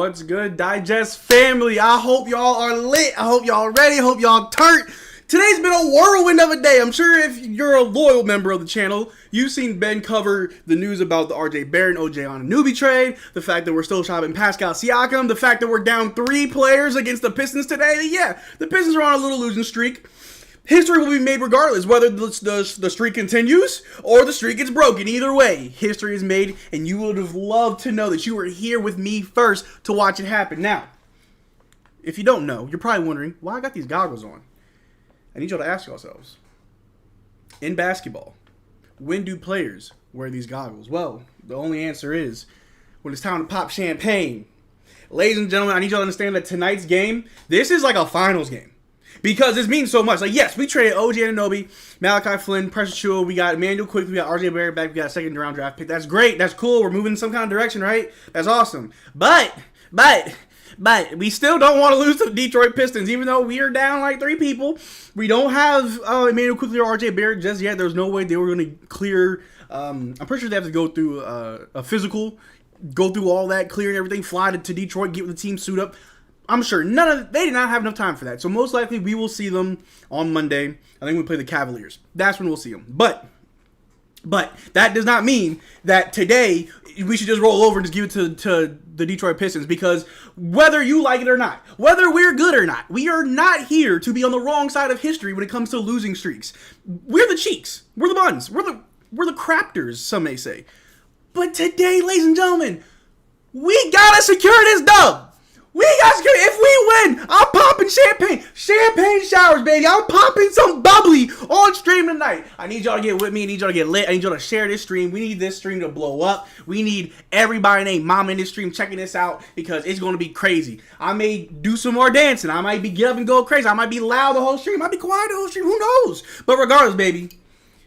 What's good, Digest family? I hope y'all are lit. I hope y'all ready. I hope y'all turned. Today's been a whirlwind of a day. I'm sure if you're a loyal member of the channel, you've seen Ben cover the news about the RJ Barrett and OJ on a newbie trade, the fact that we're still shopping Pascal Siakam, the fact that we're down 3 players against the Pistons today. Yeah, the Pistons are on a little losing streak. History will be made regardless, whether the streak continues or the streak gets broken. Either way, history is made, and you would have loved to know that you were here with me first to watch it happen. Now, if you don't know, you're probably wondering, why I got these goggles on? I need y'all to ask yourselves, in basketball, when do players wear these goggles? Well, the only answer is when it's time to pop champagne. Ladies and gentlemen, I need y'all to understand that tonight's game, this is like a finals game. Because this means so much. Like, yes, we traded OG Anunoby, Malachi Flynn, Precious Chua. We got Emmanuel Quickly. We got RJ Barrett back. We got a second-round draft pick. That's great. That's cool. We're moving in some kind of direction, right? That's awesome. But we still don't want to lose to the Detroit Pistons, even though we are down like 3 people. We don't have Emmanuel Quickly or RJ Barrett just yet. There's no way they were going to clear. I'm pretty sure they have to go through a physical, go through all that, clearing everything, fly to Detroit, get with the team, suit up. I'm sure they did not have enough time for that. So most likely we will see them on Monday. I think we play the Cavaliers. That's when we'll see them. But that does not mean that today we should just roll over and just give it to the Detroit Pistons, because whether you like it or not, whether we're good or not, we are not here to be on the wrong side of history when it comes to losing streaks. We're the Cheeks. We're the Buns. We're the Craptors, some may say. But today, ladies and gentlemen, we gotta secure this dub. If we win, I'm popping champagne showers, baby. I'm popping some bubbly on stream tonight. I need y'all to get with me. I need y'all to get lit. I need y'all to share this stream. We need this stream to blow up. We need everybody named Mama in this stream checking this out, because it's going to be crazy. I may do some more dancing. I might get up and go crazy. I might be loud the whole stream. I might be quiet the whole stream. Who knows? But regardless, baby,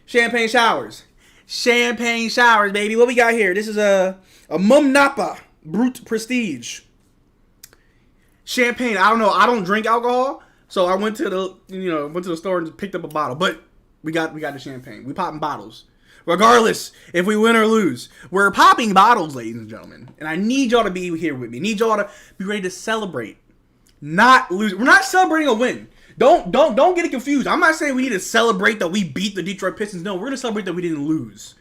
champagne showers. Champagne showers, baby. What we got here? This is a Mum Napa Brut Prestige. Champagne. I don't know. I don't drink alcohol, so I went to the store and just picked up a bottle. But we got the champagne. We popping bottles, regardless if we win or lose. We're popping bottles, ladies and gentlemen. And I need y'all to be here with me. I need y'all to be ready to celebrate, not lose. We're not celebrating a win. Don't get it confused. I'm not saying we need to celebrate that we beat the Detroit Pistons. No, we're gonna celebrate that we didn't lose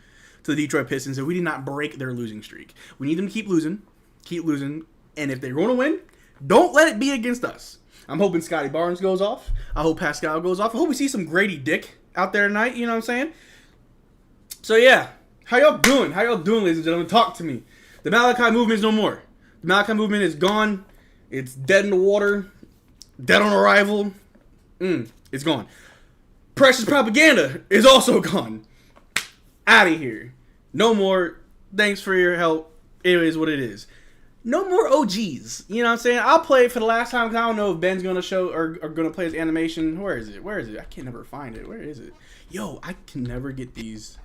to the Detroit Pistons, and we did not break their losing streak. We need them to keep losing, and if they're going to win, don't let it be against us. I'm hoping Scotty Barnes goes off. I hope Pascal goes off. I hope we see some Grady Dick out there tonight. You know what I'm saying? So, yeah. How y'all doing? Ladies and gentlemen? Talk to me. The Malachi movement is no more. The Malachi movement is gone. It's dead in the water. Dead on arrival. It's gone. Precious propaganda is also gone. Out of here. No more. Thanks for your help. It is what it is. No more OGs. You know what I'm saying? I'll play it for the last time, because I don't know if Ben's going to show or going to play his animation. Where is it? I can never find it. Where is it? Yo, I can never get these.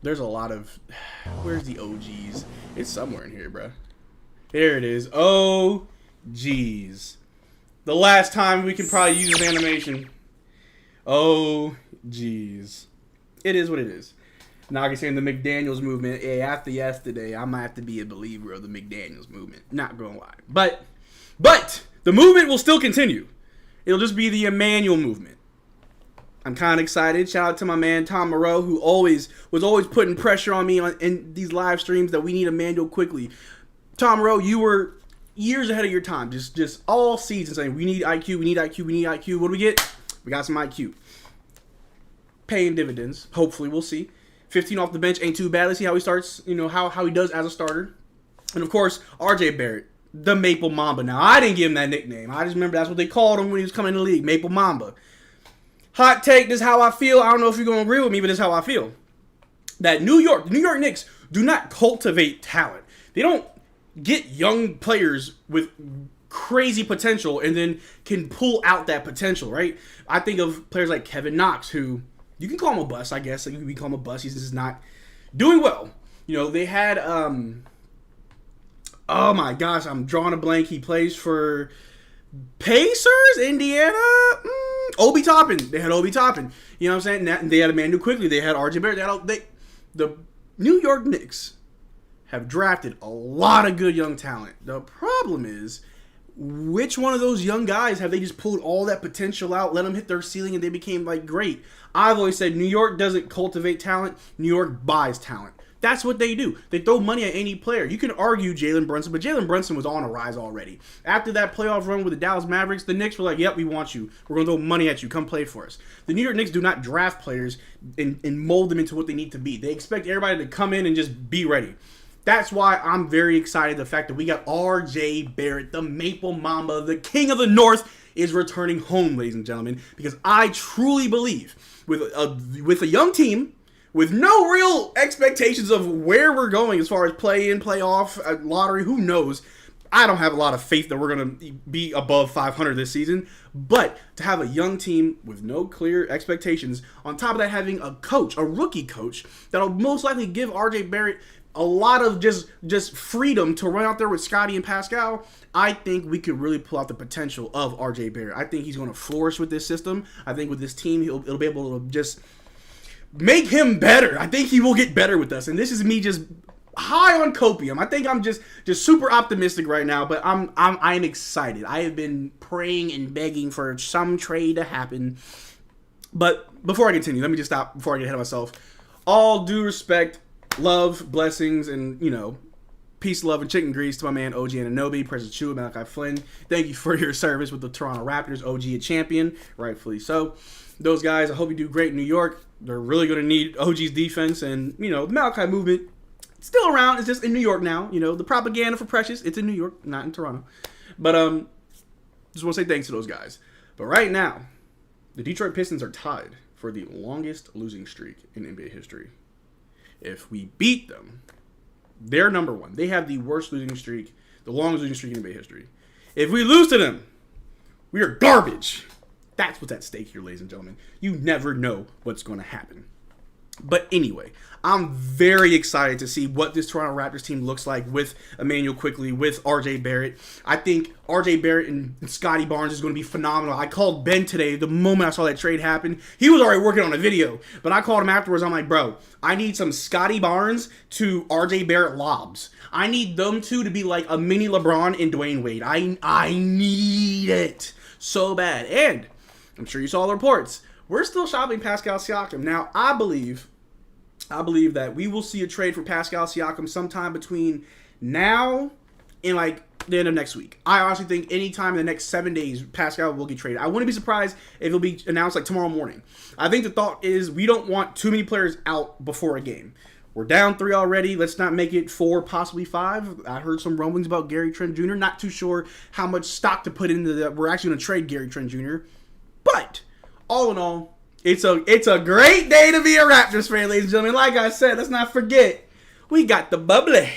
There's a lot of... Where's the OGs? It's somewhere in here, bro. There it is. OGs. The last time we can probably use this animation. OGs. It is what it is. Now I can say in the McDaniels movement, after yesterday, I might have to be a believer of the McDaniels movement. Not gonna lie. But the movement will still continue. It'll just be the Emmanuel movement. I'm kind of excited. Shout out to my man Tom Moreau, who was always putting pressure on me in these live streams that we need Emmanuel quickly. Tom Moreau, you were years ahead of your time. Just all season saying we need IQ, we need IQ, we need IQ. What do we get? We got some IQ. Paying dividends. Hopefully, we'll see. 15 off the bench ain't too bad. Let's see how he starts, how he does as a starter. And, of course, RJ Barrett, the Maple Mamba. Now, I didn't give him that nickname. I just remember that's what they called him when he was coming in the league, Maple Mamba. Hot take, this is how I feel. I don't know if you're going to agree with me, but this is how I feel. That the New York Knicks do not cultivate talent. They don't get young players with crazy potential and then can pull out that potential, right? I think of players like Kevin Knox, who... You can call him a bust, I guess. We call him a bust. He's just not doing well. They had, oh my gosh, I'm drawing a blank. He plays for Pacers, Indiana, Obi Toppin. They had Obi Toppin. You know what I'm saying? They had Emmanuel Quickly. They had RJ Barrett. The New York Knicks have drafted a lot of good young talent. The problem is, which one of those young guys have they just pulled all that potential out, let them hit their ceiling, and they became like great? I've always said New York doesn't cultivate talent. New York buys talent. That's what they do. They throw money at any player. You can argue Jalen Brunson, but Jalen Brunson was on a rise already. After that playoff run with the Dallas Mavericks, the Knicks were like, yep, we want you. We're going to throw money at you. Come play for us. The New York Knicks do not draft players and mold them into what they need to be. They expect everybody to come in and just be ready. That's why I'm very excited. The fact that we got R.J. Barrett, the Maple Mamba, the King of the North, is returning home, ladies and gentlemen. Because I truly believe with a young team, with no real expectations of where we're going as far as play-in, play-off, lottery, who knows. I don't have a lot of faith that we're going to be above 500 this season. But to have a young team with no clear expectations, on top of that having a coach, a rookie coach, that'll most likely give R.J. Barrett a lot of just freedom to run out there with Scotty and Pascal, I think we could really pull out the potential of R.J. Barrett. I think he's going to flourish with this system. I think with this team, it'll be able to just make him better. I think he will get better with us. And this is me just high on copium. I think I'm just super optimistic right now, but I'm excited. I have been praying and begging for some trade to happen. But before I continue, let me just stop before I get ahead of myself. All due respect, love, blessings, and, peace, love, and chicken grease to my man OG Anunoby, President Chu, Malachi Flynn. Thank you for your service with the Toronto Raptors. OG a champion, rightfully so. Those guys, I hope you do great in New York. They're really going to need OG's defense, and, the Malachi movement, still around. It's just in New York now. The propaganda for Precious, it's in New York, not in Toronto. But just want to say thanks to those guys. But right now, the Detroit Pistons are tied for the longest losing streak in NBA history. If we beat them, they're number one. They have the worst losing streak, the longest losing streak in NBA history. If we lose to them, we are garbage. That's what's at stake here, ladies and gentlemen. You never know what's going to happen. But anyway, I'm very excited to see what this Toronto Raptors team looks like with Emmanuel Quickley, with R.J. Barrett. I think R.J. Barrett and Scotty Barnes is going to be phenomenal. I called Ben today the moment I saw that trade happen. He was already working on a video, but I called him afterwards. I'm like, bro, I need some Scotty Barnes to R.J. Barrett lobs. I need them two to be like a mini LeBron and Dwayne Wade. I need it so bad. And I'm sure you saw the reports. We're still shopping Pascal Siakam. Now, I believe that we will see a trade for Pascal Siakam sometime between now and the end of next week. I honestly think anytime in the next 7 days, Pascal will get traded. I wouldn't be surprised if it'll be announced tomorrow morning. I think the thought is we don't want too many players out before a game. We're down 3 already. Let's not make it 4, possibly 5. I heard some rumblings about Gary Trent Jr. Not too sure how much stock to put into that. We're actually going to trade Gary Trent Jr. But all in all, it's a great day to be a Raptors fan, ladies and gentlemen. Like I said, let's not forget, we got the bubbly.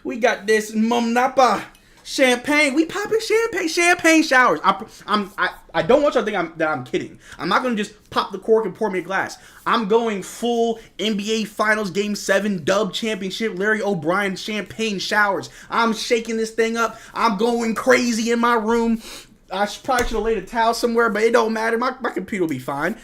We got this Mom Napa champagne. We popping champagne showers. I don't want y'all to think that I'm kidding. I'm not going to just pop the cork and pour me a glass. I'm going full NBA Finals Game 7 dub championship Larry O'Brien champagne showers. I'm shaking this thing up. I'm going crazy in my room. I probably should have laid a towel somewhere, but it don't matter. My computer will be fine.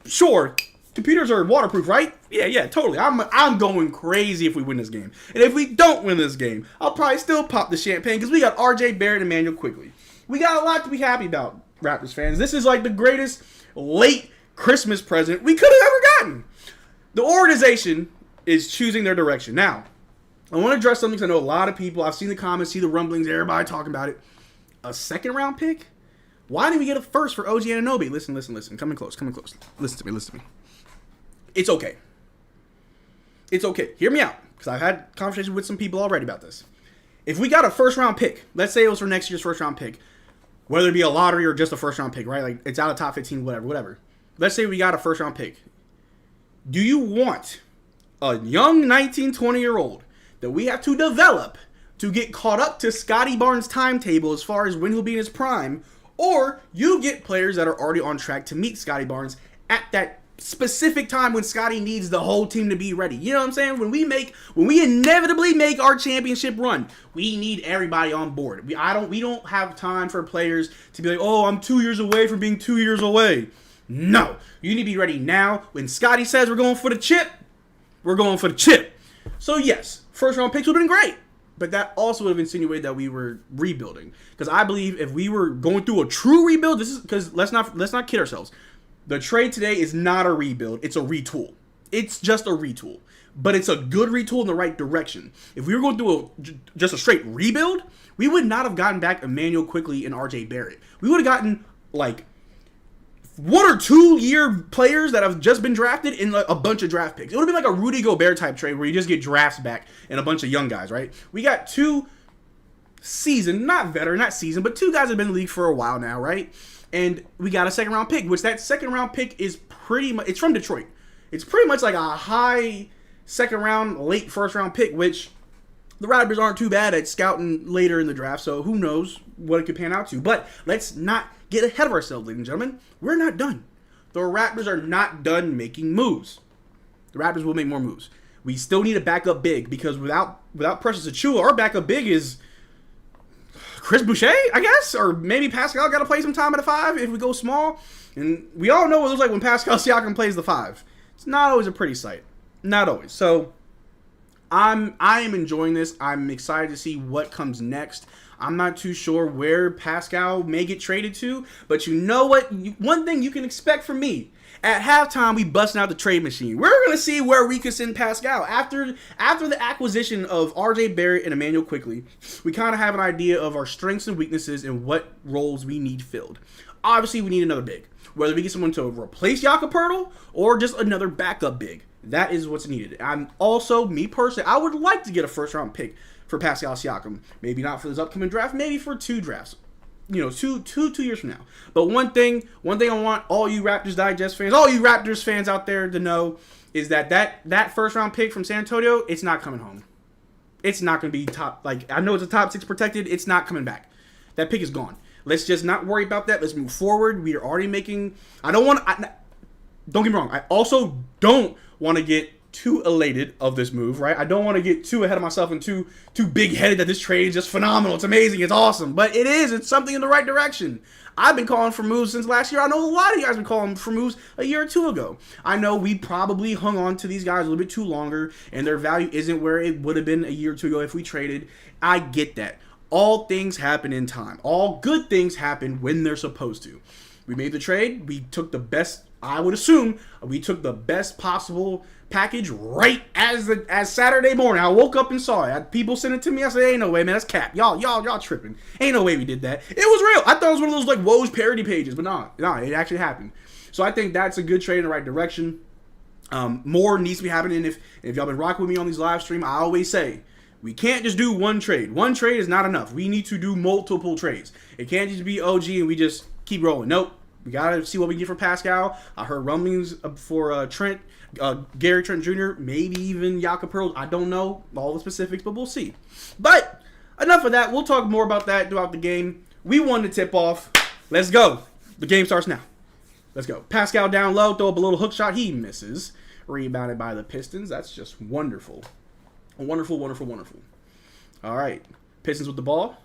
Sure, computers are waterproof, right? Yeah, totally. I'm going crazy if we win this game. And if we don't win this game, I'll probably still pop the champagne because we got R.J. Barrett and Emmanuel Quickley. We got a lot to be happy about, Raptors fans. This is the greatest late Christmas present we could have ever gotten. The organization is choosing their direction. Now, I want to address something because I know a lot of people, I've seen the comments, see the rumblings, everybody talking about it. A second round pick? Why didn't we get a first for OG Anunoby? Listen. Come in close. Listen to me. It's okay. Hear me out. Because I've had conversations with some people already about this. If we got a first round pick, let's say it was for next year's first round pick, whether it be a lottery or just a first round pick, right? It's out of top 15, whatever. Let's say we got a first round pick. Do you want a young 19, 20-year-old that we have to develop to get caught up to Scotty Barnes' timetable as far as when he'll be in his prime, or you get players that are already on track to meet Scotty Barnes at that specific time when Scotty needs the whole team to be ready? You know what I'm saying? When we inevitably make our championship run, we need everybody on board. We don't have time for players to be like, oh, I'm 2 years away from being 2 years away. No, you need to be ready now. When Scotty says we're going for the chip, we're going for the chip. So yes, first round picks would have been great. But that also would have insinuated that we were rebuilding. Because I believe if we were going through a true rebuild, this is because let's not kid ourselves. The trade today is not a rebuild, it's a retool. It's just a retool. But it's a good retool in the right direction. If we were going through just a straight rebuild, we would not have gotten back Emmanuel Quickley and RJ Barrett. We would have gotten like 1 or 2 year players that have just been drafted in like a bunch of draft picks. It would have been like a Rudy Gobert type trade where you just get drafts back and a bunch of young guys, right? We got 2 seasoned, not veteran, not seasoned, but 2 guys that have been in the league for a while now, right? And we got a second round pick, which that second round pick is pretty much, it's from Detroit. It's pretty much like a high second round, late first round pick, which the Raptors aren't too bad at scouting later in the draft, so who knows what it could pan out to. But let's not get ahead of ourselves, ladies and gentlemen. We're not done. The Raptors are not done making moves. The Raptors will make more moves. We still need a backup big because without Precious Achiuwa, our backup big is Chris Boucher, I guess, or maybe Pascal got to play some time at a 5 if we go small. And we all know what it looks like when Pascal Siakam plays the 5. It's not always a pretty sight. Not always. So I am enjoying this. I'm excited to see what comes next. I'm not too sure where Pascal may get traded to, but you know what? One thing you can expect from me. At halftime, we busting out the trade machine. We're going to see where we can send Pascal. After the acquisition of RJ Barrett and Emmanuel Quickley, we kind of have an idea of our strengths and weaknesses and what roles we need filled. Obviously, we need another big. Whether we get someone to replace Jakob Poeltl or just another backup big. That is what's needed. I'm also, me personally, I would like to get a first-round pick for Pascal Siakam. Maybe not for this upcoming draft, maybe for 2 drafts. You know, two years from now. But one thing I want all you Raptors Digest fans, all you Raptors fans out there to know is that first-round pick from San Antonio, it's not coming home. It's not going to be top, like, I know it's a top 6 protected, it's not coming back. That pick is gone. Let's just not worry about that. Let's move forward. We are already making, don't get me wrong, I also don't want to get too elated of this move, right? I don't want to get too ahead of myself and too big-headed that this trade is just phenomenal. It's amazing. It's awesome. But it is. It's something in the right direction. I've been calling for moves since last year. I know a lot of you guys have been calling for moves a year or 2 ago. I know we probably hung on to these guys a little bit too longer, and their value isn't where it would have been a year or 2 ago if we traded. I get that. All things happen in time. All good things happen when they're supposed to. We made the trade. We took the best, I would assume, we took the best possible package right as Saturday morning. I woke up and saw it. People sent it to me. I said, ain't no way, man. That's cap. Y'all tripping. Ain't no way we did that. It was real. I thought it was one of those like Woj parody pages, but nah, it actually happened. So I think that's a good trade in the right direction. More needs to be happening. If y'all been rocking with me on these live stream, I always say, we can't just do one trade. One trade is not enough. We need to do multiple trades. It can't just be OG and we just keep rolling. Nope. We got to see what we can get for Pascal. I heard rumblings for Trent, Gary Trent Jr., maybe even Jakob Poeltl. I don't know all the specifics, but we'll see. But enough of that. We'll talk more about that throughout the game. We won the tip-off. Let's go. The game starts now. Let's go. Pascal down low, throw up a little hook shot. He misses. Rebounded by the Pistons. That's just wonderful. Wonderful, wonderful, wonderful. All right. Pistons with the ball.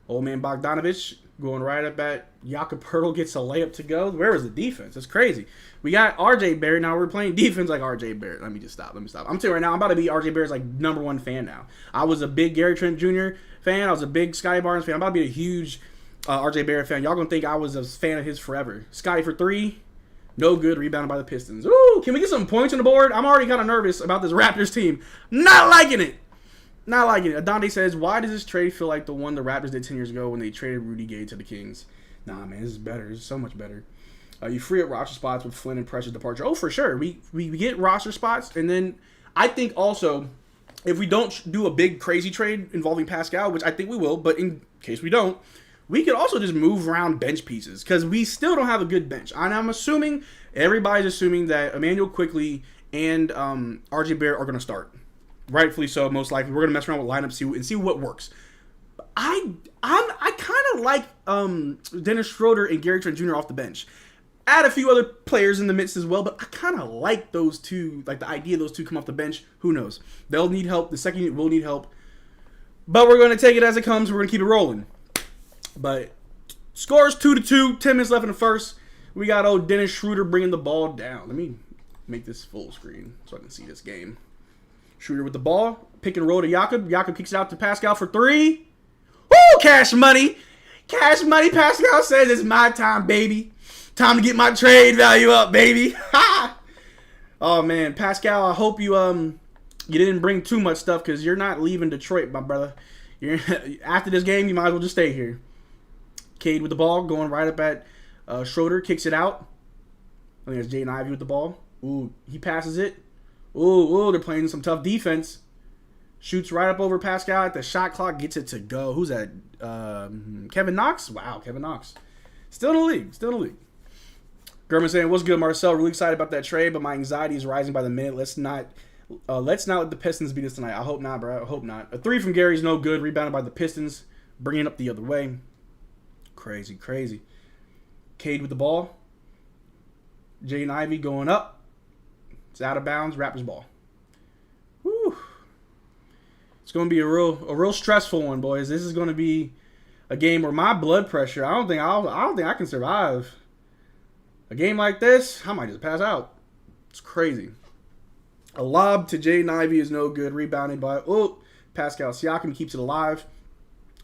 Old man Bogdanovich going right up at Jakob Poeltl, gets a layup to go. Where was the defense? That's crazy. We got RJ Barrett. Now we're playing defense like RJ Barrett. Let me stop. I'm telling you right now, I'm about to be RJ Barrett's like #1 fan now. I was a big Gary Trent Jr. fan. I was a big Scotty Barnes fan. I'm about to be a huge RJ Barrett fan. Y'all gonna think I was a fan of his forever. Scotty for 3. No good. Rebounded by the Pistons. Ooh, can we get some points on the board? I'm already kind of nervous about this Raptors team. Not liking it. Not liking it. Adante says, why does this trade feel like the one the Raptors did 10 years ago when they traded Rudy Gay to the Kings? Nah, man, this is better. This is so much better. You free up roster spots with Flynn and Precious departure. Oh, for sure. We get roster spots. And then I think also, if we don't do a big crazy trade involving Pascal, which I think we will, but in case we don't, we could also just move around bench pieces because we still don't have a good bench. And I'm assuming, everybody's assuming that Emmanuel Quickley and RJ Barrett are going to start. Rightfully so, most likely. We're going to mess around with lineups and see what works. I kind of like Dennis Schroeder and Gary Trent Jr. off the bench. Add a few other players in the midst as well, but I kind of like those two, like the idea of those two come off the bench. Who knows? They'll need help. The second unit will need help. But we're going to take it as it comes. We're going to keep it rolling. But scores 2-2, 10 minutes left in the first. We got old Dennis Schroeder bringing the ball down. Let me make this full screen so I can see this game. Schroeder with the ball. Pick and roll to Jakob. Jakob kicks it out to Pascal for 3. Woo! Cash money. Cash money. Pascal says it's my time, baby. Time to get my trade value up, baby. Ha! Oh, man. Pascal, I hope you you didn't bring too much stuff because you're not leaving Detroit, my brother. After this game, you might as well just stay here. Cade with the ball, going right up at Schroeder. Kicks it out. I think it's Jaden Ivey with the ball. Ooh, he passes it. Ooh, they're playing some tough defense. Shoots right up over Pascal at the shot clock. Gets it to go. Who's that? Kevin Knox? Wow, Kevin Knox. Still in the league. German saying, what's good, Marcel? Really excited about that trade, but my anxiety is rising by the minute. Let's not let the Pistons beat us tonight. I hope not, bro. I hope not. A 3 from Gary's no good. Rebounded by the Pistons. Bringing it up the other way. Crazy. Cade with the ball. Jaden Ivey going up. It's out of bounds. Raptors ball. Whew. It's going to be a real stressful one, boys. This is going to be a game where my blood pressure, I don't think I can survive. A game like this, I might just pass out. It's crazy. A lob to Jaden Ivey is no good. Rebounded by Pascal Siakam keeps it alive.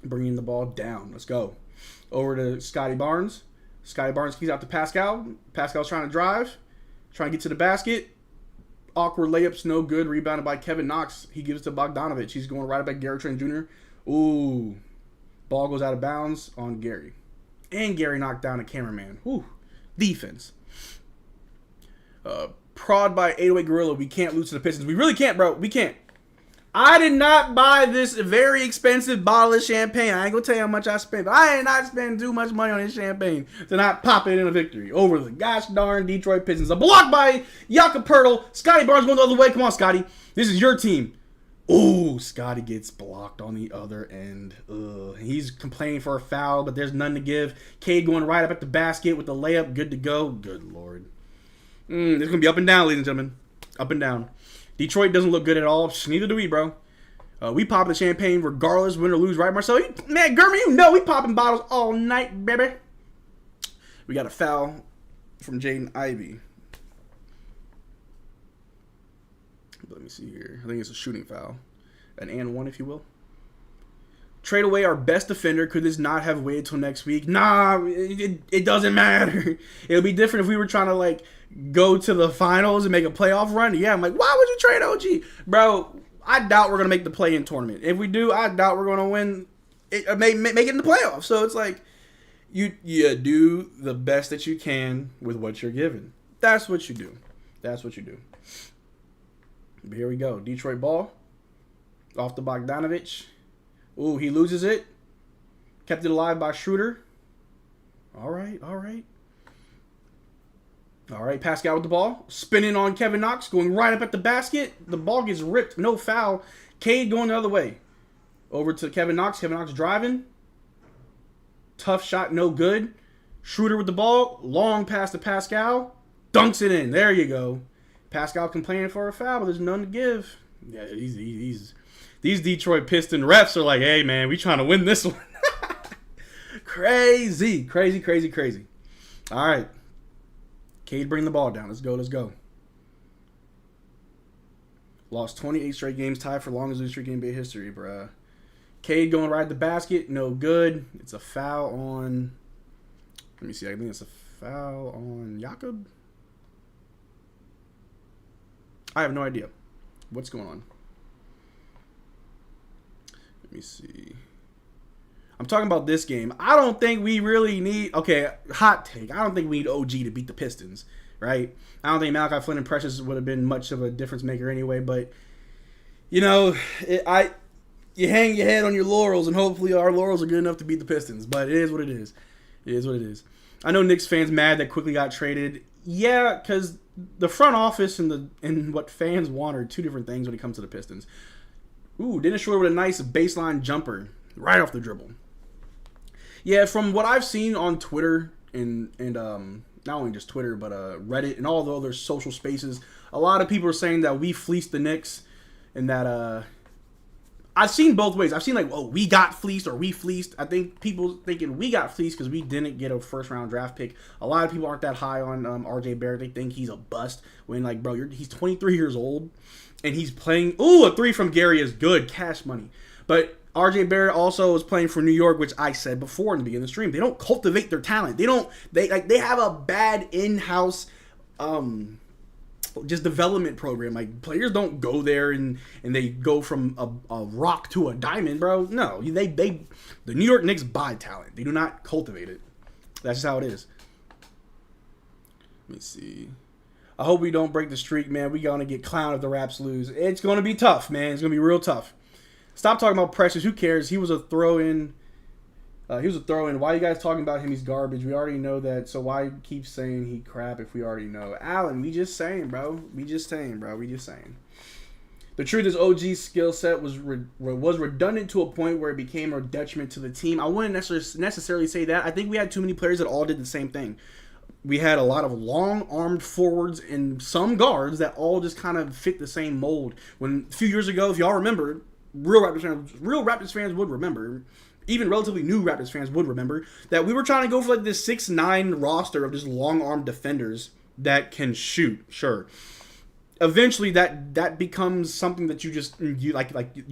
Bringing the ball down. Let's go. Over to Scotty Barnes. Scotty Barnes kicks out to Pascal. Pascal's trying to drive. Trying to get to the basket. Awkward layups, no good. Rebounded by Kevin Knox. He gives it to Bogdanovich. He's going right up at Gary Trent Jr. Ooh. Ball goes out of bounds on Gary. And Gary knocked down a cameraman. Whew. Defense. Prod by 808 Gorilla. We can't lose to the Pistons. We really can't, bro. We can't. I did not buy this very expensive bottle of champagne. I ain't going to tell you how much I spent. But I ain't not spending too much money on this champagne to not pop it in a victory over the gosh darn Detroit Pistons. A block by Jakob Poeltl. Scotty Barnes going the other way. Come on, Scotty. This is your team. Ooh, Scotty gets blocked on the other end. He's complaining for a foul, but there's none to give. Cade going right up at the basket with the layup. Good to go. Good Lord. It's going to be up and down, ladies and gentlemen. Up and down. Detroit doesn't look good at all. Neither do we, bro. We pop the champagne regardless, win or lose, right, Marcel? Man, Gurman, you know we popping bottles all night, baby. We got a foul from Jaden Ivey. Let me see here. I think it's a shooting foul. An and one, if you will. Trade away our best defender. Could this not have waited till next week? Nah, it doesn't matter. It would be different if we were trying to, like, go to the finals and make a playoff run. Yeah, I'm like, why would you trade OG? Bro, I doubt we're going to make the play-in tournament. If we do, I doubt we're going to win, make it in the playoffs. So it's like, you do the best that you can with what you're given. That's what you do. That's what you do. But here we go. Detroit ball. Off to Bogdanovich. Ooh, he loses it. Kept it alive by Schroeder. All right. Pascal with the ball. Spinning on Kevin Knox. Going right up at the basket. The ball gets ripped. No foul. Cade going the other way. Over to Kevin Knox. Kevin Knox driving. Tough shot. No good. Schroeder with the ball. Long pass to Pascal. Dunks it in. There you go. Pascal complaining for a foul, but there's none to give. Yeah, these Detroit Piston refs are like, hey, man, we trying to win this one. Crazy. All right. Cade bring the ball down. Let's go. Lost 28 straight games, tied for longest losing streak in NBA history, bruh. Cade going right at the basket. No good. It's a foul on... Let me see. I think it's a foul on Jakob. I have no idea what's going on. Let me see. I'm talking about this game. I don't think we really need... Okay, hot take. I don't think we need OG to beat the Pistons, right? I don't think Malachi Flynn and Precious would have been much of a difference maker anyway, but, you know, you hang your head on your laurels, and hopefully our laurels are good enough to beat the Pistons, but it is what it is. It is what it is. I know Knicks fans mad that quickly got traded. Yeah, because the front office and what fans want are two different things when it comes to the Pistons. Ooh, Dennis Schroeder with a nice baseline jumper right off the dribble. Yeah, from what I've seen on Twitter and not only just Twitter, but Reddit and all the other social spaces, a lot of people are saying that we fleeced the Knicks and that I've seen both ways. I've seen like, oh, we got fleeced or we fleeced. I think people thinking we got fleeced because we didn't get a first-round draft pick. A lot of people aren't that high on RJ Barrett. They think he's a bust when, like, bro, he's 23 years old. and he's playing. Ooh, a 3 from Gary is good, cash money. But RJ Barrett also is playing for New York, which I said before in the beginning of the stream. They don't cultivate their talent. They have a bad in-house just development program. Like, players don't go there and they go from a rock to a diamond, bro. No, the New York Knicks buy talent. They do not cultivate it. That's just how it is. Let me see. I hope we don't break the streak, man. We're going to get clowned if the Raps lose. It's going to be tough, man. It's going to be real tough. Stop talking about Precious. Who cares? He was a throw-in. Why are you guys talking about him? He's garbage. We already know that. So why keep saying he crap if we already know? Alan, we just saying, bro. We just saying. The truth is, OG's skill set was redundant to a point where it became a detriment to the team. I wouldn't necessarily say that. I think we had too many players that all did the same thing. We had a lot of long-armed forwards and some guards that all just kind of fit the same mold. When a few years ago, if y'all remember, real Raptors fans would remember, even relatively new Raptors fans would remember, that we were trying to go for like this 6'9" roster of just long-armed defenders that can shoot, sure. Eventually, that becomes something that you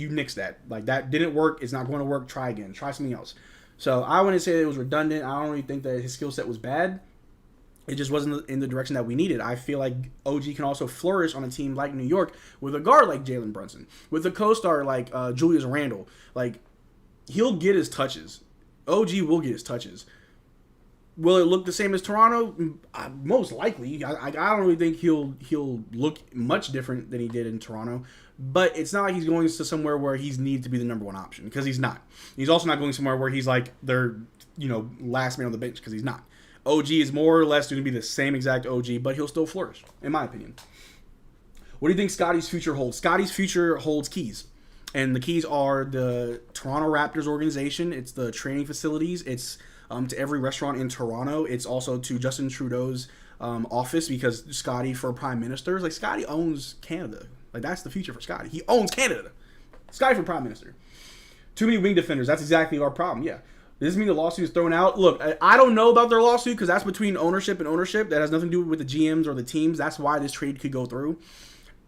nix that. Like, that didn't work. It's not going to work. Try again. Try something else. So I wouldn't say it was redundant. I don't really think that his skill set was bad. It just wasn't in the direction that we needed. I feel like OG can also flourish on a team like New York with a guard like Jalen Brunson, with a co-star like Julius Randle. Like, he'll get his touches. OG will get his touches. Will it look the same as Toronto? Most likely. I don't really think he'll look much different than he did in Toronto. But it's not like he's going to somewhere where he's needed to be the number one option, because he's not. He's also not going somewhere where he's like their last man on the bench, because he's not. OG is more or less going to be the same exact OG, but he'll still flourish, in my opinion. What do you think Scotty's future holds? Scotty's future holds keys. And the keys are the Toronto Raptors organization. It's the training facilities. It's to every restaurant in Toronto. It's also to Justin Trudeau's office, because Scotty for Prime Minister. Like, Scotty owns Canada. Like, that's the future for Scotty. He owns Canada. Scotty for Prime Minister. Too many wing defenders. That's exactly our problem. Yeah. Does this mean the lawsuit is thrown out? Look, I don't know about their lawsuit, because that's between ownership and ownership. That has nothing to do with the GMs or the teams. That's why this trade could go through.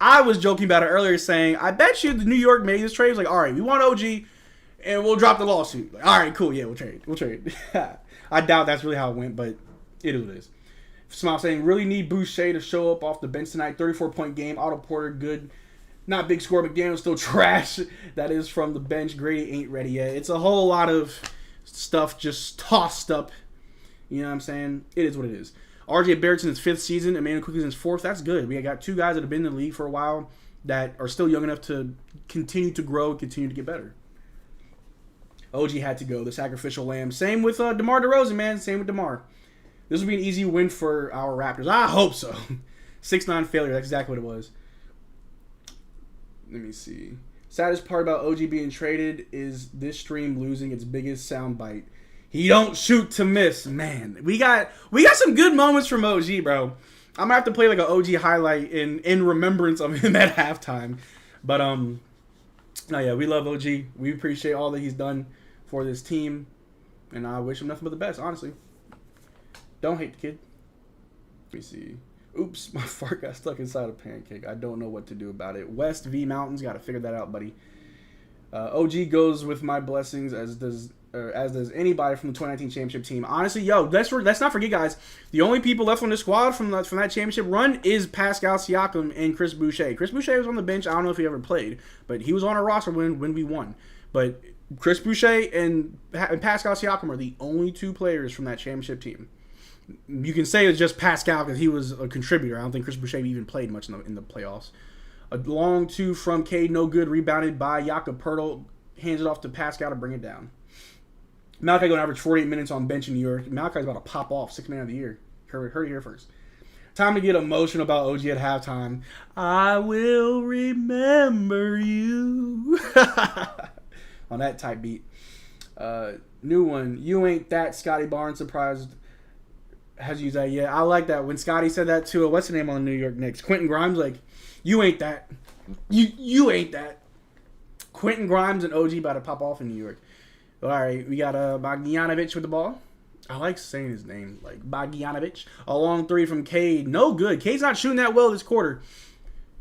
I was joking about it earlier, saying, I bet you the New York made this trade. It's like, all right, we want OG, and we'll drop the lawsuit. Like, all right, cool, yeah, we'll trade. I doubt that's really how it went, but it is what it is. Smile saying, really need Boucher to show up off the bench tonight. 34-point game. Otto Porter, good. Not big score. McDaniel still trash. That is from the bench. Grady ain't ready yet. It's a whole lot of stuff just tossed up. You know what I'm saying? It is what it is. RJ Barrett's in his 5th season. Emmanuel Quickly's in his 4th. That's good. We got 2 guys that have been in the league for a while that are still young enough to continue to grow, continue to get better. OG had to go. The sacrificial lamb. Same with DeMar DeRozan, man. Same with DeMar. This will be an easy win for our Raptors. I hope so. 6-9 failure. That's exactly what it was. Let me see. Saddest part about OG being traded is this stream losing its biggest soundbite. He don't shoot to miss. Man, we got some good moments from OG, bro. I'm gonna have to play like an OG highlight in remembrance of him at halftime. But no, yeah, we love OG. We appreciate all that he's done for this team, and I wish him nothing but the best. Honestly, don't hate the kid. Let me see. Oops, my fart got stuck inside a pancake. I don't know what to do about it. West V Mountains, got to figure that out, buddy. OG goes with my blessings, as does anybody from the 2019 championship team. Honestly, yo, let's not forget, guys. The only people left on the squad from that championship run is Pascal Siakam and Chris Boucher. Chris Boucher was on the bench. I don't know if he ever played, but he was on our roster when we won. But Chris Boucher and Pascal Siakam are the only 2 players from that championship team. You can say it's just Pascal because he was a contributor. I don't think Chris Boucher even played much in the playoffs. A long 2 from Cade, no good, rebounded by Jakob Poeltl. Hands it off to Pascal to bring it down. Malachi going to average 48 minutes on bench in New York. Malachi's about to pop off 6th man of the year. Heard it here first. Time to get emotional about OG at halftime. I will remember you. On that type beat. New one. You ain't that Scotty Barnes surprised. Has used that yet. I like that. When Scotty said that to what's the name on the New York Knicks? Quentin Grimes, like, you ain't that. You ain't that. Quentin Grimes and OG about to pop off in New York. All right, we got Bogdanovic with the ball. I like saying his name, like Bogdanovic. A long 3 from Cade. No good. Cade's not shooting that well this quarter.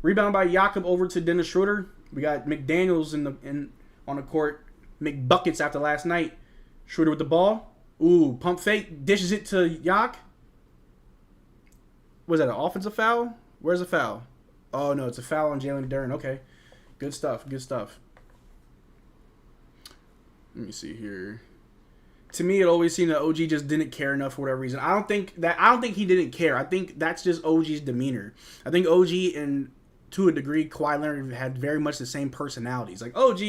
Rebound by Jakob over to Dennis Schroeder. We got McDaniels on the court. McBuckets after last night. Schroeder with the ball. Ooh, pump fake. Dishes it to Yak. Was that an offensive foul? Where's the foul? Oh, no, it's a foul on Jalen Duren. Okay. Good stuff. Good stuff. Let me see here. To me, it always seemed that OG just didn't care enough for whatever reason. I don't think he didn't care. I think that's just OG's demeanor. I think OG and to a degree, Kawhi Leonard had very much the same personalities. Like OG,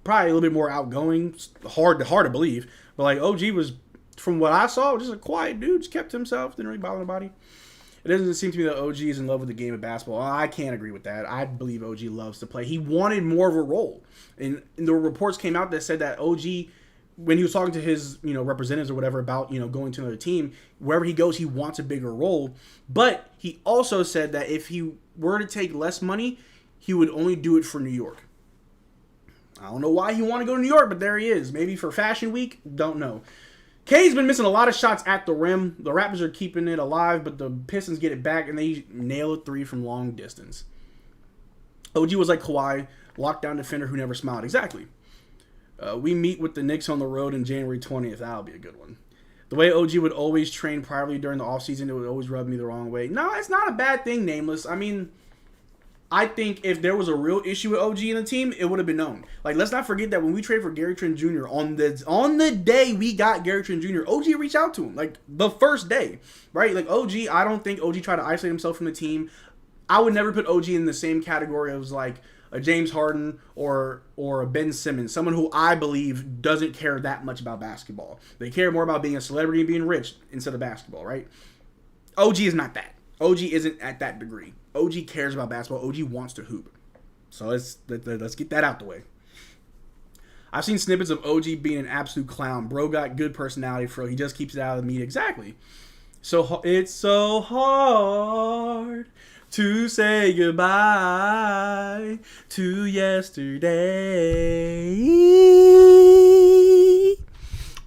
probably a little bit more outgoing. Hard to believe, but like OG was, from what I saw, just a quiet dude. Just kept to himself. Didn't really bother nobody. It doesn't seem to me that OG is in love with the game of basketball. I can't agree with that. I believe OG loves to play. He wanted more of a role, and the reports came out that said that OG, when he was talking to his, representatives or whatever about, going to another team, wherever he goes, he wants a bigger role. But he also said that if he were to take less money, he would only do it for New York. I don't know why he wanted to go to New York, but there he is. Maybe for Fashion Week? Don't know. K's been missing a lot of shots at the rim. The Raptors are keeping it alive, but the Pistons get it back, and they nail a three from long distance. OG was like Kawhi, lockdown defender who never smiled. Exactly. We meet with the Knicks on the road on January 20th. That'll be a good one. The way OG would always train privately during the offseason, it would always rub me the wrong way. No, it's not a bad thing, Nameless. I mean, I think if there was a real issue with OG in the team, it would have been known. Like, let's not forget that when we traded for Gary Trent Jr., on the day we got Gary Trent Jr., OG reached out to him, like, the first day, right? Like, OG, I don't think OG tried to isolate himself from the team. I would never put OG in the same category as, like, a James Harden or a Ben Simmons, someone who I believe doesn't care that much about basketball. They care more about being a celebrity and being rich instead of basketball, right? OG is not that. OG isn't at that degree. OG cares about basketball. OG wants to hoop. So let's get that out the way. I've seen snippets of OG being an absolute clown. Bro got good personality, bro. He just keeps it out of the media. Exactly. So it's so hard to say goodbye to yesterday.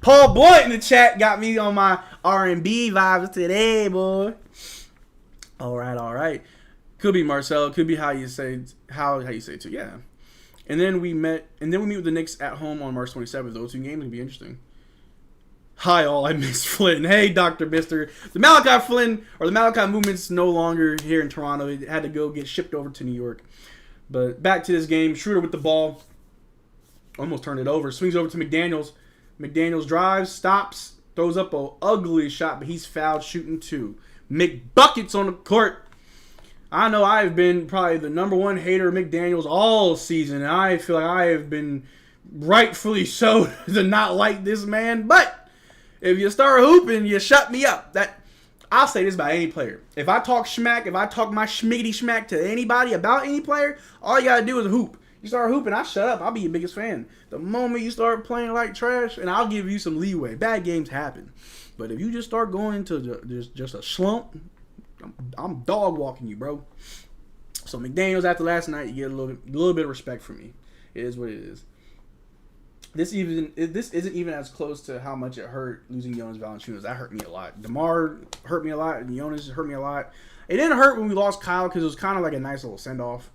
Paul Blunt in the chat got me on my R&B vibes today, boy. All right. Could be Marcel. Could be how you say it too. Yeah. And then we meet with the Knicks at home on March 27th. Those two games would be interesting. Hi all, I miss Flynn. Hey, Dr. Mister. The Malachi movement's no longer here in Toronto. It had to get shipped over to New York. But back to this game. Schroeder with the ball. Almost turned it over. Swings over to McDaniels. McDaniels drives, stops, throws up an ugly shot, but he's fouled shooting two. McBuckets on the court. I know I've been probably the number one hater of McDaniels all season, and I feel like I have been rightfully so to not like this man, but if you start hooping, you shut me up. I'll say this about any player. If I talk smack, if I talk my schmiggity smack to anybody about any player, all you gotta do is hoop. You start hooping, I shut up. I'll be your biggest fan. The moment you start playing like trash, and I'll give you some leeway. Bad games happen. But if you just start going into just a slump, I'm dog walking you, bro. So McDaniels, after last night, you get a little bit of respect from me. It is what it is. This isn't even as close to how much it hurt losing Jonas Valanciunas. That hurt me a lot. DeMar hurt me a lot, and Jonas hurt me a lot. It didn't hurt when we lost Kyle because it was kind of like a nice little send off.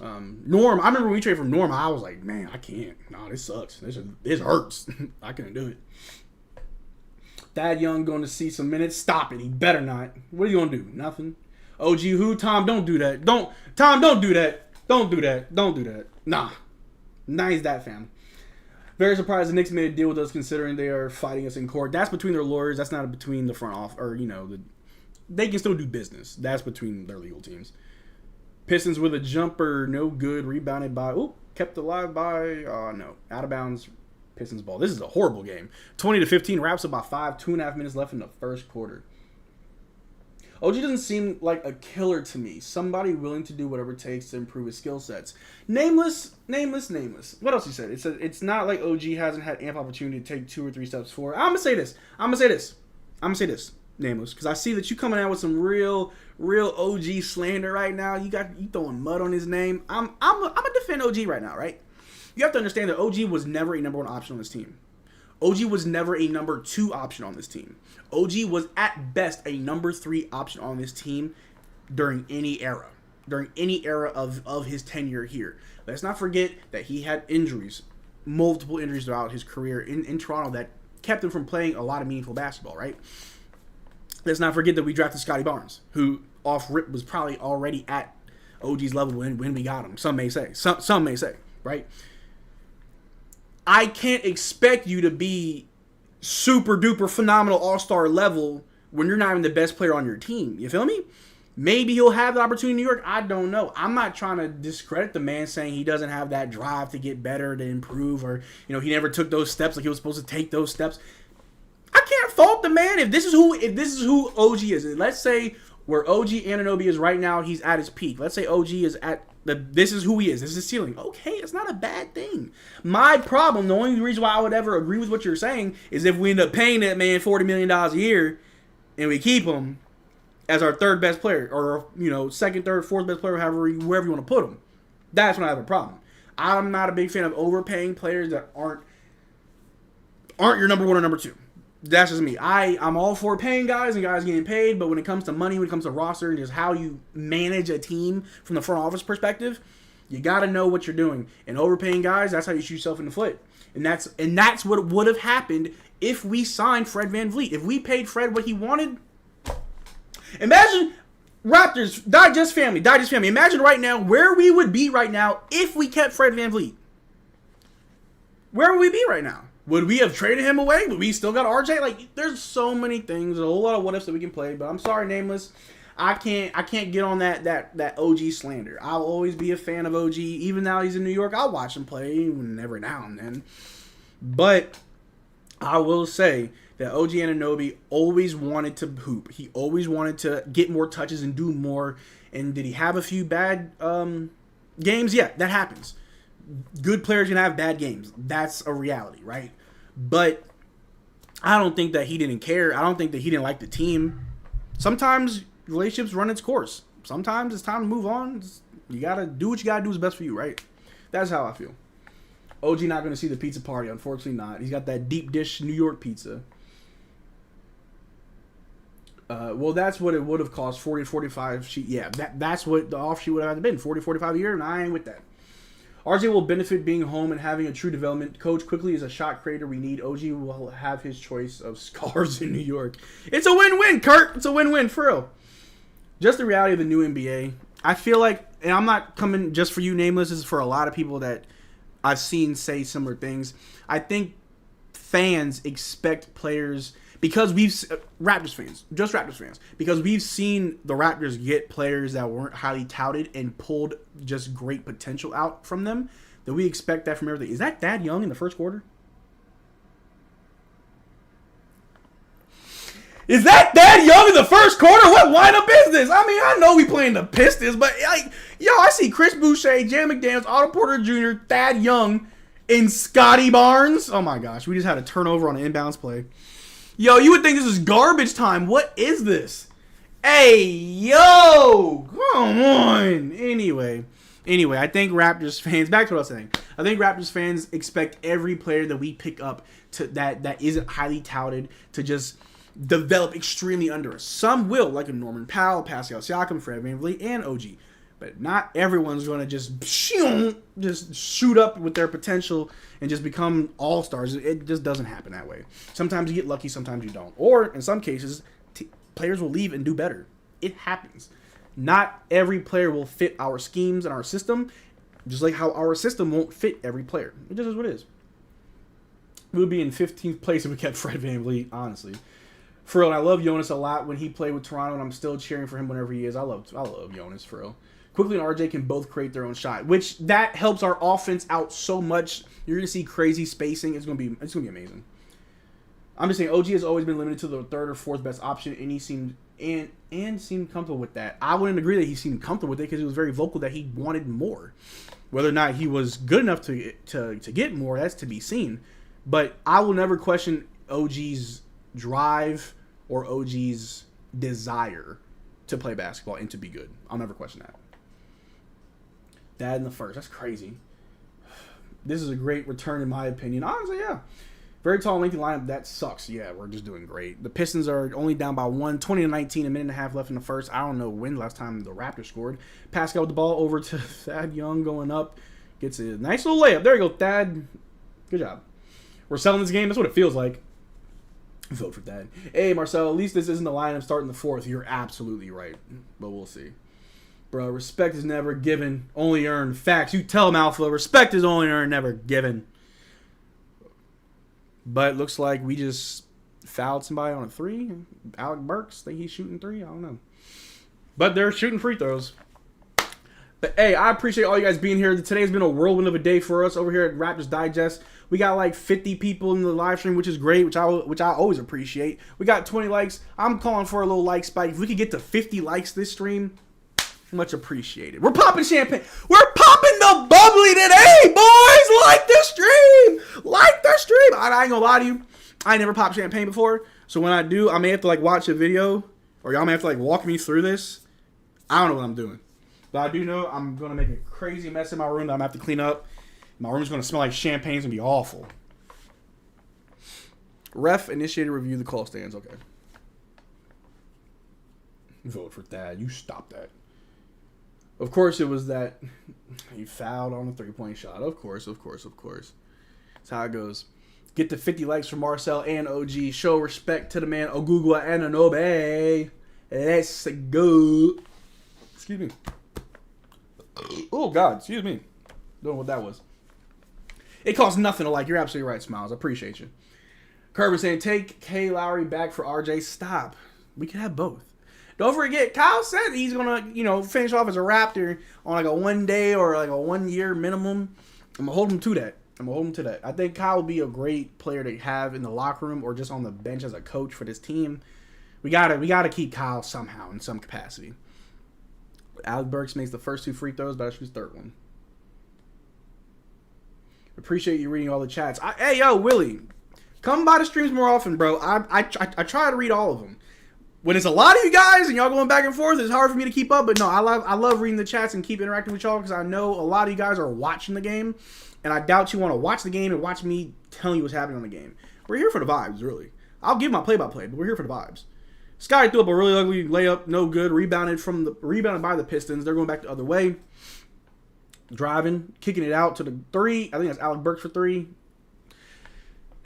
Norm, I remember when we traded for Norm, I was like, man, I can't. Nah, this sucks. This hurts. I couldn't do it. Thad Young going to see some minutes. Stop it. He better not. What are you going to do? Nothing. OG who? Tom, don't do that. Tom, don't do that. Don't do that. Don't do that. Nah. Nice that, fam. Very surprised the Knicks made a deal with us considering they are fighting us in court. That's between their lawyers. That's not between the front office. Or, they can still do business. That's between their legal teams. Pistons with a jumper. No good. Rebounded by... kept alive by... no. Out of bounds. Pistons ball. This is a horrible game. 20-15. Wraps up by 5. 2.5 minutes left in the first quarter. OG doesn't seem like a killer to me. Somebody willing to do whatever it takes to improve his skill sets. Nameless. What else he said? It said it's not like OG hasn't had ample opportunity to take 2 or 3 steps forward. I'm gonna say this. Nameless, because I see that you coming out with some real OG slander right now. You throwing mud on his name. I'm gonna defend OG right now, right? You have to understand that OG was never a number 1 option on this team. OG was never a number 2 option on this team. OG was at best a number 3 option on this team during any era. during any era of his tenure here. Let's not forget that he had injuries, multiple injuries throughout his career in Toronto that kept him from playing a lot of meaningful basketball, right? Let's not forget that we drafted Scotty Barnes, who off rip was probably already at OG's level when we got him. Some may say. Some may say, right? I can't expect you to be super duper phenomenal all-star level when you're not even the best player on your team. You feel me? Maybe he'll have the opportunity in New York. I don't know. I'm not trying to discredit the man saying he doesn't have that drive to get better, to improve, or he never took those steps like he was supposed to take those steps. I can't fault the man if this is who OG is. Let's say where OG Anunoby is right now, he's at his peak. Let's say OG is at this is who he is. This is his ceiling. Okay, it's not a bad thing. My problem, the only reason why I would ever agree with what you're saying is if we end up paying that man $40 million a year and we keep him as our third best player or second, third, fourth best player, wherever you want to put him. That's when I have a problem. I'm not a big fan of overpaying players that aren't your number one or number two. That's just me. I'm all for paying guys and guys getting paid, but when it comes to money, when it comes to roster and just how you manage a team from the front office perspective, you got to know what you're doing. And overpaying guys, that's how you shoot yourself in the foot. And that's what would have happened if we signed Fred VanVleet. If we paid Fred what he wanted, imagine Raptors, Digest family. Imagine right now where we would be right now if we kept Fred VanVleet. Where would we be right now? Would we have traded him away? Would we still got RJ? Like, there's so many things, a whole lot of what ifs that we can play. But I'm sorry, Nameless, I can't get on that OG slander. I'll always be a fan of OG, even now he's in New York. I'll watch him play even every now and then. But I will say that OG Anunoby always wanted to hoop. He always wanted to get more touches and do more. And did he have a few bad games? Yeah, that happens. Good players can have bad games. That's a reality, right? But I don't think that he didn't care. I don't think that he didn't like the team. Sometimes relationships run its course. Sometimes it's time to move on. You got to do what you got to do is best for you, right? That's how I feel. OG not going to see the pizza party. Unfortunately not. He's got that deep dish New York pizza. Well, that's what it would have cost, 40 to 45. Yeah, that's what the offshoot would have been, 40 45 a year, and I ain't with that. RJ will benefit being home and having a true development. Coach quickly is a shot creator we need. OG will have his choice of scars in New York. It's a win-win, Kurt. It's a win-win, for real. Just the reality of the new NBA. I feel like, and I'm not coming just for you, Nameless. This is for a lot of people that I've seen say similar things. I think fans expect players, because Raptors fans, because we've seen the Raptors get players that weren't highly touted and pulled just great potential out from them, that we expect that from everything. Is that Thad Young in the first quarter? Is that Thad Young in the first quarter? What lineup is this? I mean, I know we playing the Pistons, but I see Chris Boucher, Jam McDaniels, Otto Porter Jr., Thad Young, and Scotty Barnes. Oh my gosh, we just had a turnover on an inbounds play. Yo, you would think this is garbage time. What is this? Hey, yo, come on. Anyway, I think Raptors fans, back to what I was saying. I think Raptors fans expect every player that we pick up to that isn't highly touted to just develop extremely under us. Some will, like a Norman Powell, Pascal Siakam, Fred VanVleet, and OG. But not everyone's going to just shoot up with their potential and just become all-stars. It just doesn't happen that way. Sometimes you get lucky, sometimes you don't. Or, in some cases, players will leave and do better. It happens. Not every player will fit our schemes and our system, just like how our system won't fit every player. It just is what it is. We would be in 15th place if we kept Fred VanVleet, honestly. For real, I love Jonas a lot when he played with Toronto, and I'm still cheering for him whenever he is. I love Jonas, for real. Quickly and RJ can both create their own shot, which that helps our offense out so much. You're gonna see crazy spacing. It's gonna be amazing. I'm just saying, OG has always been limited to the third or fourth best option, and he seemed comfortable with that. I wouldn't agree that he seemed comfortable with it because he was very vocal that he wanted more. Whether or not he was good enough to get more, that's to be seen. But I will never question OG's drive or OG's desire to play basketball and to be good. I'll never question that. That in the first. That's crazy. This is a great return in my opinion. Honestly, yeah. Very tall, lengthy lineup. That sucks. Yeah, we're just doing great. The Pistons are only down by 1, 20-19, a minute and a half left in the first. I don't know when last time the Raptors scored. Pascal with the ball over to Thad Young going up. Gets a nice little layup. There you go, Thad. Good job. We're selling this game. That's what it feels like. Vote for Thad. Hey, Marcel, at least this isn't the lineup starting the fourth. You're absolutely right, but we'll see. Bro, respect is never given, only earned. Facts. You tell him, Alpha. Respect is only earned, never given. But it looks like we just fouled somebody on a 3. Alec Burks, think he's shooting 3? I don't know. But they're shooting free throws. But, hey, I appreciate all you guys being here. Today's been a whirlwind of a day for us over here at Raptors Digest. We got like 50 people in the live stream, which is great, which I always appreciate. We got 20 likes. I'm calling for a little like spike. If we could get to 50 likes this stream, much appreciated. We're popping champagne. We're popping the bubbly today, boys. Like the stream. Like the stream. I ain't gonna lie to you. I ain't never popped champagne before. So when I do, I may have to like watch a video, or y'all may have to like walk me through this. I don't know what I'm doing. But I do know I'm gonna make a crazy mess in my room that I'm gonna have to clean up. My room's gonna smell like champagne. It's gonna be awful. Ref initiated review the call stands. Okay. Vote for Thad. You stop that. Of course it was that he fouled on the 3-point shot. Of course. That's how it goes. Get to 50 likes from Marcel and OG. Show respect to the man Ogugwa Anunoby. Let's go. Excuse me. Oh, God. Excuse me. Don't know what that was. It costs nothing to like. You're absolutely right, Smiles. I appreciate you. Kerber saying, take K. Lowry back for RJ. Stop. We can have both. Don't forget, Kyle said he's going to, finish off as a Raptor on like a 1 day or like a 1 year minimum. I'm going to hold him to that. I think Kyle will be a great player to have in the locker room or just on the bench as a coach for this team. We gotta keep Kyle somehow in some capacity. Alec Burks makes the first 2 free throws, but I shoot the third one. Appreciate you reading all the chats. Hey, yo, Willie, come by the streams more often, bro. I try to read all of them. When it's a lot of you guys and y'all going back and forth, it's hard for me to keep up. But no, I love reading the chats and keep interacting with y'all because I know a lot of you guys are watching the game. And I doubt you want to watch the game and watch me telling you what's happening on the game. We're here for the vibes, really. I'll give my play-by-play, but we're here for the vibes. Sky threw up a really ugly layup, no good. Rebounded by the Pistons. They're going back the other way. Driving, kicking it out to the 3. I think that's Alec Burks for 3.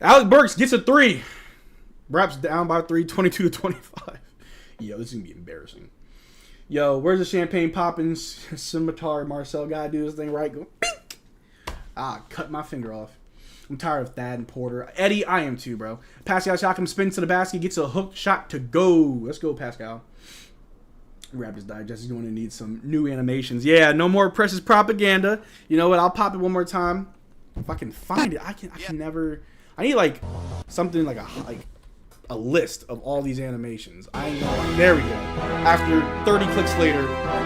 Alec Burks gets a 3. Raps down by 3, 22-25. Yo, this is going to be embarrassing. Yo, where's the champagne popping? Scimitar Marcel gotta do his thing right. Go, pink! Cut my finger off. I'm tired of Thad and Porter. Eddie, I am too, bro. Pascal Siakam spins to the basket, gets a hook shot to go. Let's go, Pascal. Raptors Digest is going to need some new animations. Yeah, no more precious propaganda. You know what? I'll pop it one more time. If I can find it, I can never. I need like something like a list of all these animations. There we go. After 30 clicks later,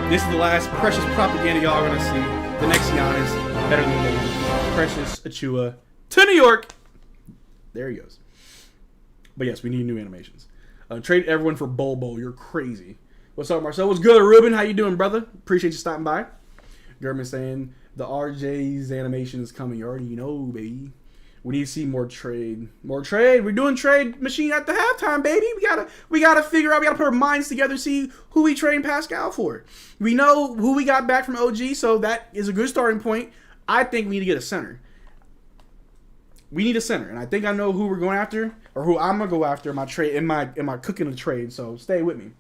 this is the last precious propaganda y'all are gonna see. The next Giannis, better than the Precious Achua to New York. There he goes. But yes, we need new animations. Trade everyone for Bobo. You're crazy. What's up, Marcel? What's good, Ruben? How you doing, brother? Appreciate you stopping by. German saying the RJ's animation is coming. You already know, baby. We need to see more trade. More trade. We're doing trade machine at the halftime, baby. We gotta figure out. We gotta put our minds together, see who we train Pascal for. We know who we got back from OG, so that is a good starting point. I think we need to get a center. We need a center, and I think I know who we're going after, or who I'm gonna go after in my trade, in my cooking of trade. So stay with me.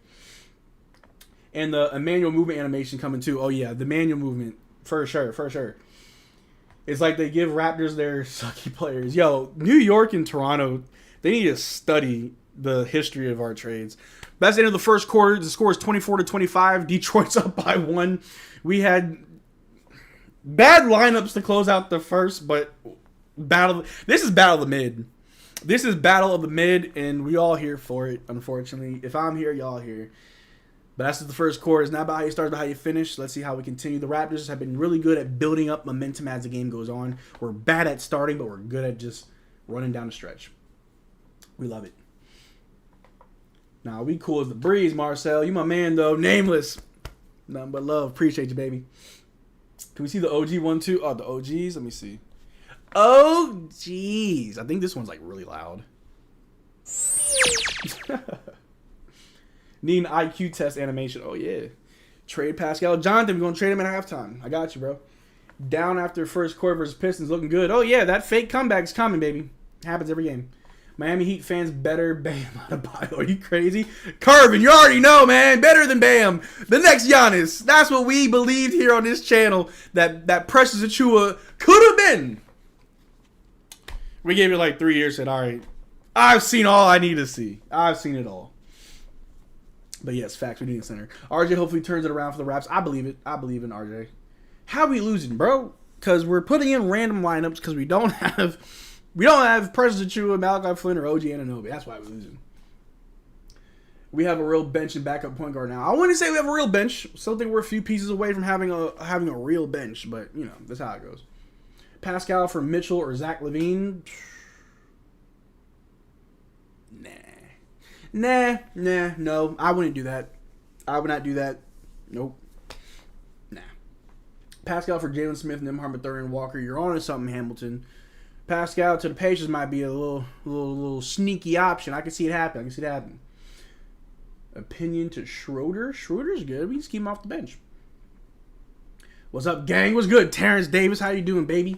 And the manual movement animation coming too. Oh yeah, the manual movement for sure. It's like they give Raptors their sucky players. Yo, New York and Toronto, they need to study the history of our trades. That's the end of the first quarter. The score is 24-25. Detroit's up by 1. We had bad lineups to close out the first, but this is battle of the mid. This is battle of the mid, and we all here for it, unfortunately. If I'm here, y'all here. But that's just the first quarter. It's not about how you start, it's about how you finish. Let's see how we continue. The Raptors have been really good at building up momentum as the game goes on. We're bad at starting, but we're good at just running down the stretch. We love it. Nah, we cool as the breeze, Marcel. You my man, though. Nameless. Nothing but love. Appreciate you, baby. Can we see the OG one, too? Oh, the OGs? Let me see. Oh, jeez. I think this one's like really loud. Need an IQ test animation. Oh, yeah. Trade Pascal. Jonathan, we're going to trade him at halftime. I got you, bro. Down after first quarter versus Pistons. Looking good. Oh, yeah. That fake comeback's coming, baby. Happens every game. Miami Heat fans better Bam Adebayo. Are you crazy? Carvin, you already know, man. Better than Bam. The next Giannis. That's what we believed here on this channel. That Precious Achiuwa could have been. We gave it like 3 years. Said, all right. I've seen all I need to see. I've seen it all. But yes, facts. We need a center. RJ hopefully turns it around for the Raps. I believe it. I believe in RJ. How are we losing, bro? Because we're putting in random lineups because we don't have Precious Achiuwa, Malachi Flynn, or OG Anunoby. That's why we're losing. We have a real bench and backup point guard now. I wouldn't say we have a real bench. Still think we're a few pieces away from having a real bench, but you know that's how it goes. Pascal for Mitchell or Zach LaVine. Nah, no. I wouldn't do that. I would not do that. Nope. Nah. Pascal for Jalen Smith, Nembhard, Mathurin, Walker. You're on to something, Hamilton. Pascal to the Pacers might be a little sneaky option. I can see it happen. Opinion to Schroeder. Schroeder's good. We just keep him off the bench. What's up, gang? What's good? Terrence Davis, how you doing, baby?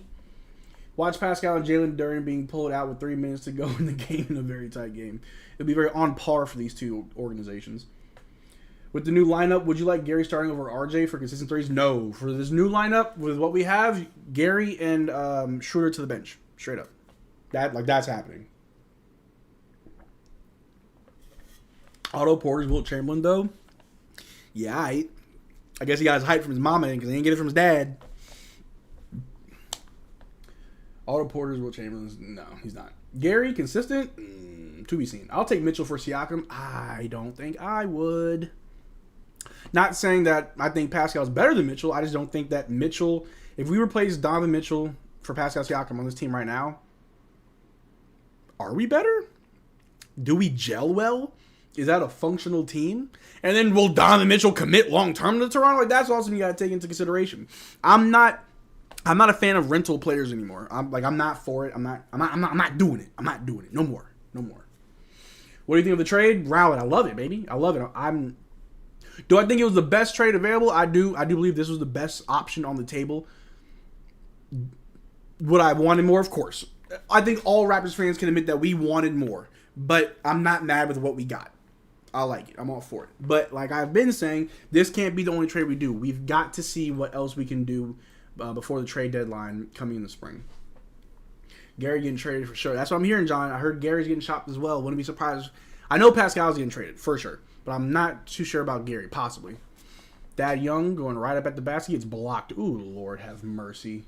Watch Pascal and Jalen Duren being pulled out with 3 minutes to go in the game in a very tight game. It'll be very on par for these two organizations. With the new lineup, would you like Gary starting over RJ for consistent threes? No. For this new lineup, with what we have, Gary and Schroeder to the bench. Straight up. That's happening. Otto Porter's Wilt Chamberlain, though. Yeah, I guess he got his height from his mama because he didn't get it from his dad. Otto Porter's Wilt Chamberlain's, no, he's not. Gary, consistent? To be seen. I'll take Mitchell for Siakam. I don't think I would. Not saying that I think Pascal's better than Mitchell. I just don't think that Mitchell, if we replace Donovan Mitchell for Pascal Siakam on this team right now, are we better? Do we gel well? Is that a functional team? And then will Donovan Mitchell commit long-term to Toronto? Like, that's also you got to take into consideration. I'm not a fan of rental players anymore. I'm not for it. I'm not doing it. I'm not doing it. No more. What do you think of the trade? Rowlett. I love it, baby. I love it. Do I think it was the best trade available? I do believe this was the best option on the table. Would I have wanted more? Of course. I think all Raptors fans can admit that we wanted more. But I'm not mad with what we got. I like it. I'm all for it. But like I've been saying, this can't be the only trade we do. We've got to see what else we can do before the trade deadline coming in the spring. Gary getting traded for sure. That's what I'm hearing, John. I heard Gary's getting shopped as well. Wouldn't be surprised. I know Pascal's getting traded, for sure. But I'm not too sure about Gary, possibly. Thad Young going right up at the basket. Gets blocked. Ooh, Lord have mercy.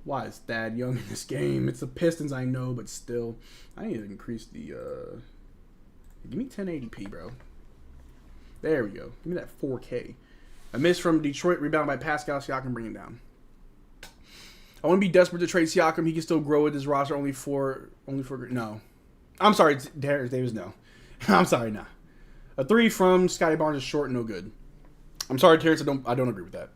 Why is Thad Young in this game? It's the Pistons, I know, but still. I need to increase the... Give me 1080p, bro. There we go. Give me that 4K. A miss from Detroit, rebound by Pascal Siakam, bring it down. I want to be desperate to trade Siakam. He can still grow with his roster only for no. I'm sorry, Terrence Davis, no. I'm sorry, nah. A 3 from Scotty Barnes is short, no good. I'm sorry, Terrence, I don't agree with that.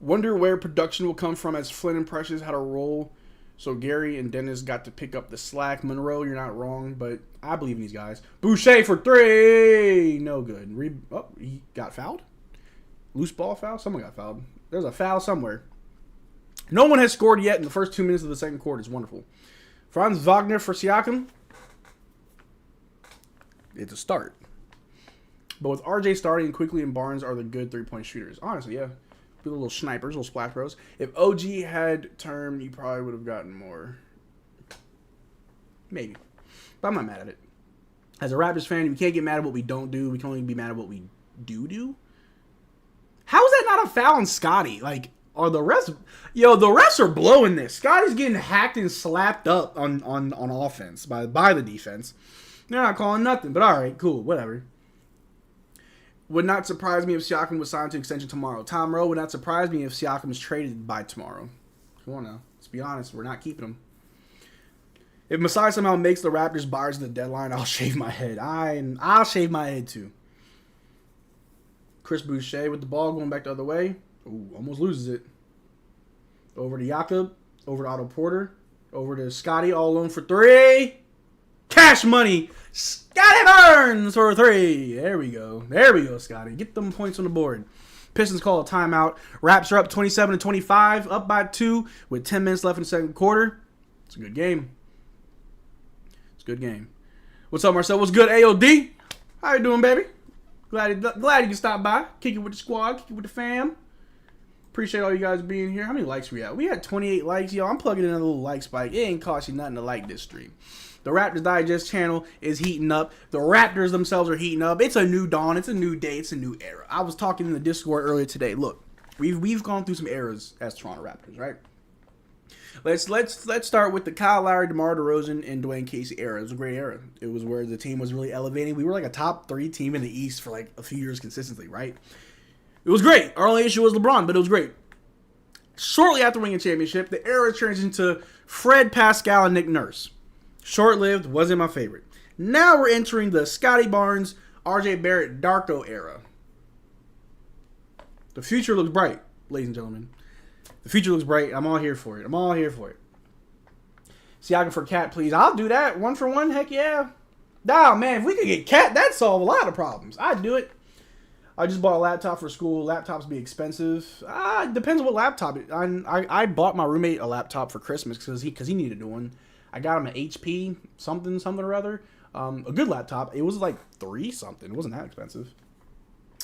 Wonder where production will come from as Flynn and Precious had a role. So Gary and Dennis got to pick up the slack. Monroe, you're not wrong, but I believe in these guys. Boucher for 3. No good. He got fouled? Loose ball foul? Someone got fouled. There's a foul somewhere. No one has scored yet in the first 2 minutes of the second quarter. It's wonderful. Franz Wagner for Siakam. It's a start. But with RJ starting, Quickly and Barnes are the good three-point shooters. Honestly, yeah. Be little snipers, little splash bros. If OG had term, you probably would have gotten more. Maybe. But I'm not mad at it. As a Raptors fan, we can't get mad at what we don't do. We can only be mad at what we do. How is that not a foul on Scotty? Like, are the refs... Yo, the refs are blowing this. Scotty's getting hacked and slapped up on offense by the defense. They're not calling nothing, but all right, cool, whatever. Would not surprise me if Siakam was signed to extension tomorrow. Tom Rowe would not surprise me if Siakam is traded by tomorrow. Come on now. Let's be honest. We're not keeping him. If Masai somehow makes the Raptors buyers at the deadline, I'll shave my head. I'll shave my head too. Chris Boucher with the ball going back the other way. Ooh, almost loses it. Over to Jakob. Over to Otto Porter. Over to Scotty, all alone for 3. Cash money. Scotty Barnes for 3. There we go. There we go, Scotty. Get them points on the board. Pistons call a timeout. Raps are up 27-25, up by 2 with 10 minutes left in the second quarter. It's a good game. It's a good game. What's up, Marcel? What's good, AOD? How you doing, baby? Glad you can stop by. Kick it with the squad. Kick it with the fam. Appreciate all you guys being here. How many likes we had? We had 28 likes. Yo, I'm plugging in a little like spike. It ain't cost you nothing to like this stream. The Raptors Digest channel is heating up. The Raptors themselves are heating up. It's a new dawn. It's a new day. It's a new era. I was talking in the Discord earlier today. Look, we've gone through some eras as Toronto Raptors, right? Let's start with the Kyle Lowry, DeMar DeRozan, and Dwayne Casey era. It was a great era. It was where the team was really elevating. We were like a top 3 team in the East for like a few years consistently, right? It was great. Our only issue was LeBron, but it was great. Shortly after winning a championship, the era transitioned to Fred Pascal and Nick Nurse. Short-lived, wasn't my favorite. Now we're entering the Scotty Barnes, RJ Barrett, Darko era. The future looks bright, ladies and gentlemen. The future looks bright. I'm all here for it. I'm all here for it. Siakam for Cat, please. I'll do that. 1 for 1, heck yeah. Nah, man, if we could get Cat, that'd solve a lot of problems. I'd do it. I just bought a laptop for school. Laptops be expensive. It depends on what laptop. I bought my roommate a laptop for Christmas because he needed one. I got him an HP something or other. A good laptop. It was like 3 something. It wasn't that expensive.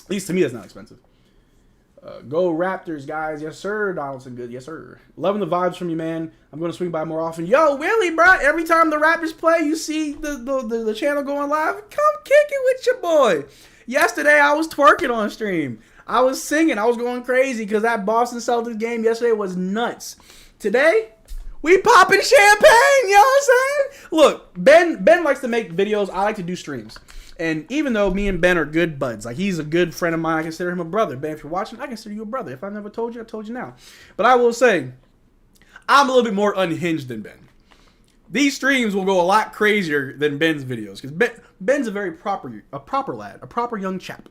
At least to me, that's not expensive. Go Raptors, guys. Yes, sir. Donaldson, good. Yes, sir. Loving the vibes from you, man. I'm going to swing by more often. Yo, Willie, bro. Every time the Raptors play, you see the channel going live. Come kick it with your boy. Yesterday, I was twerking on stream. I was singing. I was going crazy because that Boston Celtics game yesterday was nuts. Today, we popping champagne. You know what I'm saying? Look, Ben likes to make videos. I like to do streams. And even though me and Ben are good buds, like he's a good friend of mine, I consider him a brother. Ben, if you're watching, I consider you a brother. If I've never told you, I told you now. But I will say, I'm a little bit more unhinged than Ben. These streams will go a lot crazier than Ben's videos because Ben's a very proper lad, a proper young chap.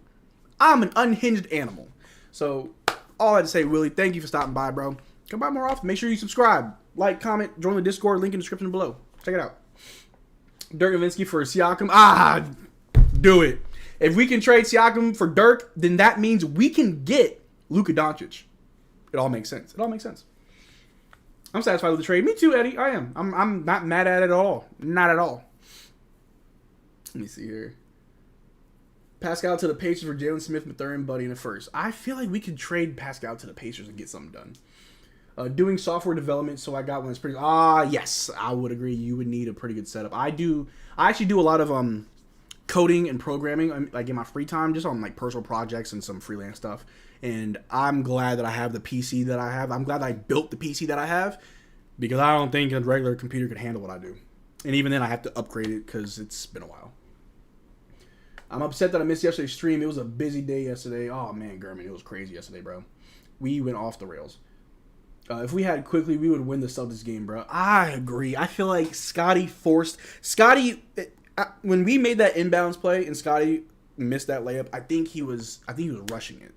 I'm an unhinged animal. So all I had to say, Willie, thank you for stopping by, bro. Come by more often. Make sure you subscribe, like, comment, join the Discord. Link in the description below. Check it out. Dirk Nowitzki for Siakam. Do it. If we can trade Siakam for Dirk, then that means we can get Luka Doncic. It all makes sense. I'm satisfied with the trade. Me too, Eddie. I am. I'm not mad at it at all. Not at all. Let me see here. Pascal to the Pacers for Jalen Smith, Mathurin, Buddy in the first. I feel like we could trade Pascal to the Pacers and get something done. Doing software development, so I got one that's pretty... yes. I would agree. You would need a pretty good setup. I actually do a lot of coding and programming, like in my free time, just on like personal projects and some freelance stuff. And I'm glad that I have the PC that I have. I'm glad that I built the PC that I have because I don't think a regular computer could handle what I do. And even then, I have to upgrade it because it's been a while. I'm upset that I missed yesterday's stream. It was a busy day yesterday. Oh, man, Gurman, it was crazy yesterday, bro. We went off the rails. If we had quickly, we would win the Celtics game, bro. I agree. I feel like Scotty, when we made that inbounds play and Scotty missed that layup, I think he was rushing it.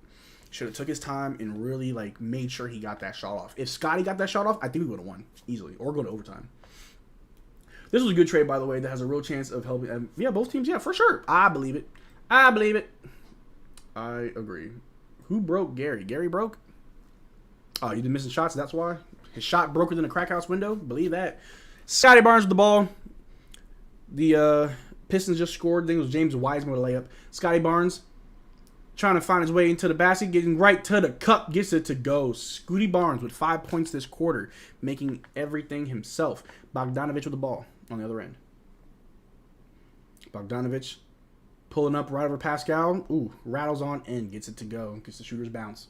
Should have took his time and really like made sure he got that shot off. If Scotty got that shot off, I think we would have won easily or go to overtime. This was a good trade, by the way, that has a real chance of helping. Yeah, both teams, yeah, for sure. I believe it. I agree. Who broke Gary? Gary broke? Oh, you did missing shots, that's why? His shot broke within a crack house window? Believe that. Scotty Barnes with the ball. The Pistons just scored. I think it was James Wiseman with a layup. Scotty Barnes trying to find his way into the basket, getting right to the cup, gets it to go. Scotty Barnes with 5 points this quarter, making everything himself. Bogdanovic with the ball on the other end. Bogdanovic pulling up right over Pascal. Ooh, rattles on in, gets it to go, gets the shooter's bounce.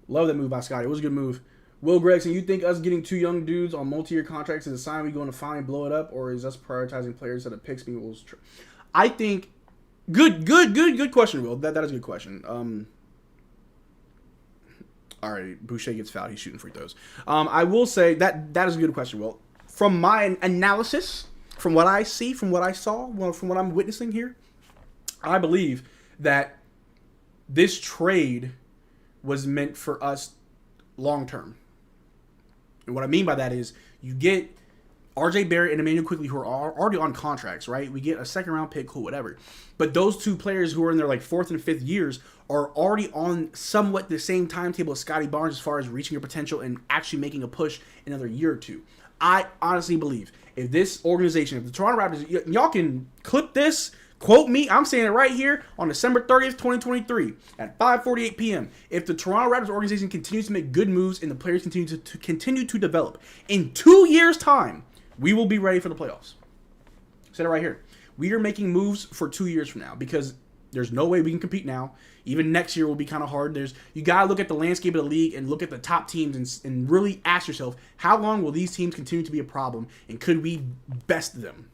Love that move by Scotty. It was a good move. Will Gregson, you think us getting 2 young dudes on multi-year contracts is a sign we going to finally blow it up, or is us prioritizing players that it picks me? I think good question, Will. That is a good question. All right, Boucher gets fouled. He's shooting free throws. I will say that is a good question, Will. From my analysis, from what I see, from what I saw, from what I'm witnessing here, I believe that this trade was meant for us long term. And what I mean by that is You get RJ Barrett and Emmanuel Quickley, who are already on contracts, right? We get a second-round pick, cool, whatever. But those two players who are in their like fourth and fifth years are already on somewhat the same timetable as Scotty Barnes as far as reaching your potential and actually making a push in another year or two. I honestly believe if this organization, if the Toronto Raptors, y'all can clip this, quote me, I'm saying it right here on December 30th, 2023 at 5:48 p.m. If the Toronto Raptors organization continues to make good moves and the players continue to develop, in 2 years' time, we will be ready for the playoffs. Said it right here. We are making moves for 2 years from now because there's no way we can compete now. Even next year will be kind of hard. You got to look at the landscape of the league and look at the top teams and really ask yourself, how long will these teams continue to be a problem and could we best them?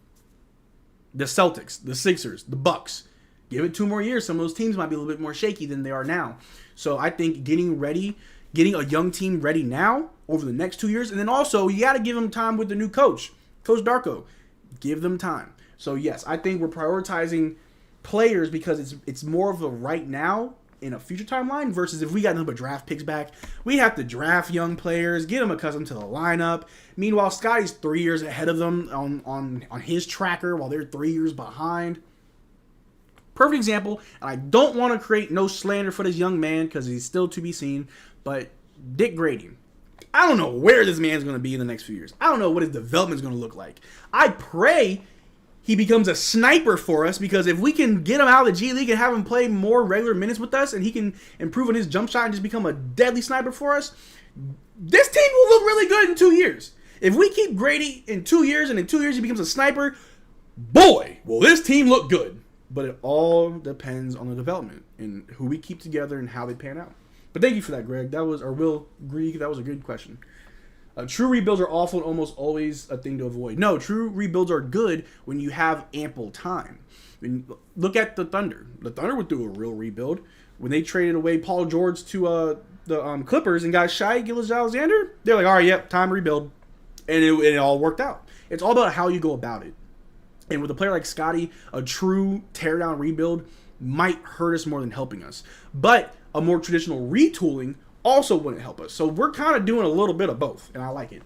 The Celtics, the Sixers, the Bucks. Give it 2 more years. Some of those teams might be a little bit more shaky than they are now. So I think getting a young team ready now over the next 2 years. And then also, you got to give them time with the new coach, Coach Darko. Give them time. So, yes, I think we're prioritizing players because it's more of a right now in a future timeline versus if we got nothing but draft picks back, we have to draft young players, get them accustomed to the lineup. Meanwhile, Scotty's 3 years ahead of them on his tracker while they're 3 years behind. Perfect example, and I don't want to create no slander for this young man because he's still to be seen, but Dick Grady. I don't know where this man's going to be in the next few years. I don't know what his development's going to look like. I pray he becomes a sniper for us because if we can get him out of the G League and have him play more regular minutes with us and he can improve on his jump shot and just become a deadly sniper for us, this team will look really good in 2 years. If we keep Grady in 2 years and in 2 years he becomes a sniper, boy, will this team look good. But it all depends on the development and who we keep together and how they pan out. But thank you for that, Greg. That was a good question. True rebuilds are awful and almost always a thing to avoid. No, true rebuilds are good when you have ample time. Look at the Thunder. The Thunder would do a real rebuild. When they traded away Paul George to the Clippers and got Shai Gilgeous-Alexander, they're like, all right, yep, time to rebuild. And it all worked out. It's all about how you go about it. And with a player like Scotty, a true teardown rebuild might hurt us more than helping us. But a more traditional retooling also wouldn't help us. So we're kind of doing a little bit of both, and I like it.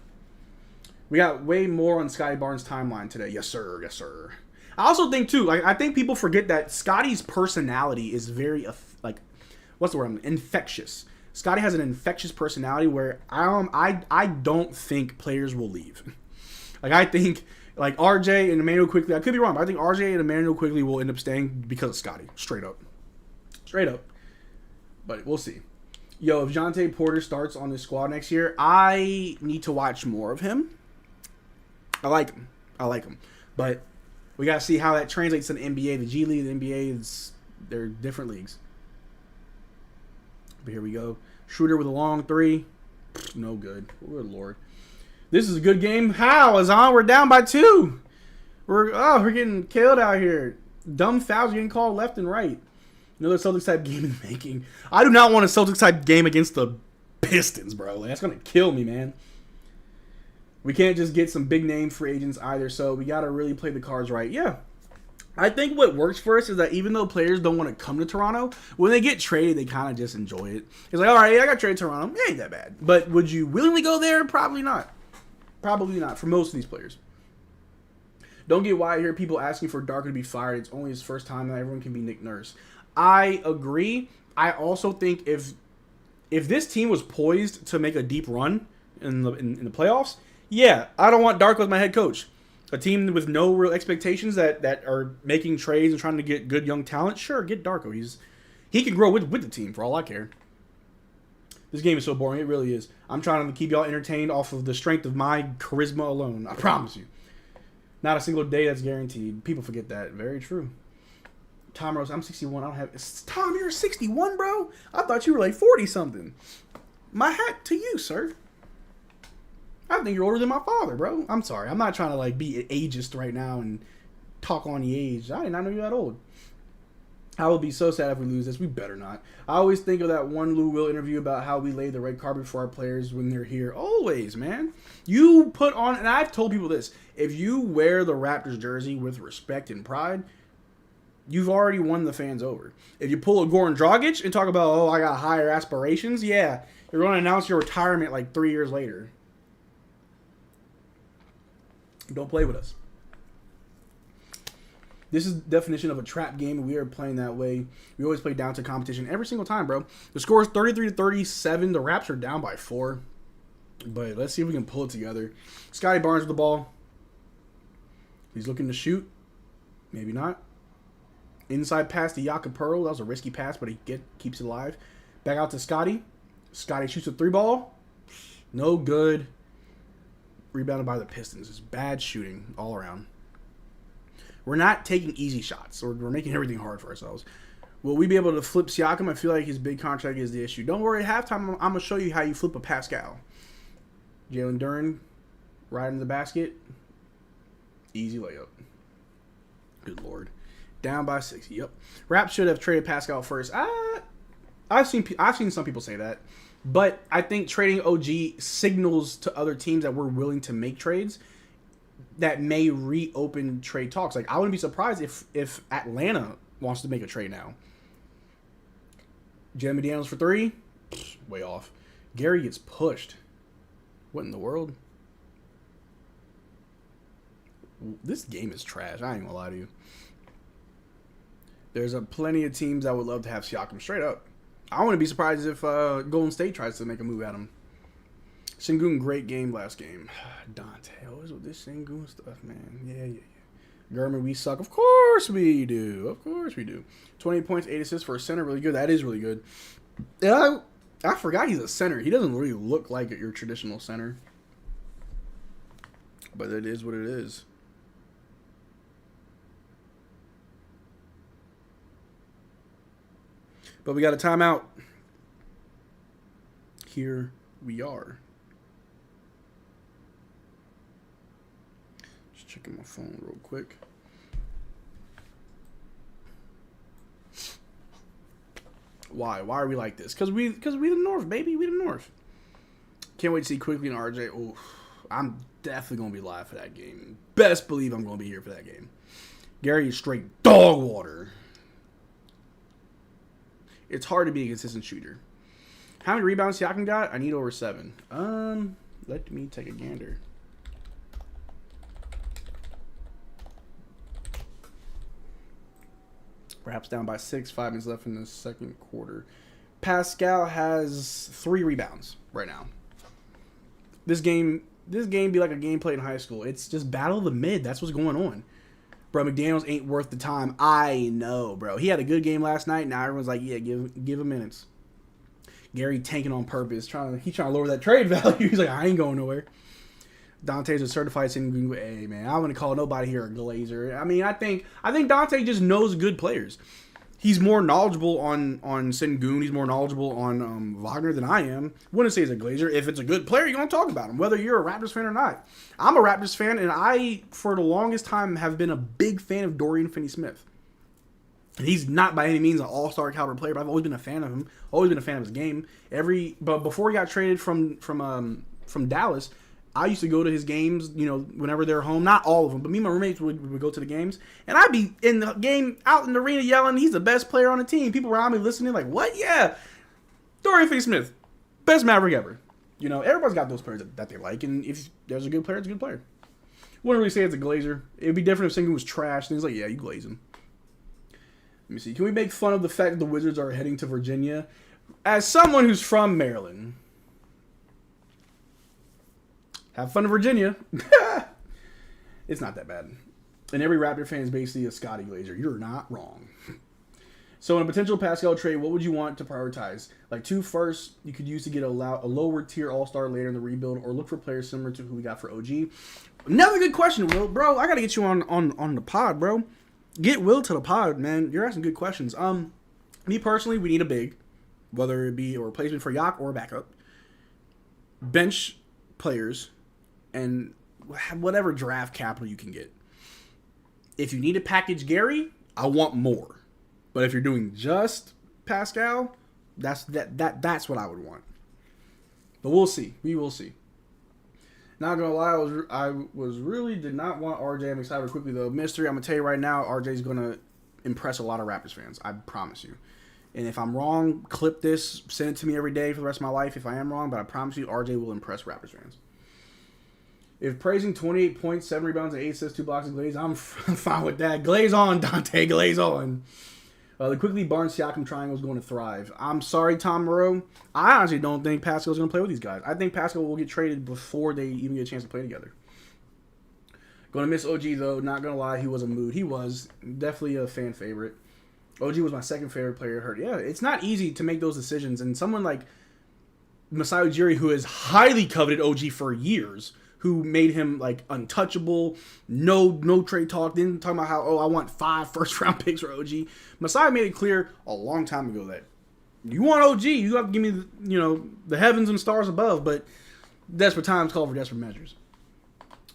We got way more on Scotty Barnes' timeline today. Yes, sir. Yes, sir. I also think, too, I think people forget that Scotty's personality is very, infectious. Scotty has an infectious personality where I don't think players will leave. I think, RJ and Emmanuel Quickley, I could be wrong, but I think RJ and Emmanuel Quickley will end up staying because of Scotty. Straight up. But we'll see. Yo, if Jonte Porter starts on this squad next year, I need to watch more of him. I like him. But we got to see how that translates to the NBA. The G League, the NBA, they're different leagues. But here we go. Schroeder with a long three. No good. Good Lord. This is a good game. How? Azan, we're down by 2. We're getting killed out here. Dumb fouls getting called left and right. Another Celtics type game in the making. I do not want a Celtics type game against the Pistons, bro. That's going to kill me, man. We can't just get some big name free agents either, so we got to really play the cards right. Yeah. I think what works for us is that even though players don't want to come to Toronto, when they get traded, they kind of just enjoy it. It's like, all right, I got traded to Toronto. It ain't that bad. But would you willingly go there? Probably not. Probably not for most of these players. Don't get why I hear people asking for Darko to be fired. It's only his first time that everyone can be Nick Nurse. I agree. I also think if this team was poised to make a deep run in the playoffs, yeah, I don't want Darko as my head coach. A team with no real expectations that are making trades and trying to get good young talent, sure, get Darko. He can grow with the team for all I care. This game is so boring. It really is. I'm trying to keep y'all entertained off of the strength of my charisma alone. I promise you. Not a single day that's guaranteed. People forget that. Very true. Tom Rose, I'm 61. I don't have... Tom, you're 61, bro? I thought you were like 40-something. My hat to you, sir. I think you're older than my father, bro. I'm sorry. I'm not trying to be ageist right now and talk on the age. I did not know you're that old. I will be so sad if we lose this. We better not. I always think of that one Lou Will interview about how we lay the red carpet for our players when they're here. Always, man. You put on... And I've told people this. If you wear the Raptors jersey with respect and pride... You've already won the fans over. If you pull a Goran Dragic and talk about, I got higher aspirations, yeah, you're going to announce your retirement 3 years later. Don't play with us. This is the definition of a trap game, and we are playing that way. We always play down to competition every single time, bro. The score is 33-37. The Raps are down by 4. But let's see if we can pull it together. Scotty Barnes with the ball. He's looking to shoot. Maybe not. Inside pass to Jakob Pearl. That was a risky pass, but he keeps it alive. Back out to Scotty. Scotty shoots a 3-ball. No good. Rebounded by the Pistons. It's bad shooting all around. We're not taking easy shots. We're making everything hard for ourselves. Will we be able to flip Siakam? I feel like his big contract is the issue. Don't worry. At halftime, I'm going to show you how you flip a Pascal. Jalen Duren, right in the basket. Easy layup. Good Lord. Down by 6. Yep. Raps should have traded Pascal first. I've seen some people say that. But I think trading OG signals to other teams that we're willing to make trades that may reopen trade talks. Like, I wouldn't be surprised if Atlanta wants to make a trade now. Jeremy Daniels for 3. Way off. Gary gets pushed. What in the world? This game is trash. I ain't gonna lie to you. There's plenty of teams that would love to have Siakam straight up. I wouldn't be surprised if Golden State tries to make a move at him. Sengun, great game last game. Dante, always with this Sengun stuff, man. Yeah. Gurman, we suck. Of course we do. Of course we do. 20 points, 8 assists for a center. Really good. That is really good. Yeah, I forgot he's a center. He doesn't really look like your traditional center. But it is what it is. But we got a timeout. Here we are. Just checking my phone real quick. Why? Why are we like this? Because we the North, baby. We the North. Can't wait to see Quickly and RJ. Oh, I'm definitely going to be live for that game. Best believe I'm going to be here for that game. Gary is straight dog water. It's hard to be a consistent shooter. How many rebounds Siakam got? I need over 7. Let me take a gander. Perhaps down by 6. 5 minutes left in the second quarter. Pascal has 3 rebounds right now. This game be like a game played in high school. It's just battle of the mid. That's what's going on. Bro, McDaniels ain't worth the time. I know, bro. He had a good game last night. Now everyone's like, yeah, give him minutes. Gary tanking on purpose. He's trying to lower that trade value. He's like, I ain't going nowhere. Dante's a certified Sengun. Hey, man, I wouldn't call nobody here a glazer. I mean, I think Dante just knows good players. He's more knowledgeable on Sengun. He's more knowledgeable on Wagner than I am. Wouldn't say he's a glazer. If it's a good player, you're going to talk about him, whether you're a Raptors fan or not. I'm a Raptors fan, and I, for the longest time, have been a big fan of Dorian Finney-Smith. He's not by any means an all-star caliber player, but I've always been a fan of him. Always been a fan of his game. But before he got traded from Dallas, I used to go to his games, whenever they're home. Not all of them, but me and my roommates would go to the games. And I'd be in the game, out in the arena yelling, he's the best player on the team. People around me listening like, what? Yeah. Dorian Finney-Smith. Best Maverick ever. Everybody's got those players that they like. And if there's a good player, it's a good player. Wouldn't really say it's a glazer. It would be different if Sengun was trash. And he's like, yeah, you glaze him. Let me see. Can we make fun of the fact that the Wizards are heading to Virginia? As someone who's from Maryland... Have fun in Virginia. It's not that bad. And every Raptor fan is basically a Scotty Glazer. You're not wrong. So in a potential Pascal trade, what would you want to prioritize? Like 2 firsts you could use to get a lower tier all-star later in the rebuild, or look for players similar to who we got for OG? Another good question, Will. Bro, I got to get you on the pod, bro. Get Will to the pod, man. You're asking good questions. Me personally, we need a big, whether it be a replacement for Yak or a backup. Bench players. And whatever draft capital you can get. If you need to package Gary, I want more. But if you're doing just Pascal, that's what I would want. But we'll see. We will see. Not gonna lie, I was really did not want RJ. I'm excited quickly though. Mystery, I'm gonna tell you right now, RJ's gonna impress a lot of Raptors fans. I promise you. And if I'm wrong, clip this, send it to me every day for the rest of my life if I am wrong. But I promise you, RJ will impress Raptors fans. If praising 28 points, 7 rebounds, and 8 assists, 2 blocks, and Glaze, I'm fine with that. Glaze on, Dante. Glaze on. The quickly Barnes-Siakam triangle is going to thrive. I'm sorry, Tom Moreau. I honestly don't think Pascal's going to play with these guys. I think Pascal will get traded before they even get a chance to play together. Going to miss OG, though. Not going to lie, he was a mood. He was. Definitely a fan favorite. OG was my second favorite player hurt. Yeah, it's not easy to make those decisions. And someone like Masai Ujiri, who has highly coveted OG for years, who made him like untouchable, no trade talk, didn't talk about how, I want 5 first-round picks for OG. Masai made it clear a long time ago that you want OG, you have to give me the heavens and stars above, but desperate times call for desperate measures.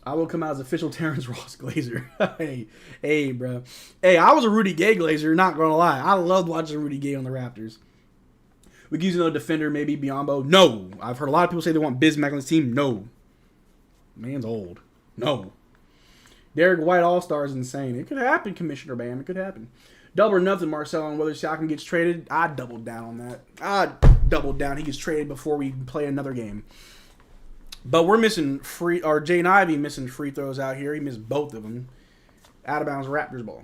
I will come out as official Terrence Ross Glazer. hey, bro. Hey, I was a Rudy Gay Glazer, not gonna lie. I loved watching Rudy Gay on the Raptors. We could use another defender, maybe Biyombo. No. I've heard a lot of people say they want Bismack on this team. No. Man's old. No. Derek White All-Star is insane. It could happen, Commissioner Bam. It could happen. Double or nothing, Marcel, on whether Siakam gets traded. I'd double down on that. I'd double down. He gets traded before we play another game. But we're missing Jaden Ivey missing free throws out here. He missed both of them. Out of bounds Raptors ball.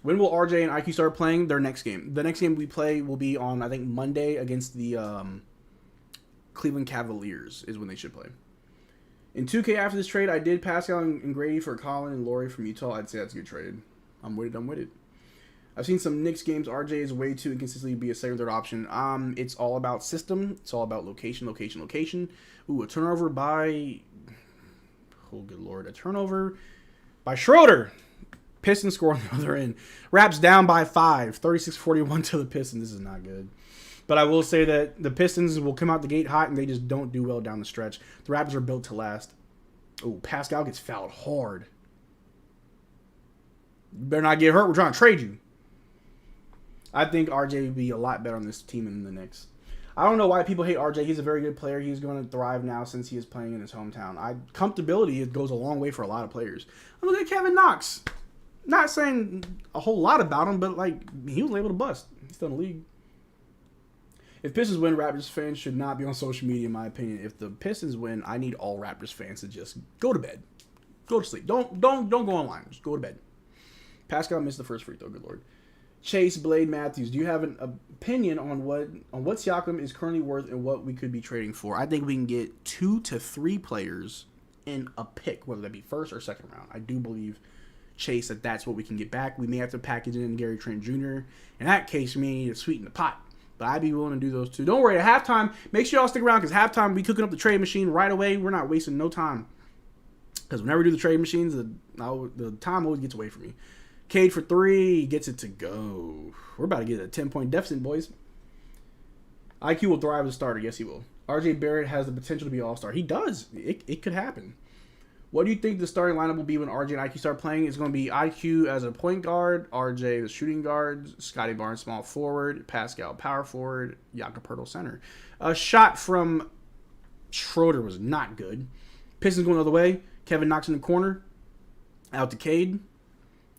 When will RJ and IQ start playing? Their next game. The next game we play will be on, I think, Monday against the Cleveland Cavaliers is when they should play. In 2K after this trade, I did Pascal and Grady for Colin and Laurie from Utah. I'd say that's a good trade. I'm with it. I've seen some Knicks games. RJ is way too inconsistently be a second or third option. It's all about system. It's all about location. Ooh, a turnover by... Oh, good Lord. A turnover by Schroeder. Pistons score on the other end. Raps down by 5. 36-41 to the Pistons. This is not good. But I will say that the Pistons will come out the gate hot, and they just don't do well down the stretch. The Raptors are built to last. Oh, Pascal gets fouled hard. You better not get hurt. We're trying to trade you. I think RJ would be a lot better on this team than the Knicks. I don't know why people hate RJ. He's a very good player. He's going to thrive now since he is playing in his hometown. Comfortability goes a long way for a lot of players. Look at Kevin Knox. Not saying a whole lot about him, but he was able to bust. He's still in the league. If Pistons win, Raptors fans should not be on social media, in my opinion. If the Pistons win, I need all Raptors fans to just go to bed. Go to sleep. Don't go online. Just go to bed. Pascal missed the first free throw. Good Lord. Chase, Blade, Matthews. Do you have an opinion on what Siakam is currently worth and what we could be trading for? I think we can get 2 to 3 players in a pick, whether that be first or second round. I do believe, Chase, that's what we can get back. We may have to package in Gary Trent Jr. In that case, we may need to sweeten the pot. But I'd be willing to do those two. Don't worry, at halftime, make sure y'all stick around because halftime, we cooking up the trade machine right away. We're not wasting no time. Because whenever we do the trade machines, the time always gets away from me. Cade for 3, gets it to go. We're about to get a 10-point deficit, boys. IQ will thrive as a starter. Yes, he will. RJ Barrett has the potential to be an all-star. He does. It could happen. What do you think the starting lineup will be when RJ and IQ start playing? It's going to be IQ as a point guard, RJ the shooting guard, Scotty Barnes small forward, Pascal power forward, Jakob Poeltl center. A shot from Schroeder was not good. Pistons going the other way. Kevin Knox in the corner. Out to Cade.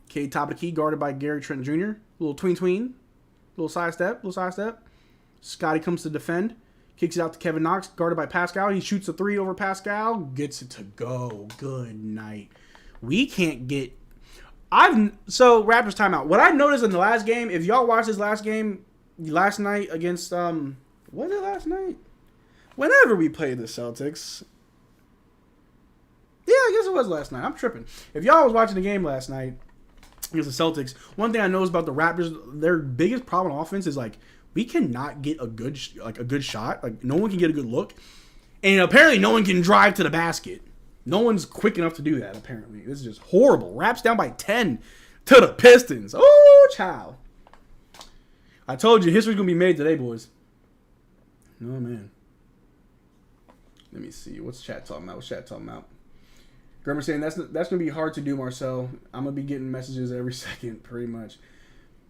Cade top of the key, guarded by Gary Trent Jr. Little tween. Little side step. Scotty comes to defend. Kicks it out to Kevin Knox, guarded by Pascal. He shoots a 3 over Pascal. Gets it to go. Good night. We can't get... Raptors timeout. What I noticed in the last game, if y'all watched this last game, last night against... was it last night? Whenever we played the Celtics. Yeah, I guess it was last night. I'm tripping. If y'all was watching the game last night against the Celtics, one thing I noticed about the Raptors, their biggest problem on offense is we cannot get a good shot. No one can get a good look. And apparently no one can drive to the basket. No one's quick enough to do that, apparently. This is just horrible. Raps down by 10 to the Pistons. Oh, child. I told you, history's going to be made today, boys. Oh, man. Let me see. What's chat talking about? Grimmer saying, that's going to be hard to do, Marcel. I'm going to be getting messages every second, pretty much.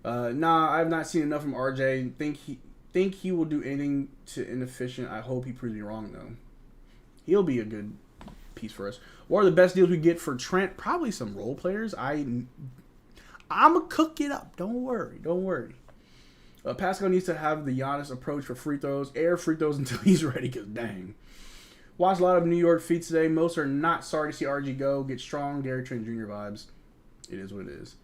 Nah, I've not seen enough from RJ. Think he will do anything to inefficient. I hope he proves me wrong, though. He'll be a good piece for us. What are the best deals we get for Trent? Probably some role players. I'm going to cook it up. Don't worry. Pascal needs to have the Giannis approach for free throws. Air free throws until he's ready, because dang. Watched a lot of New York feats today. Most are not sorry to see RG go. Get strong, Gary Trent Jr. vibes. It is what it is.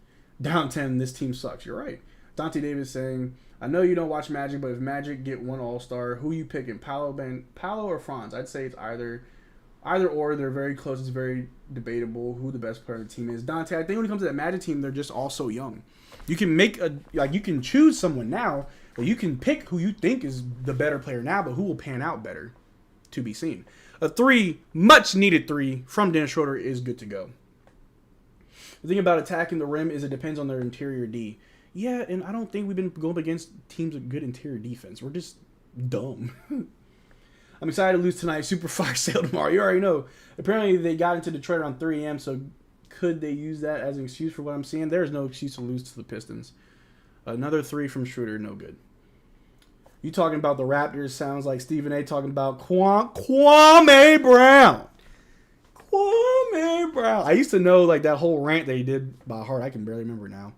Down 10, this team sucks. You're right. Dante Davis saying, I know you don't watch Magic, but if Magic get one All-Star, who you picking? Paolo or Franz? I'd say it's either or. They're very close. It's very debatable who the best player on the team is. Dante, I think when it comes to that Magic team, they're just all so young. You can you can choose someone now, or you can pick who you think is the better player now, but who will pan out better, to be seen. A 3, much needed 3 from Dennis Schroeder is good to go. The thing about attacking the rim is it depends on their interior D. Yeah, and I don't think we've been going against teams with good interior defense. We're just dumb. I'm excited to lose tonight. Super fire sale tomorrow. You already know. Apparently, they got into Detroit around 3 a.m., so could they use that as an excuse for what I'm seeing? There's no excuse to lose to the Pistons. Another 3 from Schroeder, no good. You talking about the Raptors sounds like Stephen A. talking about Kwame Brown. Kwame Brown. I used to know like that whole rant that he did by heart. I can barely remember now.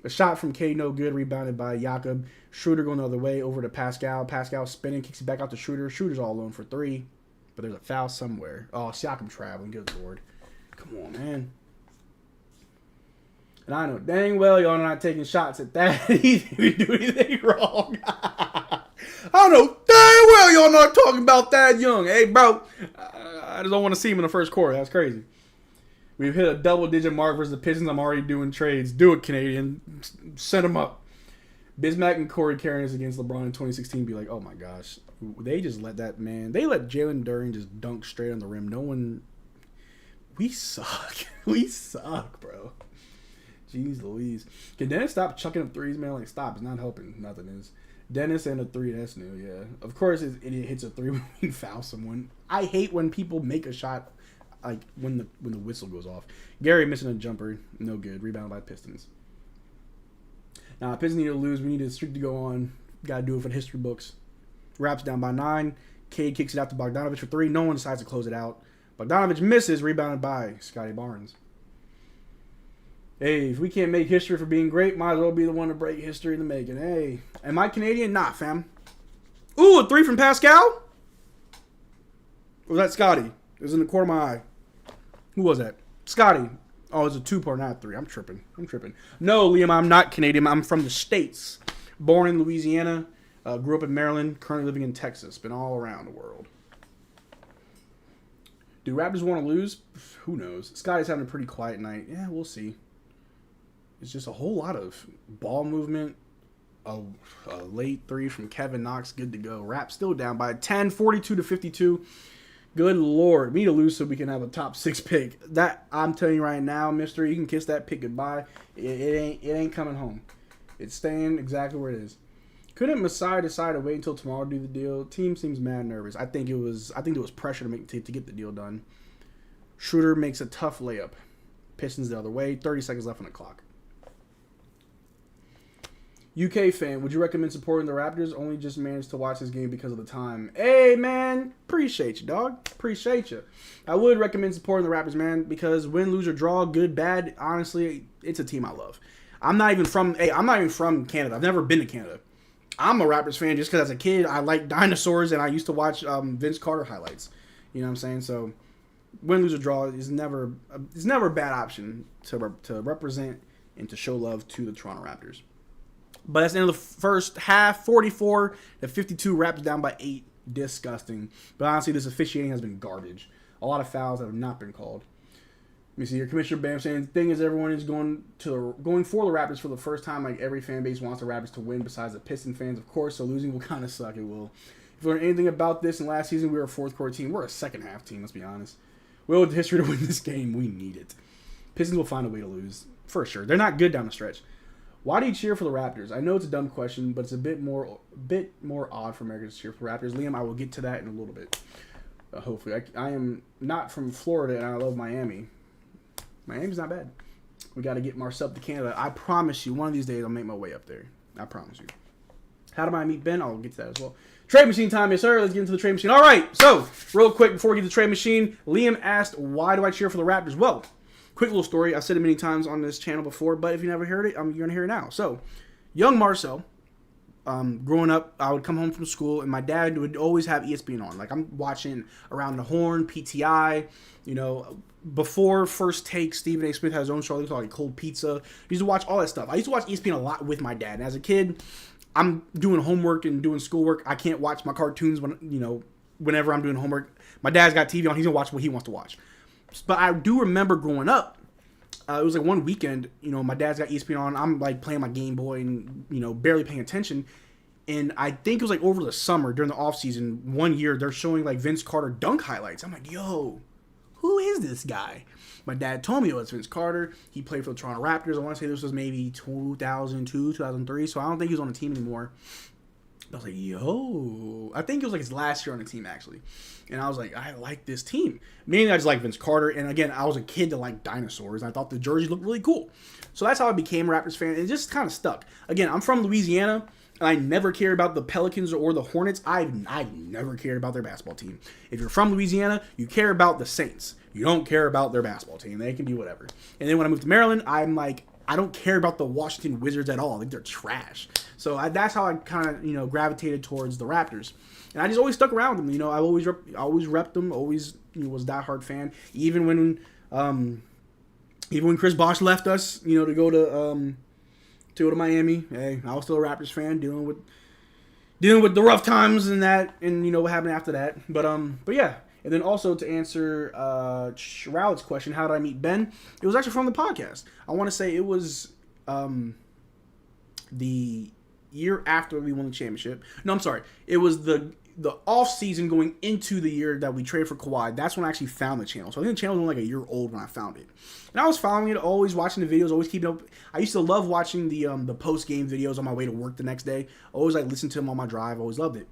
A shot from K, no good. Rebounded by Jakob. Schroeder going the other way over to Pascal. Pascal spinning, kicks it back out to Schroeder. Schroeder's all alone for 3. But there's a foul somewhere. Oh, Siakam traveling. Good lord. Come on, man. And I know dang well y'all not taking shots at that. He didn't do anything wrong. I know dang well y'all not talking about that young. Hey, bro. I just don't want to see him in the first quarter. That's crazy. We've hit a double-digit mark versus the Pistons. I'm already doing trades. Do it, Canadian. Send them up. Bismack and Corey carrying us against LeBron in 2016 be like, oh, my gosh. They just let that man. They let Jalen Duren just dunk straight on the rim. No one. We suck. We suck, bro. Jeez Louise. Can Dennis stop chucking up threes, man? Like, stop. It's not helping. Nothing is. Dennis and a 3. That's new, yeah. Of course, it hits a 3 when we foul someone. I hate when people make a shot. Like when the whistle goes off. Gary missing a jumper. No good. Rebounded by Pistons. Now, Pistons need to lose. We need a streak to go on. Got to do it for the history books. Raps down by 9. Cade kicks it out to Bogdanovich for 3. No one decides to close it out. Bogdanovich misses. Rebounded by Scotty Barnes. Hey, if we can't make history for being great, might as well be the one to break history in the making. Hey, am I Canadian? Nah, fam. Ooh, a 3 from Pascal? Or was that Scotty? It was in the corner of my eye. Who was that? Scotty. Oh, it's a 2-part, not 3. I'm tripping. No, Liam, I'm not Canadian. I'm from the States. Born in Louisiana. Grew up in Maryland. Currently living in Texas. Been all around the world. Do Raptors want to lose? Who knows? Scotty's having a pretty quiet night. Yeah, we'll see. It's just a whole lot of ball movement. A late 3 from Kevin Knox. Good to go. Rap still down by 10. 42-52. Good lord. We need to lose so we can have a top 6 pick. That, I'm telling you right now, mister, you can kiss that pick goodbye. It ain't coming home. It's staying exactly where it is. Couldn't Masai decide to wait until tomorrow to do the deal? Team seems mad nervous. I think it was pressure to get the deal done. Schroeder makes a tough layup. Pistons the other way. 30 seconds left on the clock. UK fan, would you recommend supporting the Raptors? Only just managed to watch this game because of the time. Hey, man. Appreciate you, dog. Appreciate you. I would recommend supporting the Raptors, man, because win, lose, or draw, good, bad, honestly, it's a team I love. I'm not even from Canada. I've never been to Canada. I'm a Raptors fan just because as a kid, I like dinosaurs, and I used to watch Vince Carter highlights. You know what I'm saying? So win, lose, or draw is never a bad option to represent and to show love to the Toronto Raptors. But that's the end of the first half. 44-52. Raptors down by 8. Disgusting. But honestly, this officiating has been garbage. A lot of fouls that have not been called. Let me see here. Commissioner Bam saying, the thing is everyone is going for the Raptors for the first time. Like every fan base wants the Raptors to win besides the Pistons fans, of course. So losing will kind of suck. It will. If you learned anything about this in last season, we were a fourth quarter team. We're a second half team, let's be honest. We owe the history to win this game. We need it. Pistons will find a way to lose. For sure. They're not good down the stretch. Why do you cheer for the Raptors? I know it's a dumb question, but it's a bit more odd for Americans to cheer for the Raptors. Liam, I will get to that in a little bit. Hopefully. I am not from Florida, and I love Miami. Miami's not bad. We got to get Marcel to Canada. I promise you, one of these days, I'll make my way up there. I promise you. How do I meet Ben? I'll get to that as well. Trade machine time, yes, sir. Let's get into the trade machine. All right, so real quick before we get to the trade machine, Liam asked, why do I cheer for the Raptors? Well, quick little story. I've said it many times on this channel before, but if you never heard it, you're going to hear it now. So, young Marcel growing up, I would come home from school, and my dad would always have ESPN on. Like, I'm watching Around the Horn, PTI, before First Take. Stephen A. Smith had his own show. He was like Cold Pizza. I used to watch all that stuff. I used to watch ESPN a lot with my dad. And as a kid, I'm doing homework and doing schoolwork. I can't watch my cartoons whenever I'm doing homework. My dad's got TV on. He's gonna watch what he wants to watch. But I do remember growing up. It was like one weekend, my dad's got ESPN on. I'm like playing my Game Boy and, barely paying attention. And I think it was like over the summer during the off season, one year they're showing like Vince Carter dunk highlights. I'm like, yo, who is this guy? My dad told me it was Vince Carter. He played for the Toronto Raptors. I want to say this was maybe 2002, 2003. So I don't think he was on the team anymore. I was like, yo. I think it was like his last year on the team, actually. And I was like, I like this team. Mainly, I just like Vince Carter. And again, I was a kid that liked dinosaurs. And I thought the jerseys looked really cool. So that's how I became a Raptors fan. And it just kind of stuck. Again, I'm from Louisiana. And I never cared about the Pelicans or the Hornets. I never cared about their basketball team. If you're from Louisiana, you care about the Saints. You don't care about their basketball team. They can be whatever. And then when I moved to Maryland, I'm like, I don't care about the Washington Wizards at all. Like, they're trash. So that's how I kind of, gravitated towards the Raptors. And I just always stuck around them. I always repped them. Always was a diehard fan. Even when Chris Bosh left us, to go to Miami. Hey, I was still a Raptors fan, dealing with the rough times and that, and what happened after that. But yeah. And then also to answer Rowlett's question, how did I meet Ben? It was actually from the podcast. I want to say it was the year after we won the championship. No, I'm sorry. It was the off season going into the year that we traded for Kawhi. That's when I actually found the channel. So I think the channel was only like a year old when I found it. And I was following it, always watching the videos, always keeping up. I used to love watching the post game videos on my way to work the next day. Always listen to them on my drive. Always loved it.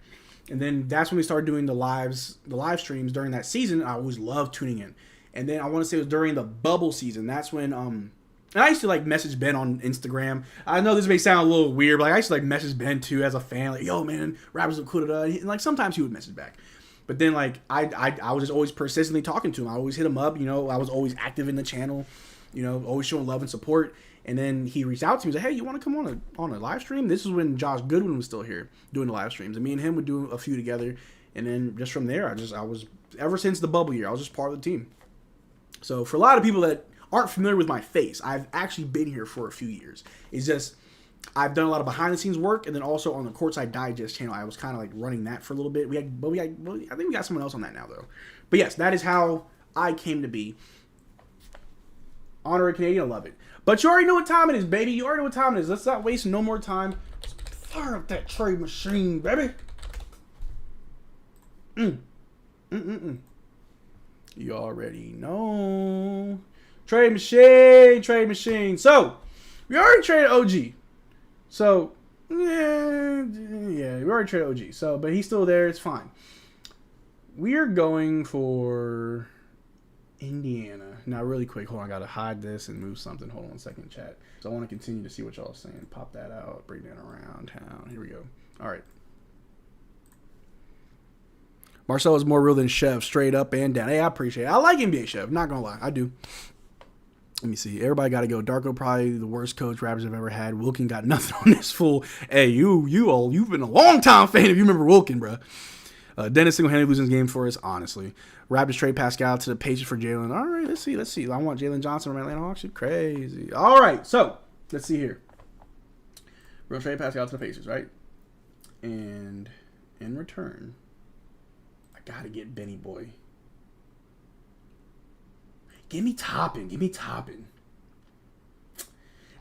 And then that's when we started doing the live streams during that season. I always loved tuning in. And then I want to say it was during the bubble season. That's when and I used to message Ben on Instagram. I know this may sound a little weird, but I used to message Ben too as a fan, like, yo man, Raptors look cool. And sometimes he would message back. But then I was just always persistently talking to him. I always hit him up, I was always active in the channel, always showing love and support. And then he reached out to me and said, hey, you want to come on a live stream? This is when Josh Goodwin was still here doing the live streams. And me and him would do a few together. And then just from there, I was, ever since the bubble year, I was just part of the team. So for a lot of people that aren't familiar with my face, I've actually been here for a few years. It's just, I've done a lot of behind the scenes work. And then also on the Courtside Digest channel, I was kind of running that for a little bit. I think we got someone else on that now though. But yes, that is how I came to be. Honor a Canadian, I love it. But you already know what time it is, baby. You already know what time it is. Let's not waste no more time. Fire up that trade machine, baby. You already know. Trade machine. So, we already traded OG. So, yeah, we already traded OG. So, but he's still there. It's fine. We're going for Indiana. Now, really quick, hold on. I got to hide this and move something. Hold on a second, chat. So, I want to continue to see what y'all are saying. Pop that out. Bring that around town. Here we go. All right. Marcel is more real than Chev, straight up and down. Hey, I appreciate it. I like NBA Chev. Not going to lie. I do. Let me see. Everybody got to go. Darko probably the worst coach Raptors have ever had. Wilkin got nothing on this fool. Hey, you've been a long time fan if you remember Wilkin, bro. Dennis single-handedly losing this game for us, honestly. Raptors trade Pascal to the Pacers for Jalen. All right, let's see. I want Jalen Johnson from Atlanta Hawks. You're crazy. All right, so let's see here. We're going to trade Pascal to the Pacers, right? And in return, I got to get Benny Boy. Give me Toppin.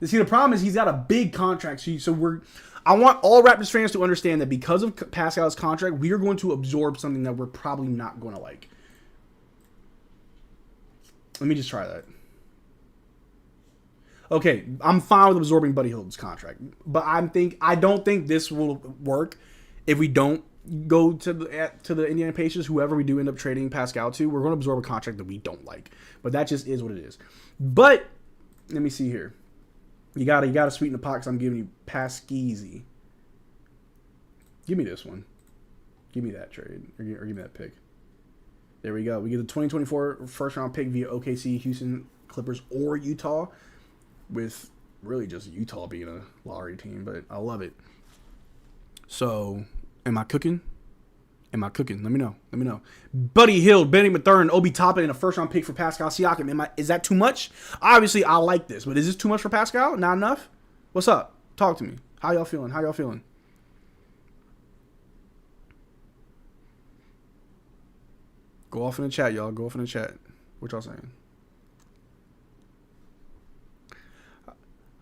See, the problem is he's got a big contract. So I want all Raptors fans to understand that because of Pascal's contract, we are going to absorb something that we're probably not going to like. Let me just try that. Okay, I'm fine with absorbing Buddy Hield's contract, but I don't think this will work if we don't go to the Indiana Pacers. Whoever we do end up trading Pascal to, we're going to absorb a contract that we don't like. But that just is what it is. But let me see here. You gotta sweeten the pot because I'm giving you Paskeezy. Give me this one. Give me that trade. Or give me that pick. There we go. We get the 2024 first round pick via OKC, Houston, Clippers, or Utah. With really just Utah being a lottery team. But I love it. So, am I cooking? Am I cooking? Let me know. Let me know. Buddy Hield, Benny Mathurin, Obi Toppin, and a first-round pick for Pascal Siakam. Is that too much? Obviously, I like this, but is this too much for Pascal? Not enough? What's up? Talk to me. How y'all feeling? How y'all feeling? Go off in the chat, y'all. Go off in the chat. What y'all saying?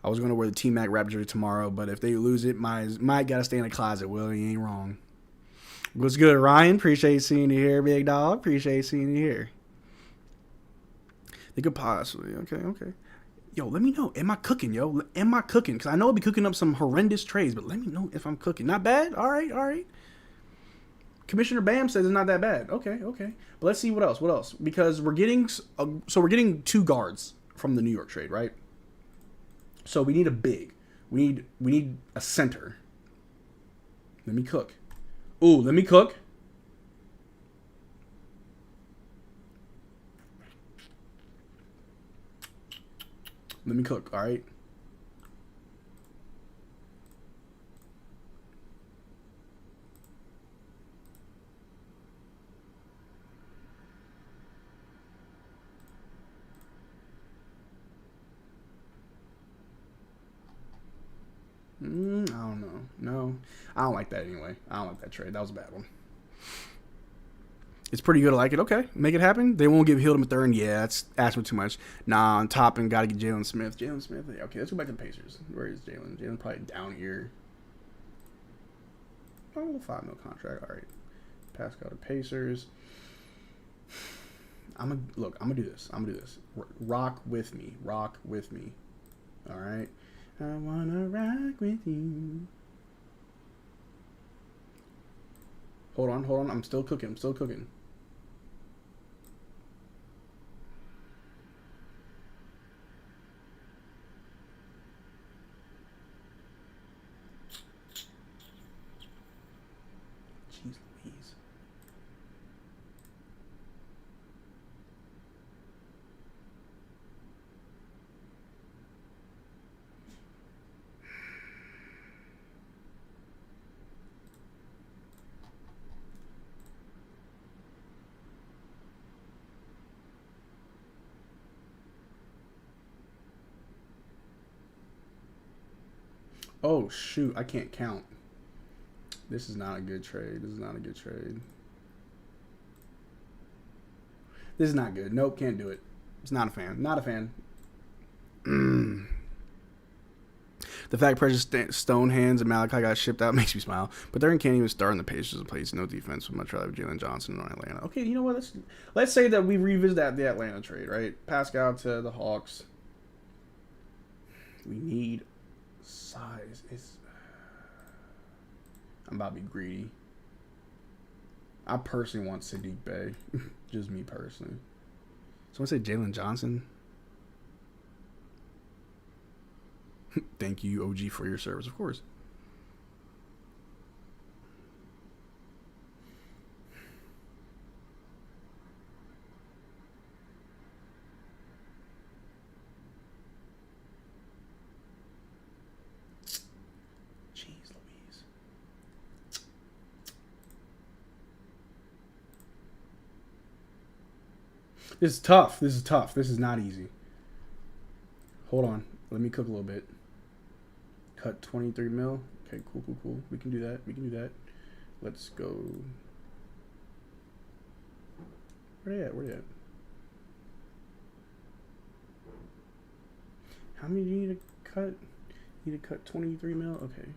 I was going to wear the T-Mac Raptors jersey tomorrow, but if they lose it, might got to stay in the closet. Well, you ain't wrong. What's good, Ryan? Appreciate seeing you here, big dog. Appreciate seeing you here. They could possibly. Okay. Yo, let me know. Am I cooking, yo? Am I cooking? Because I know I'll be cooking up some horrendous trades, but let me know if I'm cooking. Not bad? All right. Commissioner Bam says it's not that bad. Okay. But let's see what else. Because we're getting two guards from the New York trade, right? So we need a big. We need a center. Let me cook. Ooh, let me cook. Let me cook, all right? I don't know. No, I don't like that anyway. I don't like that trade. That was a bad one. It's pretty good. I like it. Okay, make it happen. They won't give Hield a third. Yeah, that's asking too much. Nah, on top and got to get Jalen Smith. Yeah, okay, let's go back to the Pacers. Where is Jalen? Jalen probably down here. Oh, $5 million contract. All right. Pascal to Pacers. I'm gonna do this. Rock with me. All right. I wanna rock with you. Hold on. I'm still cooking. Jeez Louise. Oh, shoot. I can't count. This is not a good trade. This is not good. Nope, can't do it. It's not a fan. The fact Precious Stonehands and Malachi got shipped out makes me smile. But Darren can't even start in the Pacers and plays no defense. Would much rather have Jalen Johnson on Atlanta. Okay, you know what? Let's say that we revisit the Atlanta trade, right? Pascal to the Hawks. We need size. I'm about to be greedy. I personally want Sadiq Bey. Just me personally. Someone say Jalen Johnson. Thank you, OG, for your service, of course. Jeez Louise. This is tough. This is not easy. Hold on. Let me cook a little bit. Cut 23 mil. Okay, cool. We can do that. Let's go. Where they at? How many do you need to cut? You need to cut 23 mil? Okay.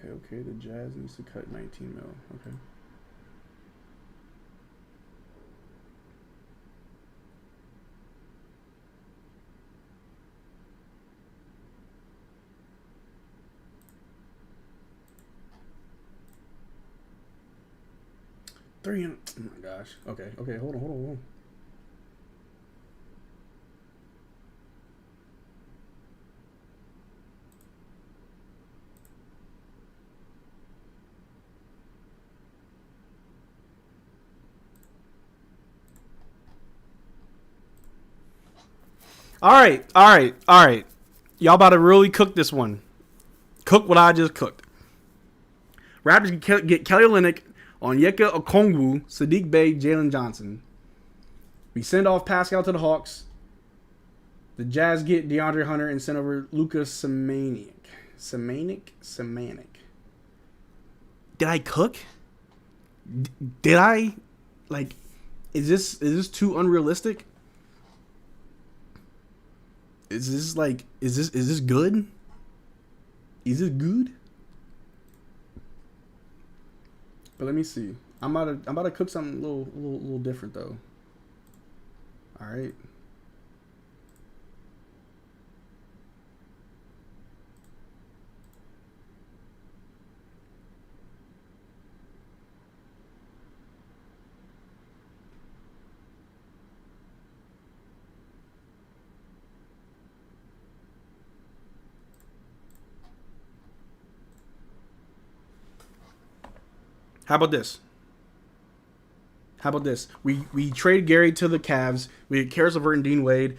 Okay. The Jazz needs to cut 19 mil. Okay. Oh my gosh. Okay. Hold on. All right, all right, all right. Y'all about to really cook this one. Cook what I just cooked. Raptors get Kelly Olynyk, Onyeka Okongwu, Sadiq Bey, Jalen Johnson. We send off Pascal to the Hawks. The Jazz get DeAndre Hunter and send over Lucas Samanic. Samanic. Did I cook? Did I? Like, is this too unrealistic? Is this good? Is this good? But let me see. I'm about to cook something a little different though. All right. How about this? We trade Gary to the Cavs. We get Karis LeVert and Dean Wade.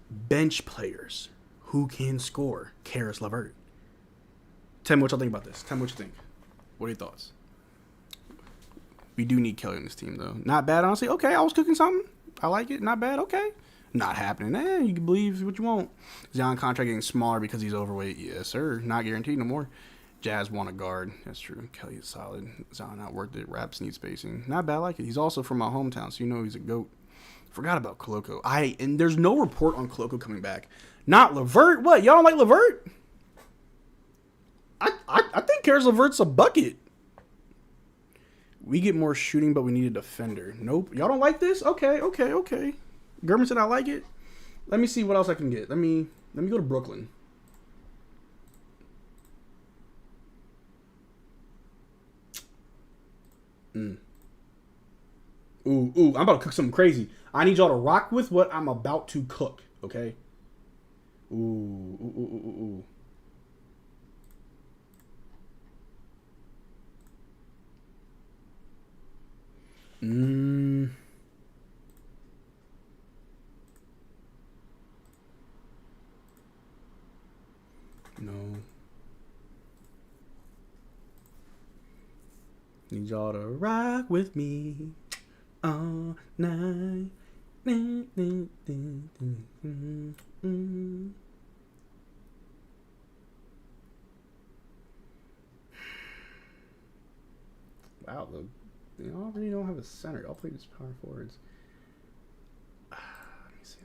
Bench players who can score. Karis LeVert. Tell me what y'all think about this. Tell me what you think. What are your thoughts? We do need Kelly on this team, though. Not bad, honestly. Okay, I was cooking something. I like it. Not bad. Okay. Not happening. You can believe what you want. Zion contract getting smaller because he's overweight. Yes, sir. Not guaranteed no more. Jazz want a guard. That's true. Kelly is solid. Zion not worth it. Raps need spacing. Not bad. I like it. He's also from my hometown, so you know he's a GOAT. Forgot about Koloko. And there's no report on Koloko coming back. Not LeVert. What? Y'all don't like LeVert? I think Karis LeVert's a bucket. We get more shooting, but we need a defender. Nope. Y'all don't like this? Okay. German said I like it. Let me see what else I can get. Let me go to Brooklyn. Ooh, I'm about to cook something crazy. I need y'all to rock with what I'm about to cook, okay? Ooh. No. Need y'all to rock with me all night. Wow, y'all really don't have a center. Y'all play just power forwards. Let me see.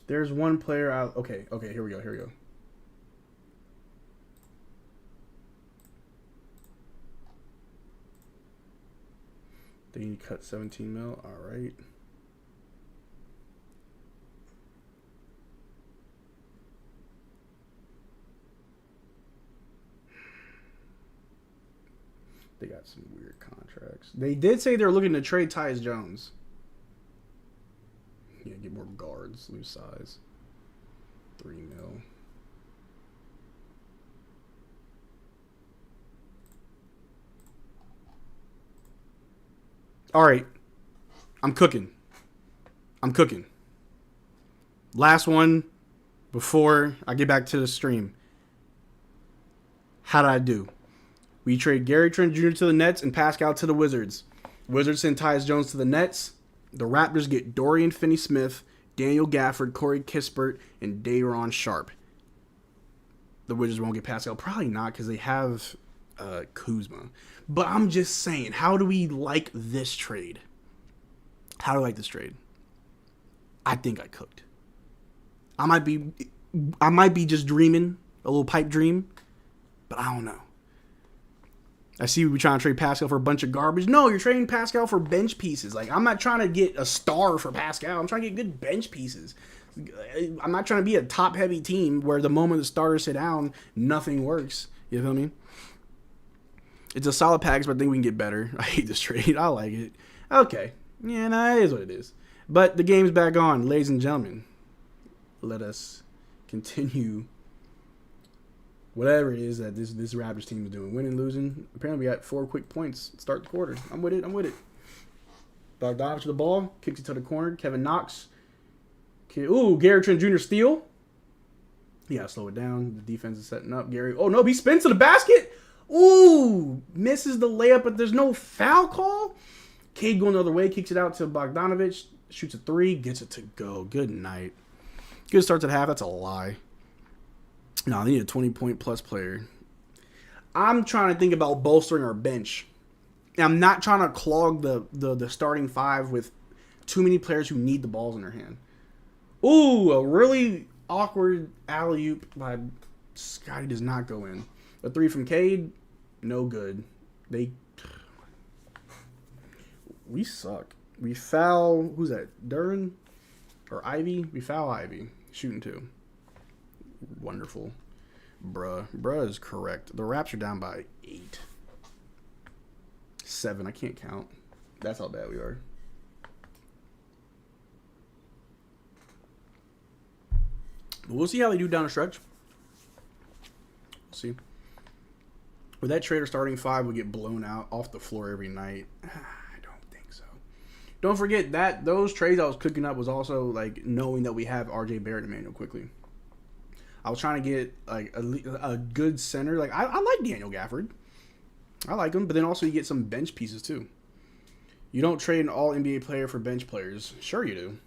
There's one player out. Okay, here we go. They need to cut 17 mil. All right. They got some weird contracts. They did say they're looking to trade Tyus Jones. Yeah, get more guards, lose size. 3 mil. All right. I'm cooking. Last one before I get back to the stream. How did I do? We trade Gary Trent Jr. to the Nets and Pascal to the Wizards. Wizards send Tyus Jones to the Nets. The Raptors get Dorian Finney-Smith, Daniel Gafford, Corey Kispert, and Day'Ron Sharpe. The Wizards won't get Pascal. Probably not because they have Kuzma. But I'm just saying, how do we like this trade? I think I cooked. I might be just dreaming, a little pipe dream, but I don't know. I see we're trying to trade Pascal for a bunch of garbage. No, you're trading Pascal for bench pieces. Like, I'm not trying to get a star for Pascal. I'm trying to get good bench pieces. I'm not trying to be a top-heavy team where the moment the starters sit down, nothing works. You feel me? It's a solid package, but I think we can get better. I hate this trade. I like it. Okay. Yeah, nah, it is what it is. But the game's back on, ladies and gentlemen. Let us continue whatever it is that this Raptors team is doing. Winning, losing. Apparently we got 4 quick points to start the quarter. I'm with it. Bogdanovich to the ball. Kicks it to the corner. Kevin Knox. Ooh, Gary Trent Jr. steal. You gotta slow it down. The defense is setting up. Gary. Oh, no. He spins to the basket. Ooh. Misses the layup, but there's no foul call. Cade going the other way. Kicks it out to Bogdanovich. Shoots a 3. Gets it to go. Good night. Good start to the half. That's a lie. No, they need a 20-point-plus player. I'm trying to think about bolstering our bench. I'm not trying to clog the starting 5 with too many players who need the balls in their hand. Ooh, a really awkward alley-oop by Scotty does not go in. A 3 from Cade, no good. We suck. We foul, who's that, Duran or Ivy? We foul Ivy. Shooting 2. Wonderful. Bruh is correct. The Raps are down by 8. 7. I can't count. That's how bad we are. But we'll see how they do down the stretch. We'll see. With that Trader starting 5, we get blown out off the floor every night. I don't think so. Don't forget that those trades I was cooking up was also like knowing that we have RJ Barrett and Emmanuel quickly. I was trying to get like a good center. Like I like Daniel Gafford. I like him, but then also you get some bench pieces too. You don't trade an all NBA player for bench players. Sure you do.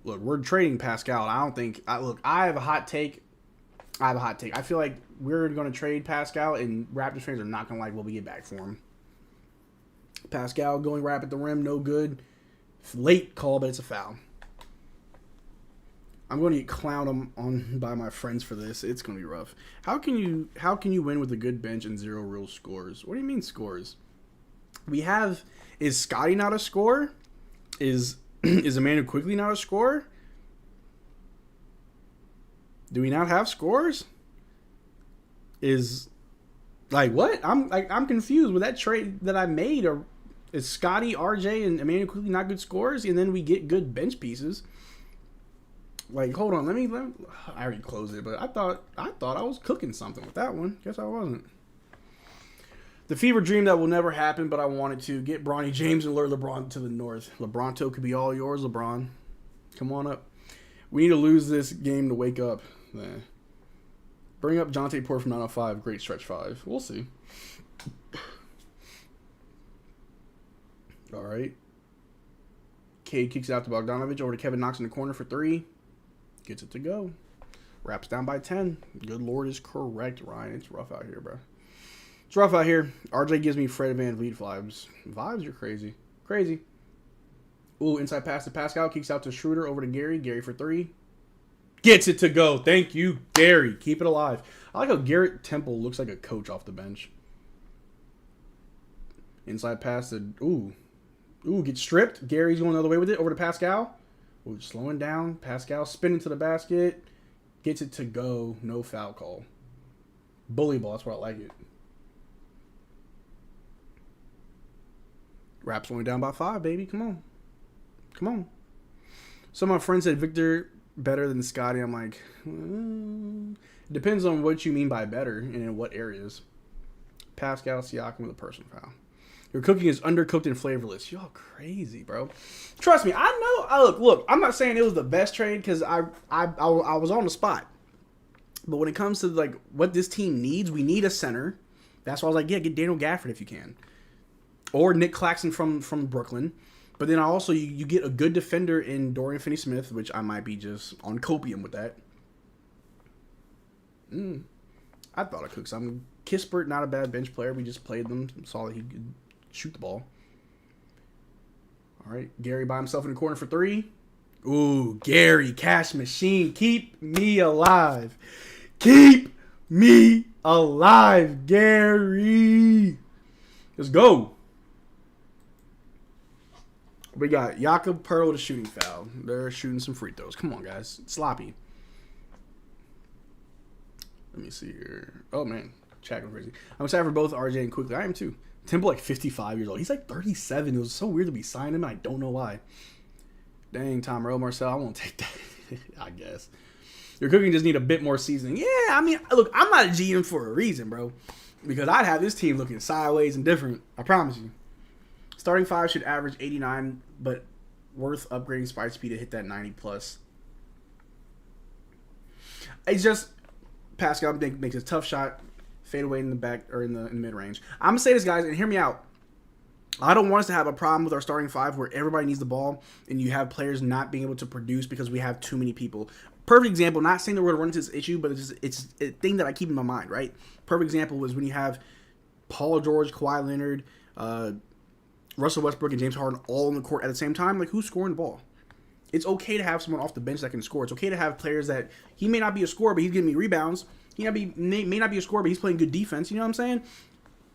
Look, we're trading Pascal. I don't think I have a hot take. I feel like we're going to trade Pascal, and Raptors fans are not going to like what we get back for him. Pascal going right at the rim, no good. Late call, but it's a foul. I'm going to get clowned on by my friends for this. It's going to be rough. How can you win with a good bench and 0 real scores? What do you mean scores? Is Scotty not a scorer? Is Emmanuel Quickly not a scorer? Do we not have scores? Is like what? I'm confused with that trade that I made. Or is Scotty, RJ, and Emmanuel Quickly not good scorers, and then we get good bench pieces? Like, hold on, let me. I already closed it, but I thought I was cooking something with that one. Guess I wasn't. The fever dream that will never happen, but I wanted to get Bronny James and lure LeBron to the north. LeBronto could be all yours, LeBron. Come on up. We need to lose this game to wake up. Bring up Jonte Porter from 905. Great stretch 5. We'll see. All right. Cade kicks it out to Bogdanovich over to Kevin Knox in the corner for 3. Gets it to go. Raps down by 10. Good Lord is correct, Ryan. It's rough out here, bro. It's rough out here. RJ gives me Fred VanVleet vibes. Vibes are crazy. Crazy. Ooh, inside pass to Pascal. Kicks out to Schroeder over to Gary. Gary for 3. Gets it to go. Thank you, Gary. Keep it alive. I like how Garrett Temple looks like a coach off the bench. Inside pass to... Ooh, gets stripped. Gary's going the other way with it. Over to Pascal. Ooh, slowing down. Pascal spinning to the basket. Gets it to go. No foul call. Bully ball. That's why I like it. Raps only down by 5, baby. Come on. Come on. Some of my friends said Victor better than Scotty. I'm like, it depends on what you mean by better and in what areas. Pascal Siakam with a personal foul. Your cooking is undercooked and flavorless. Y'all crazy, bro. Trust me, I know. Look, I'm not saying it was the best trade because I was on the spot. But when it comes to like what this team needs, we need a center. That's why I was like, yeah, get Daniel Gafford if you can. Or Nick Claxton from Brooklyn. But then also you get a good defender in Dorian Finney-Smith, which I might be just on copium with that. I thought I cooked something. Kispert, not a bad bench player. We just played them. Saw that he could shoot the ball. All right. Gary by himself in the corner for 3. Ooh, Gary, cash machine. Keep me alive. Keep me alive, Gary. Let's go. We got Jakob Pearl with a shooting foul. They're shooting some free throws. Come on, guys. Sloppy. Let me see here. Oh, man. Chat going crazy. I'm excited for both RJ and Quickly. I am too. Temple like 55 years old. He's like 37. It was so weird to be signing him. I don't know why. Dang, Tom Rowe, Marcel. I won't take that. I guess. Your cooking just need a bit more seasoning. Yeah, I mean, look, I'm not a GM for a reason, bro. Because I'd have this team looking sideways and different. I promise you. Starting 5 should average 89, but worth upgrading spike speed to hit that 90 plus. It's just Pascal makes a tough shot, fade away in the back or in the mid range. I'm gonna say this, guys, and hear me out. I don't want us to have a problem with our starting 5 where everybody needs the ball and you have players not being able to produce because we have too many people. Perfect example, not saying that we're going to run into this issue, but it's a thing that I keep in my mind, right? Perfect example was when you have Paul George, Kawhi Leonard, Russell Westbrook, and James Harden all on the court at the same time. Like, who's scoring the ball? It's okay to have someone off the bench that can score. It's okay to have players that he may not be a scorer, but he's giving me rebounds. He may not be a scorer, but he's playing good defense. You know what I'm saying?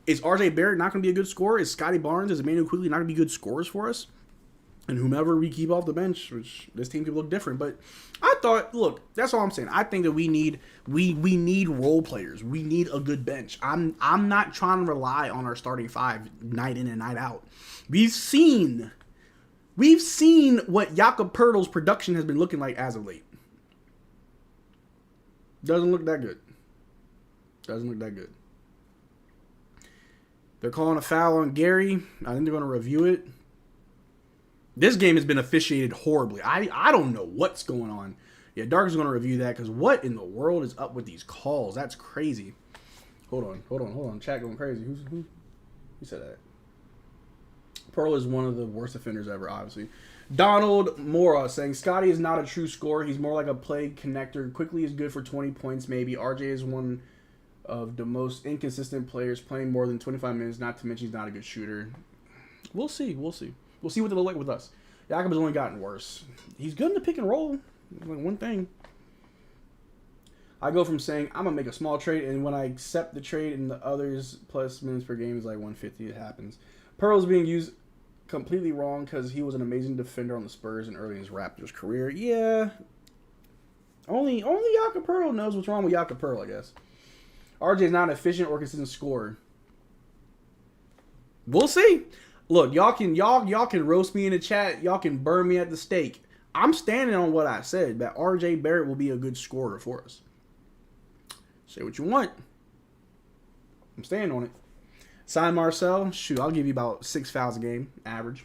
Is RJ Barrett not going to be a good scorer? Is Scotty Barnes, is Emmanuel Quickly not going to be good scorers for us? And whomever we keep off the bench, which this team could look different. But I thought, look, that's all I'm saying. I think that we need role players. We need a good bench. I'm not trying to rely on our starting 5 night in and night out. We've seen what Jakob Poeltl's production has been looking like as of late. Doesn't look that good. Doesn't look that good. They're calling a foul on Gary. I think they're going to review it. This game has been officiated horribly. I don't know what's going on. Yeah, Dark is going to review that because what in the world is up with these calls? That's crazy. Hold on. Chat going crazy. Who said that? Pearl is one of the worst offenders ever, obviously. Donald Mora saying, Scotty is not a true scorer. He's more like a play connector. Quickly is good for 20 points, maybe. RJ is one of the most inconsistent players, playing more than 25 minutes, not to mention he's not a good shooter. We'll see. We'll see what they look like with us. Jakob has only gotten worse. He's good in the pick and roll. Like one thing. I go from saying, I'm going to make a small trade, and when I accept the trade and the others plus minutes per game is like 150, it happens. Pearl's being used completely wrong because he was an amazing defender on the Spurs and early in his Raptors career. Yeah. Only Jakob Poeltl knows what's wrong with Jakob Poeltl, I guess. RJ is not an efficient or consistent scorer. We'll see. Look, y'all can roast me in the chat. Y'all can burn me at the stake. I'm standing on what I said, that RJ Barrett will be a good scorer for us. Say what you want. I'm standing on it. Sign Marcel. Shoot, I'll give you about 6 fouls a game, average.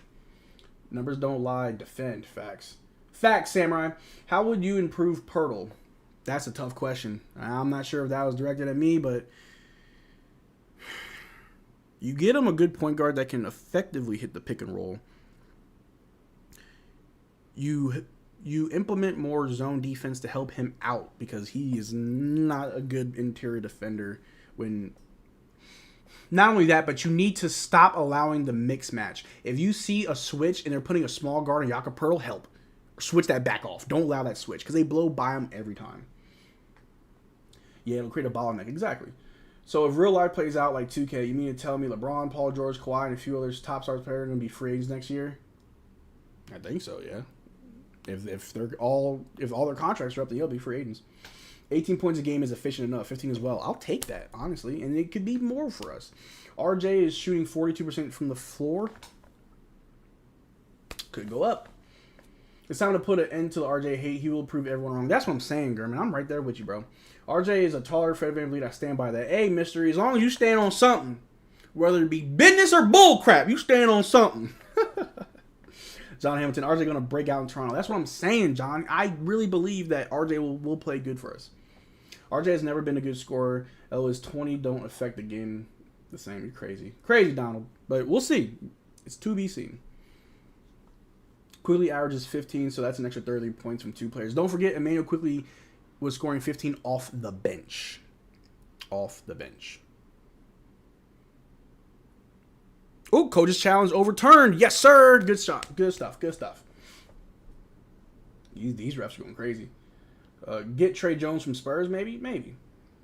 Numbers don't lie. Defend. Facts. Facts, Samurai. How would you improve Poeltl? That's a tough question. I'm not sure if that was directed at me, but you get him a good point guard that can effectively hit the pick and roll. You implement more zone defense to help him out because he is not a good interior defender. When not only that, but you need to stop allowing the mix match. If you see a switch and they're putting a small guard on Jakob Poeltl, help. Switch that back off. Don't allow that switch because they blow by him every time. Yeah, it'll create a bottleneck. Exactly. So if real life plays out like 2K, you mean to tell me LeBron, Paul George, Kawhi, and a few others top stars players are going to be free agents next year? I think so, yeah. If all their contracts are up, then they'll be free agents. 18 points a game is efficient enough. 15 as well. I'll take that, honestly. And it could be more for us. RJ is shooting 42% from the floor. Could go up. It's time to put an end to the RJ hate. He will prove everyone wrong. That's what I'm saying, German. I'm right there with you, bro. RJ is a taller Fred VanVleet. I stand by that. Hey, mystery, as long as you stand on something, whether it be business or bull crap, you stand on something. John Hamilton, RJ going to break out in Toronto. That's what I'm saying, John. I really believe that RJ will play good for us. RJ has never been a good scorer. His 20 don't affect the game the same. You're crazy. Crazy, Donald. But we'll see. It's to be seen. Quickly averages 15, so that's an extra 30 points from 2 players. Don't forget, Emmanuel Quickly was scoring 15 off the bench. Off the bench. Oh, coach's challenge overturned. Yes, sir. Good shot. Good stuff. Good stuff. These refs are going crazy. Get Trey Jones from Spurs, maybe? Maybe.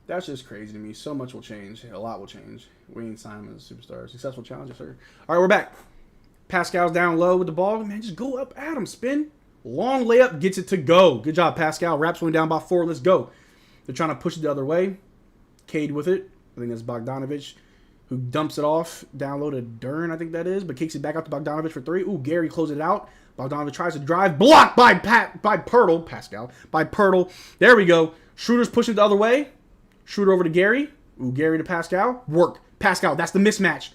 That's just crazy to me. So much will change. A lot will change. We ain't signed him as a superstar. Successful challenge, yes, sir. All right, we're back. Pascal's down low with the ball. Man, just go up at him. Spin. Long layup gets it to go. Good job, Pascal. Raps went down by 4. Let's go. They're trying to push it the other way. Cade with it. I think that's Bogdanovich, who dumps it off down low to Dern, I think that is, but kicks it back out to Bogdanovich for 3. Ooh, Gary closes it out. Bogdanovich tries to drive, blocked by Pirtle. There we go. Schroeder's pushing the other way. Schroeder over to Gary. Ooh, Gary to Pascal. Work. Pascal, that's the mismatch.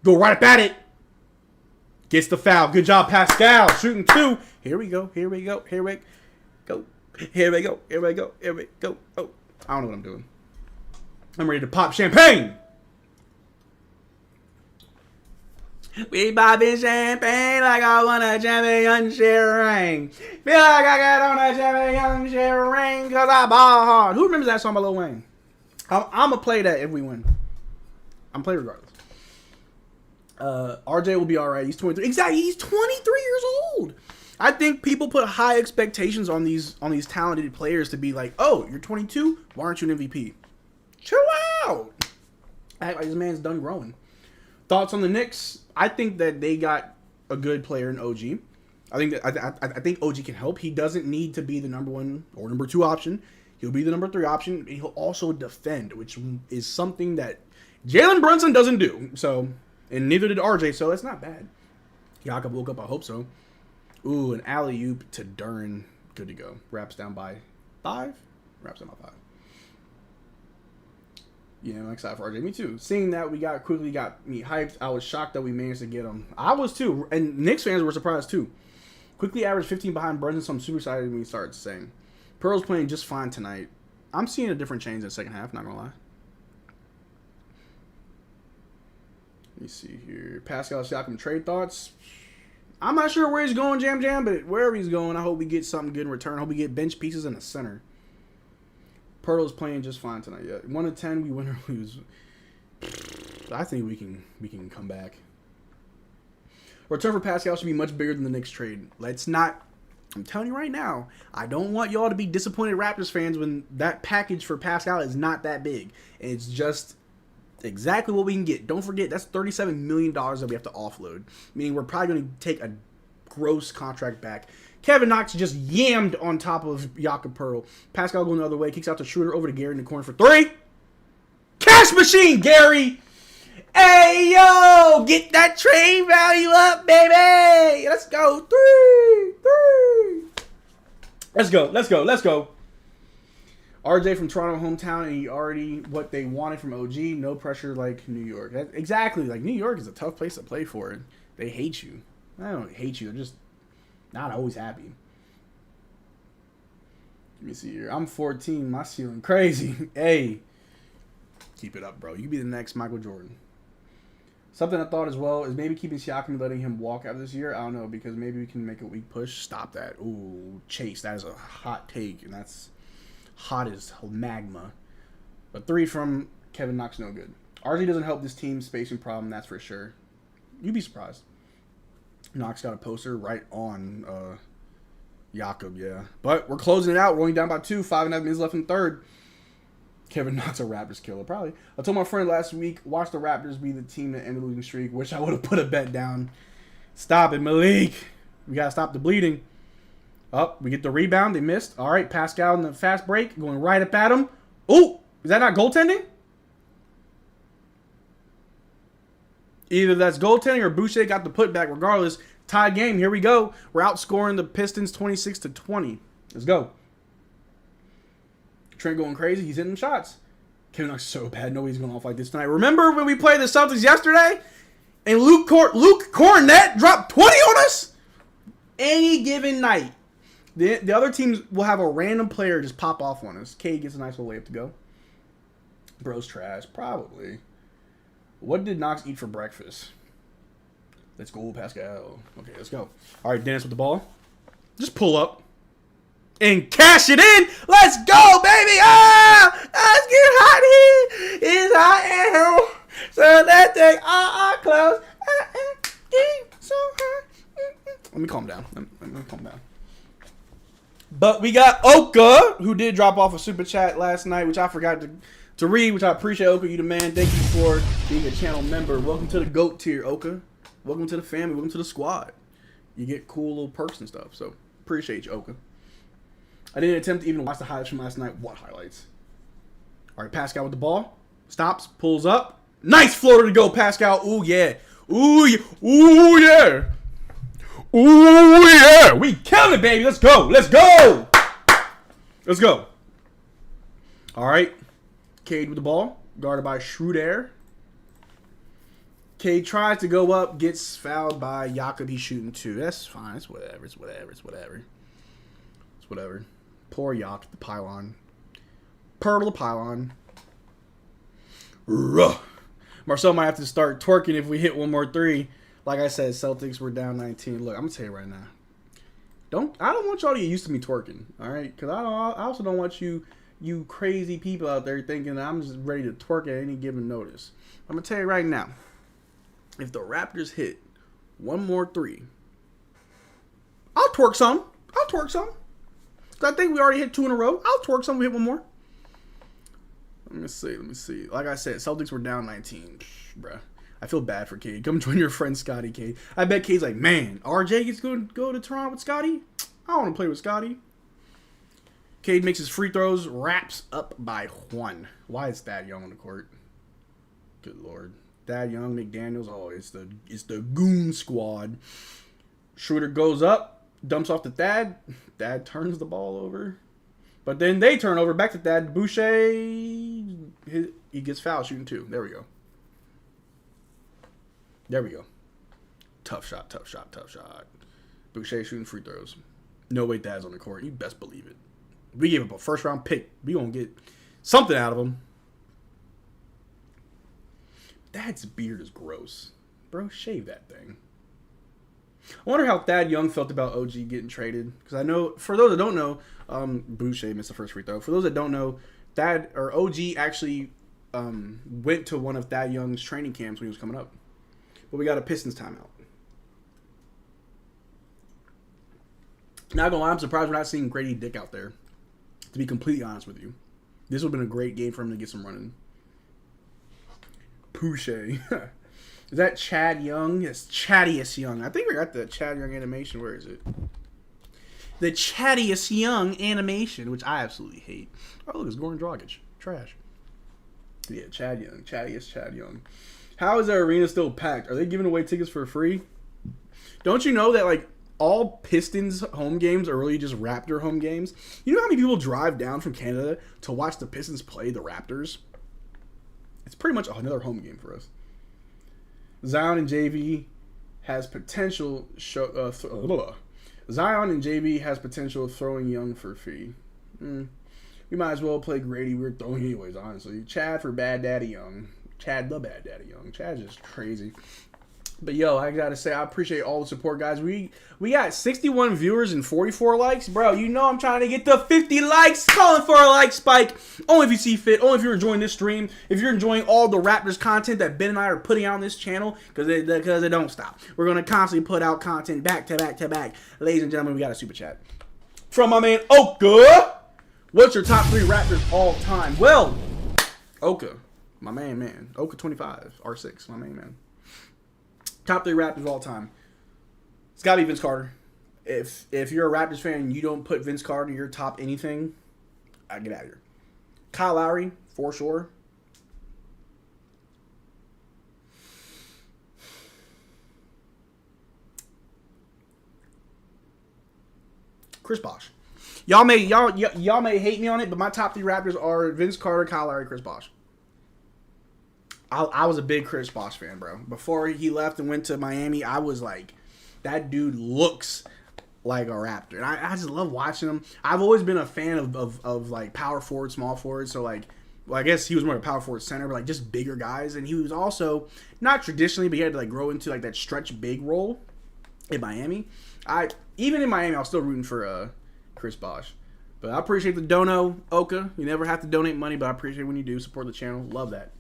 Go right up at it. Gets the foul. Good job, Pascal. Shooting 2. Here we go. Oh, I don't know what I'm doing. I'm ready to pop champagne. We popping champagne like I want a championship ring. Feel like I got on a championship ring because I ball hard. Who remembers that song by Lil Wayne? I'm going to play that if we win. I'm playing regardless. RJ will be all right. He's 23. Exactly. He's 23 years old. I think people put high expectations on these talented players to be like, oh, you're 22? Why aren't you an MVP? Chill out. Act like this man's done growing. Thoughts on the Knicks? I think that they got a good player in OG. I think OG can help. He doesn't need to be the number 1 or number 2 option. He'll be the number 3 option. And he'll also defend, which is something that Jalen Brunson doesn't do. So, and neither did RJ. So that's not bad. Jakob woke up. I hope so. Ooh, an alley-oop to Dern. Good to go. Wraps down by 5. Wraps down by 5. Yeah, I'm excited for RJ. Me too. Seeing that we quickly got me hyped. I was shocked that we managed to get him. I was too. And Knicks fans were surprised too. Quickly averaged 15 behind Brunson, so I'm super excited when he started saying. Pearl's playing just fine tonight. I'm seeing a different change in the second half, not going to lie. Let me see here. Pascal Siakam trade thoughts. I'm not sure where he's going, Jam, but wherever he's going, I hope we get something good in return. I hope we get bench pieces in the center. Pirtle's playing just fine tonight. Yeah, 1 to 10, we win or lose. I think we can come back. Return for Pascal should be much bigger than the Knicks trade. Let's not. I'm telling you right now, I don't want y'all to be disappointed Raptors fans when that package for Pascal is not that big. It's just exactly what we can get. Don't forget, that's $37 million that we have to offload. Meaning we're probably going to take a gross contract back. Kevin Knox just yammed on top of Jakob Poeltl. Pascal going the other way. Kicks out to Schroeder over to Gary in the corner for 3. Cash machine, Gary! Hey, yo! Get that trade value up, baby! Let's go. 3. Let's go. RJ from Toronto, hometown, and he already what they wanted from OG. No pressure like New York. Exactly. Like, New York is a tough place to play for. They hate you. I don't hate you. They're just not always happy. Let me see here. I'm 14. My ceiling crazy. Hey. Keep it up, bro. You can be the next Michael Jordan. Something I thought as well is maybe keeping Siakam and letting him walk out this year. I don't know, because maybe we can make a weak push. Stop that. Ooh, Chase. That is a hot take, and that's hot as magma. But 3 from Kevin Knox, no good. RJ doesn't help this team's spacing problem, that's for sure. You'd be surprised. Knox got a poster right on Jakob, yeah. But we're closing it out. We're only down by 2. 5.5 minutes left in the third. Kevin Knox a Raptors killer, probably. I told my friend last week, watch the Raptors be the team that end the losing streak. Wish I would have put a bet down. Stop it, Malik. We got to stop the bleeding. Up, we get the rebound. They missed. All right, Pascal in the fast break. Going right up at him. Ooh, is that not goaltending? Either that's goaltending or Boucher got the putback. Regardless, tied game. Here we go. We're outscoring the Pistons 26-20. Let's go. Trent going crazy. He's hitting shots. Kevin Knox so bad. Nobody's going off like this tonight. Remember when we played the Celtics yesterday? And Luke Cornett dropped 20 on us? Any given night. The other teams will have a random player just pop off on us. Cade gets a nice little layup to go. Bro's trash. Probably. What did Knox eat for breakfast? Let's go, Pascal. Okay, let's go. All right, Dennis with the ball. Just pull up. And cash it in. Let's go, baby. Ah, let's get hot here. It's hot in here. So that thing all close. So hot. Let me calm down. Let me calm down. But we got Oka, who did drop off a super chat last night, which I forgot to read, which I appreciate. Oka, you the man. Thank you for being a channel member. Welcome to the GOAT tier, Oka. Welcome to the family. Welcome to the squad. You get cool little perks and stuff. So appreciate you, Oka. I didn't attempt to even watch the highlights from last night. What highlights? All right, Pascal with the ball. Stops, pulls up. Nice floater to go, Pascal. Ooh, yeah. Ooh, yeah. Ooh, yeah. Ooh, yeah. We killing it, baby. Let's go. Let's go. Let's go. All right. Cade with the ball. Guarded by Schroeder. Cade tries to go up. Gets fouled by Jakob. He's shooting 2. That's fine. It's whatever. It's whatever. It's whatever. It's whatever. Poor Jakob, the pylon. Purtle the pylon. Ruh. Marcel might have to start twerking if we hit one more 3. Like I said, Celtics were down 19. Look, I'm gonna tell you right now. I don't want y'all to get used to me twerking, all right? Because I also don't want you crazy people out there thinking that I'm just ready to twerk at any given notice. I'm gonna tell you right now. If the Raptors hit one more 3, I'll twerk some. I'll twerk some. I think we already hit 2 in a row. I'll twerk some. We hit one more. Let me see. Like I said, Celtics were down 19. Bruh. I feel bad for Cade. Come join your friend Scotty, Cade. I bet Cade's like, man, RJ gets to go to Toronto with Scotty? I don't want to play with Scotty. Cade makes his free throws. Wraps up by 1. Why is Thad Young on the court? Good Lord. Thad Young, McDaniels. Oh, it's the goon squad. Schroeder goes up. Dumps off to Thad. Thad turns the ball over. But then they turn over back to Thad. Boucher, he gets fouled shooting 2. There we go. There we go. Tough shot. Boucher shooting free throws. No way Thad's on the court. You best believe it. We gave up a first-round pick. We going to get something out of him. Thad's beard is gross. Bro, shave that thing. I wonder how Thad Young felt about OG getting traded. Because I know, for those that don't know, Boucher missed the first free throw. For those that don't know, OG actually went to one of Thad Young's training camps when he was coming up. But we got a Pistons timeout. Not gonna lie, I'm surprised we're not seeing Grady Dick out there. To be completely honest with you. This would have been a great game for him to get some running. Boucher. Is that Chad Young? Yes, Chaddius Young. I think we got the Chad Young animation. Where is it? The Chaddius Young animation, which I absolutely hate. Oh, look, it's Goran Dragic. Trash. Yeah, Chad Young. Chad Young. How is their arena still packed? Are they giving away tickets for free? Don't you know that, like, all Pistons home games are really just Raptor home games? You know how many people drive down from Canada to watch the Pistons play the Raptors? It's pretty much another home game for us. Zion and JV has potential. Zion and JV has potential of throwing Young for a fee. We might as well play Grady. We're throwing anyways, honestly. Chad for Bad Daddy Young. Chad the Bad Daddy Young. Chad's just crazy. But yo, I gotta say, I appreciate all the support, guys. We got 61 viewers and 44 likes. Bro, you know I'm trying to get to 50 likes. Calling for a like spike. Only if you see fit. Only if you're enjoying this stream. If you're enjoying all the Raptors content that Ben and I are putting out on this channel. Because it don't stop. We're going to constantly put out content back to back to back. Ladies and gentlemen, we got a super chat. From my man, Oka. What's your top 3 Raptors all time? Well, Oka. My man. Oka 25. R6. My man. Top 3 Raptors of all time. It's got to be Vince Carter. If you're a Raptors fan and you don't put Vince Carter in your top anything, get out of here. Kyle Lowry, for sure. Chris Bosh. Y'all may hate me on it, but my top 3 Raptors are Vince Carter, Kyle Lowry, Chris Bosh. I was a big Chris Bosh fan, bro. Before he left and went to Miami, I was like, that dude looks like a Raptor. And I just love watching him. I've always been a fan of like power forward, small forward. So like, well, I guess he was more of a power forward center, but like just bigger guys. And he was also, not traditionally, but he had to like grow into like that stretch big role in Miami. Even in Miami, I was still rooting for Chris Bosh. But I appreciate the dono, Oka. You never have to donate money, but I appreciate when you do support the channel. Love that.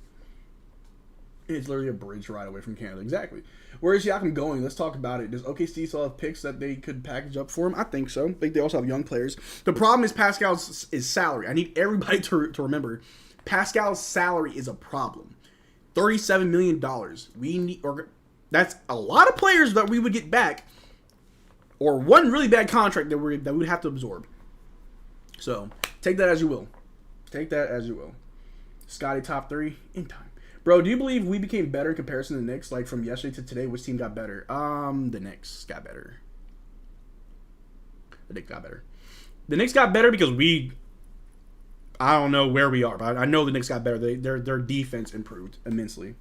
It's literally a bridge ride away from Canada. Exactly. Where is Siakam going? Let's talk about it. Does OKC still have picks that they could package up for him? I think so. I think they also have young players. The problem is Pascal's salary. I need everybody to remember Pascal's salary is a problem. $37 million. That's a lot of players that we would get back, or one really bad contract that we would have to absorb. So take that as you will. Scotty top 3 in time. Bro, do you believe we became better in comparison to the Knicks? Like from yesterday to today, which team got better? The Knicks got better. The Knicks got better. The Knicks got better because I don't know where we are, but I know the Knicks got better. Their defense improved immensely.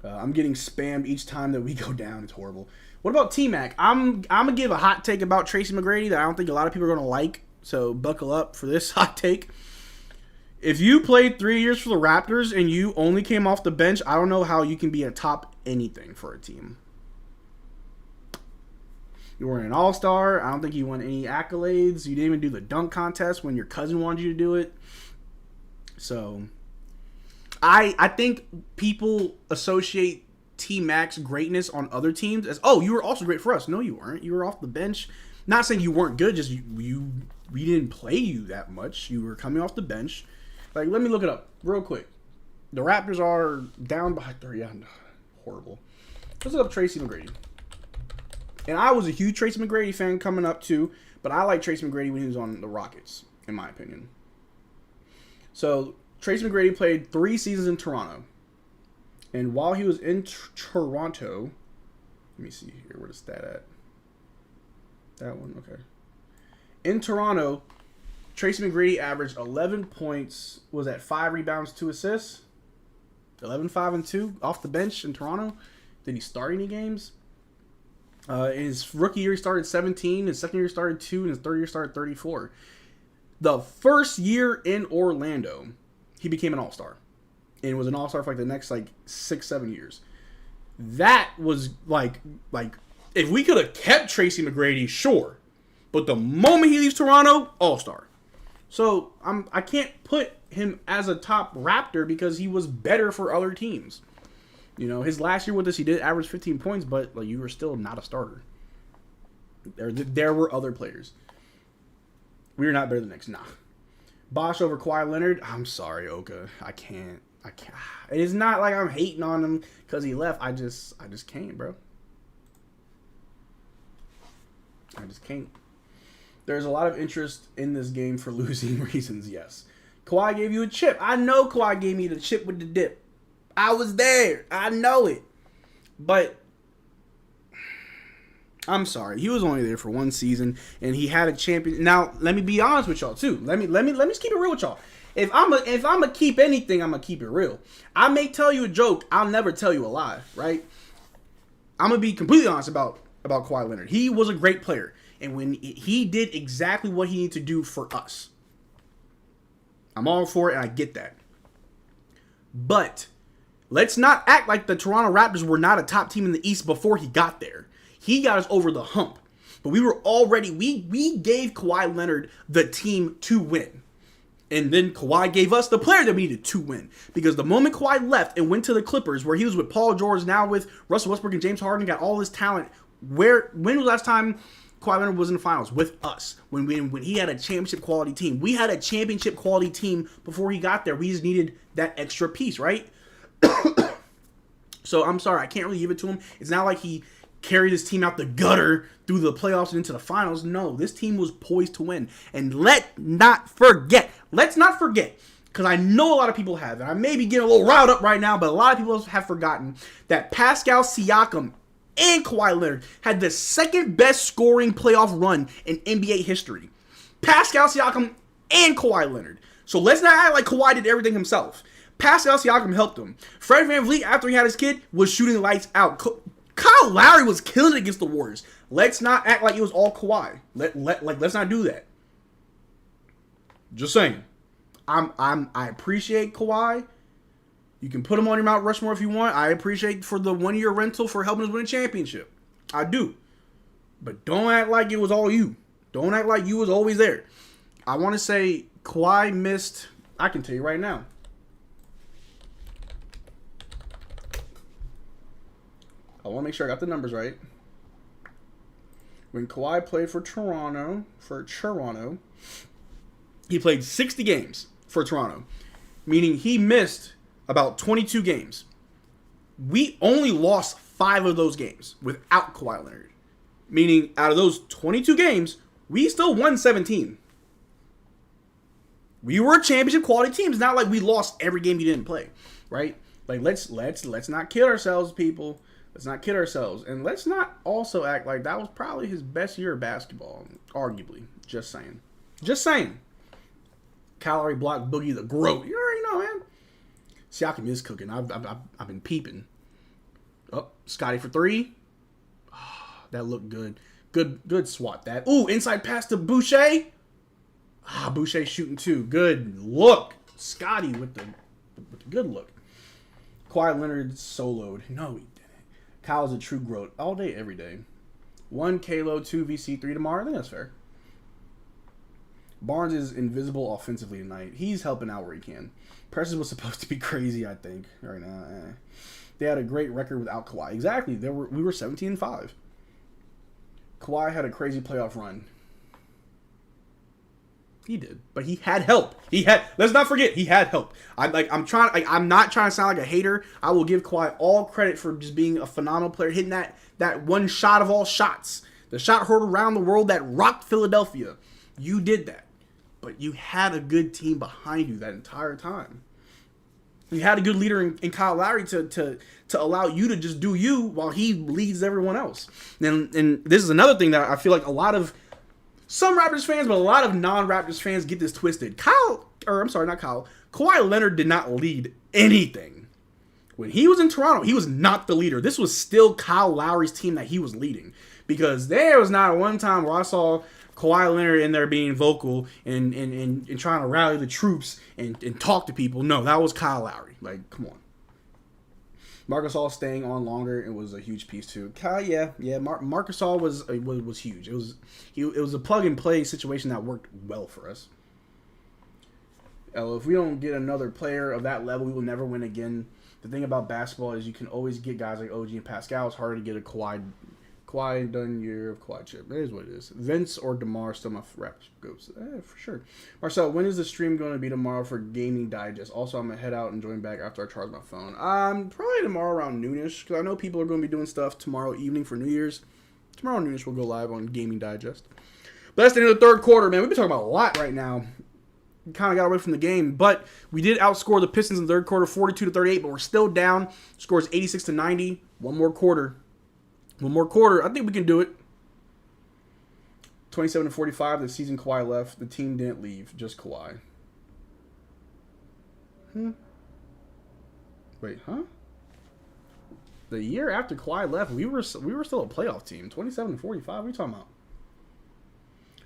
I'm getting spammed each time that we go down. It's horrible. What about T-Mac? I'm gonna give a hot take about Tracy McGrady that I don't think a lot of people are gonna like. So buckle up for this hot take. If you played 3 years for the Raptors and you only came off the bench, I don't know how you can be a top anything for a team. You weren't an all-star. I don't think you won any accolades. You didn't even do the dunk contest when your cousin wanted you to do it. So, I think people associate T-Mac's greatness on other teams as, oh, you were also great for us. No, you weren't. You were off the bench. Not saying you weren't good, just we didn't play you that much. You were coming off the bench. Like, let me look it up real quick. The Raptors are down by 3. Yeah, horrible. Let's look up Tracy McGrady. And I was a huge Tracy McGrady fan coming up too, but I like Tracy McGrady when he was on the Rockets, in my opinion. So, Tracy McGrady played 3 seasons in Toronto. And while he was in Toronto, let me see here, where's the stat at? That one, okay. In Toronto, Tracy McGrady averaged 11 points, was at 5 rebounds, 2 assists. 11, 5, and 2 off the bench in Toronto. Did he start any games? In his rookie year, he started 17. His second year, he started 2. And his third year, he started 34. The first year in Orlando, he became an all-star. And was an all-star for like the next 6, 7 years. That was like if we could have kept Tracy McGrady, sure. But the moment he leaves Toronto, all-star. So I can't put him as a top Raptor because he was better for other teams. You know, his last year with us, he did average 15 points, but you were still not a starter. There were other players. We are not better than the Knicks. Nah. Bosch over Kawhi Leonard. I'm sorry, Oka. I can't. It is not like I'm hating on him because he left. I just can't, bro. I just can't. There's a lot of interest in this game for losing reasons, yes. Kawhi gave you a chip. I know Kawhi gave me the chip with the dip. I was there. I know it. But I'm sorry. He was only there for 1 season, and he had a champion. Now, let me be honest with y'all, too. Let me just keep it real with y'all. If I'm gonna keep anything, I'm gonna keep it real. I may tell you a joke. I'll never tell you a lie, right? I'm gonna be completely honest about Kawhi Leonard. He was a great player. And when he did exactly what he needed to do for us. I'm all for it, and I get that. But let's not act like the Toronto Raptors were not a top team in the East before he got there. He got us over the hump. But we were already, we gave Kawhi Leonard the team to win. And then Kawhi gave us the player that we needed to win. Because the moment Kawhi left and went to the Clippers, where he was with Paul George, now with Russell Westbrook and James Harden, got all this talent. When was the last time Kawhi Leonard was in the finals with us when he had a championship quality team? We had a championship quality team before he got there. We just needed that extra piece, right? So I'm sorry, I can't really give it to him. It's not like he carried his team out the gutter through the playoffs and into the finals. No, this team was poised to win. And let's not forget, because I know a lot of people have, and I may be getting a little riled up right now, but a lot of people have forgotten that Pascal Siakam and Kawhi Leonard had the second best scoring playoff run in NBA history. Pascal Siakam and Kawhi Leonard. So let's not act like Kawhi did everything himself. Pascal Siakam helped him. Fred VanVleet, after he had his kid, was shooting lights out. Kyle Lowry was killing it against the Warriors. Let's not act like it was all Kawhi. Let's not do that. Just saying. I appreciate Kawhi. You can put him on your Mount Rushmore if you want. I appreciate for the 1-year rental for helping us win a championship. I do. But don't act like it was all you. Don't act like you was always there. I want to say Kawhi missed, I can tell you right now. I want to make sure I got the numbers right. When Kawhi played for Toronto, he played 60 games for Toronto. Meaning he missed about 22 games. We only lost 5 of those games without Kawhi Leonard. Meaning, out of those 22 games, we still won 17. We were a championship quality team. It's not like we lost every game you didn't play, right? Like let's not kid ourselves, people. Let's not kid ourselves, and let's not also act like that was probably his best year of basketball, arguably. Just saying. Just saying. Calorie block Boogie the Groat. You already know, man. Siakam is cooking. I've been peeping. Oh, Scotty for three. Oh, that looked good. Good swat that. Ooh, inside pass to Boucher. Boucher shooting two. Good look. Scotty with the good look. Kawhi Leonard soloed. No, he didn't. Kyle's a true GROAT. All day, every day. 1 Kalo, 2 VC, 3 tomorrow. I think that's fair. Barnes is invisible offensively tonight. He's helping out where he can. Precious was supposed to be crazy, I think, right now. They had a great record without Kawhi. Exactly. We were 17-5. Kawhi had a crazy playoff run. He did, but he had help. Let's not forget, he had help. I'm not trying to sound like a hater. I will give Kawhi all credit for just being a phenomenal player, hitting that one shot of all shots. The shot heard around the world that rocked Philadelphia. You did that. But you had a good team behind you that entire time. You had a good leader in Kyle Lowry to allow you to just do you while he leads everyone else. And this is another thing that I feel like some Raptors fans, but a lot of non-Raptors fans get this twisted. Kawhi Leonard did not lead anything. When he was in Toronto, he was not the leader. This was still Kyle Lowry's team that he was leading. Because there was not one time where I saw Kawhi Leonard in there being vocal and trying to rally the troops and talk to people. No, that was Kyle Lowry. Like, come on. Marc Gasol staying on longer, it was a huge piece too. Marc Gasol was huge. It was a plug and play situation that worked well for us. If we don't get another player of that level, we will never win again. The thing about basketball is you can always get guys like OG and Pascal. It's harder to get a Kawhi done year of Kawhi chip. It is what it is. Vince or DeMar still my Raptors goats. For sure. Marcel, when is the stream going to be tomorrow for Gaming Digest? Also, I'm going to head out and join back after I charge my phone. Probably tomorrow around noonish, because I know people are going to be doing stuff tomorrow evening for New Year's. Tomorrow noonish we'll go live on Gaming Digest. But that's the end of the third quarter, man. We've been talking about a lot right now. We kind of got away from the game, but we did outscore the Pistons in the third quarter, 42-38, but we're still down. Scores 86-90. One more quarter. I think we can do it. 27-45, the season Kawhi left. The team didn't leave, just Kawhi. Wait, huh? The year after Kawhi left, we were still a playoff team. 27-45, what are you talking about?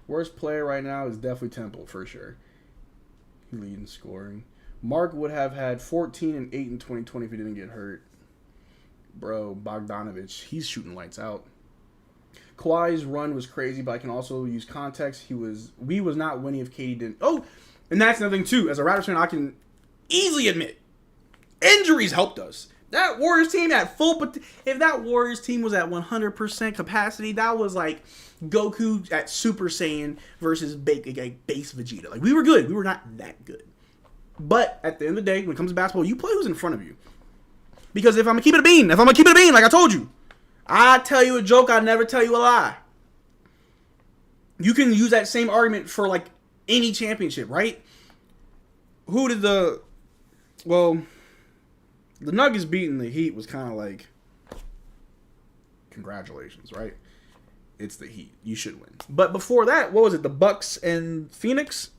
Worst player right now is definitely Temple, for sure. He leading scoring. Mark would have had 14 and 8 in 2020 if he didn't get hurt. Bro, Bogdanovich, he's shooting lights out. Kawhi's run was crazy, but I can also use context. We was not winning if KD didn't. Oh, and that's another thing too. As a Raptors fan, I can easily admit injuries helped us. That Warriors team at if that Warriors team was at 100% capacity, that was like Goku at Super Saiyan versus base Vegeta. Like, we were good. We were not that good. But at the end of the day, when it comes to basketball, you play who's in front of you. Because if I'm going to keep it a bean, like I told you, I tell you a joke, I never tell you a lie. You can use that same argument for, like, any championship, right? The Nuggets beating the Heat was kind of like, congratulations, right? It's the Heat. You should win. But before that, what was it? The Bucks and Phoenix?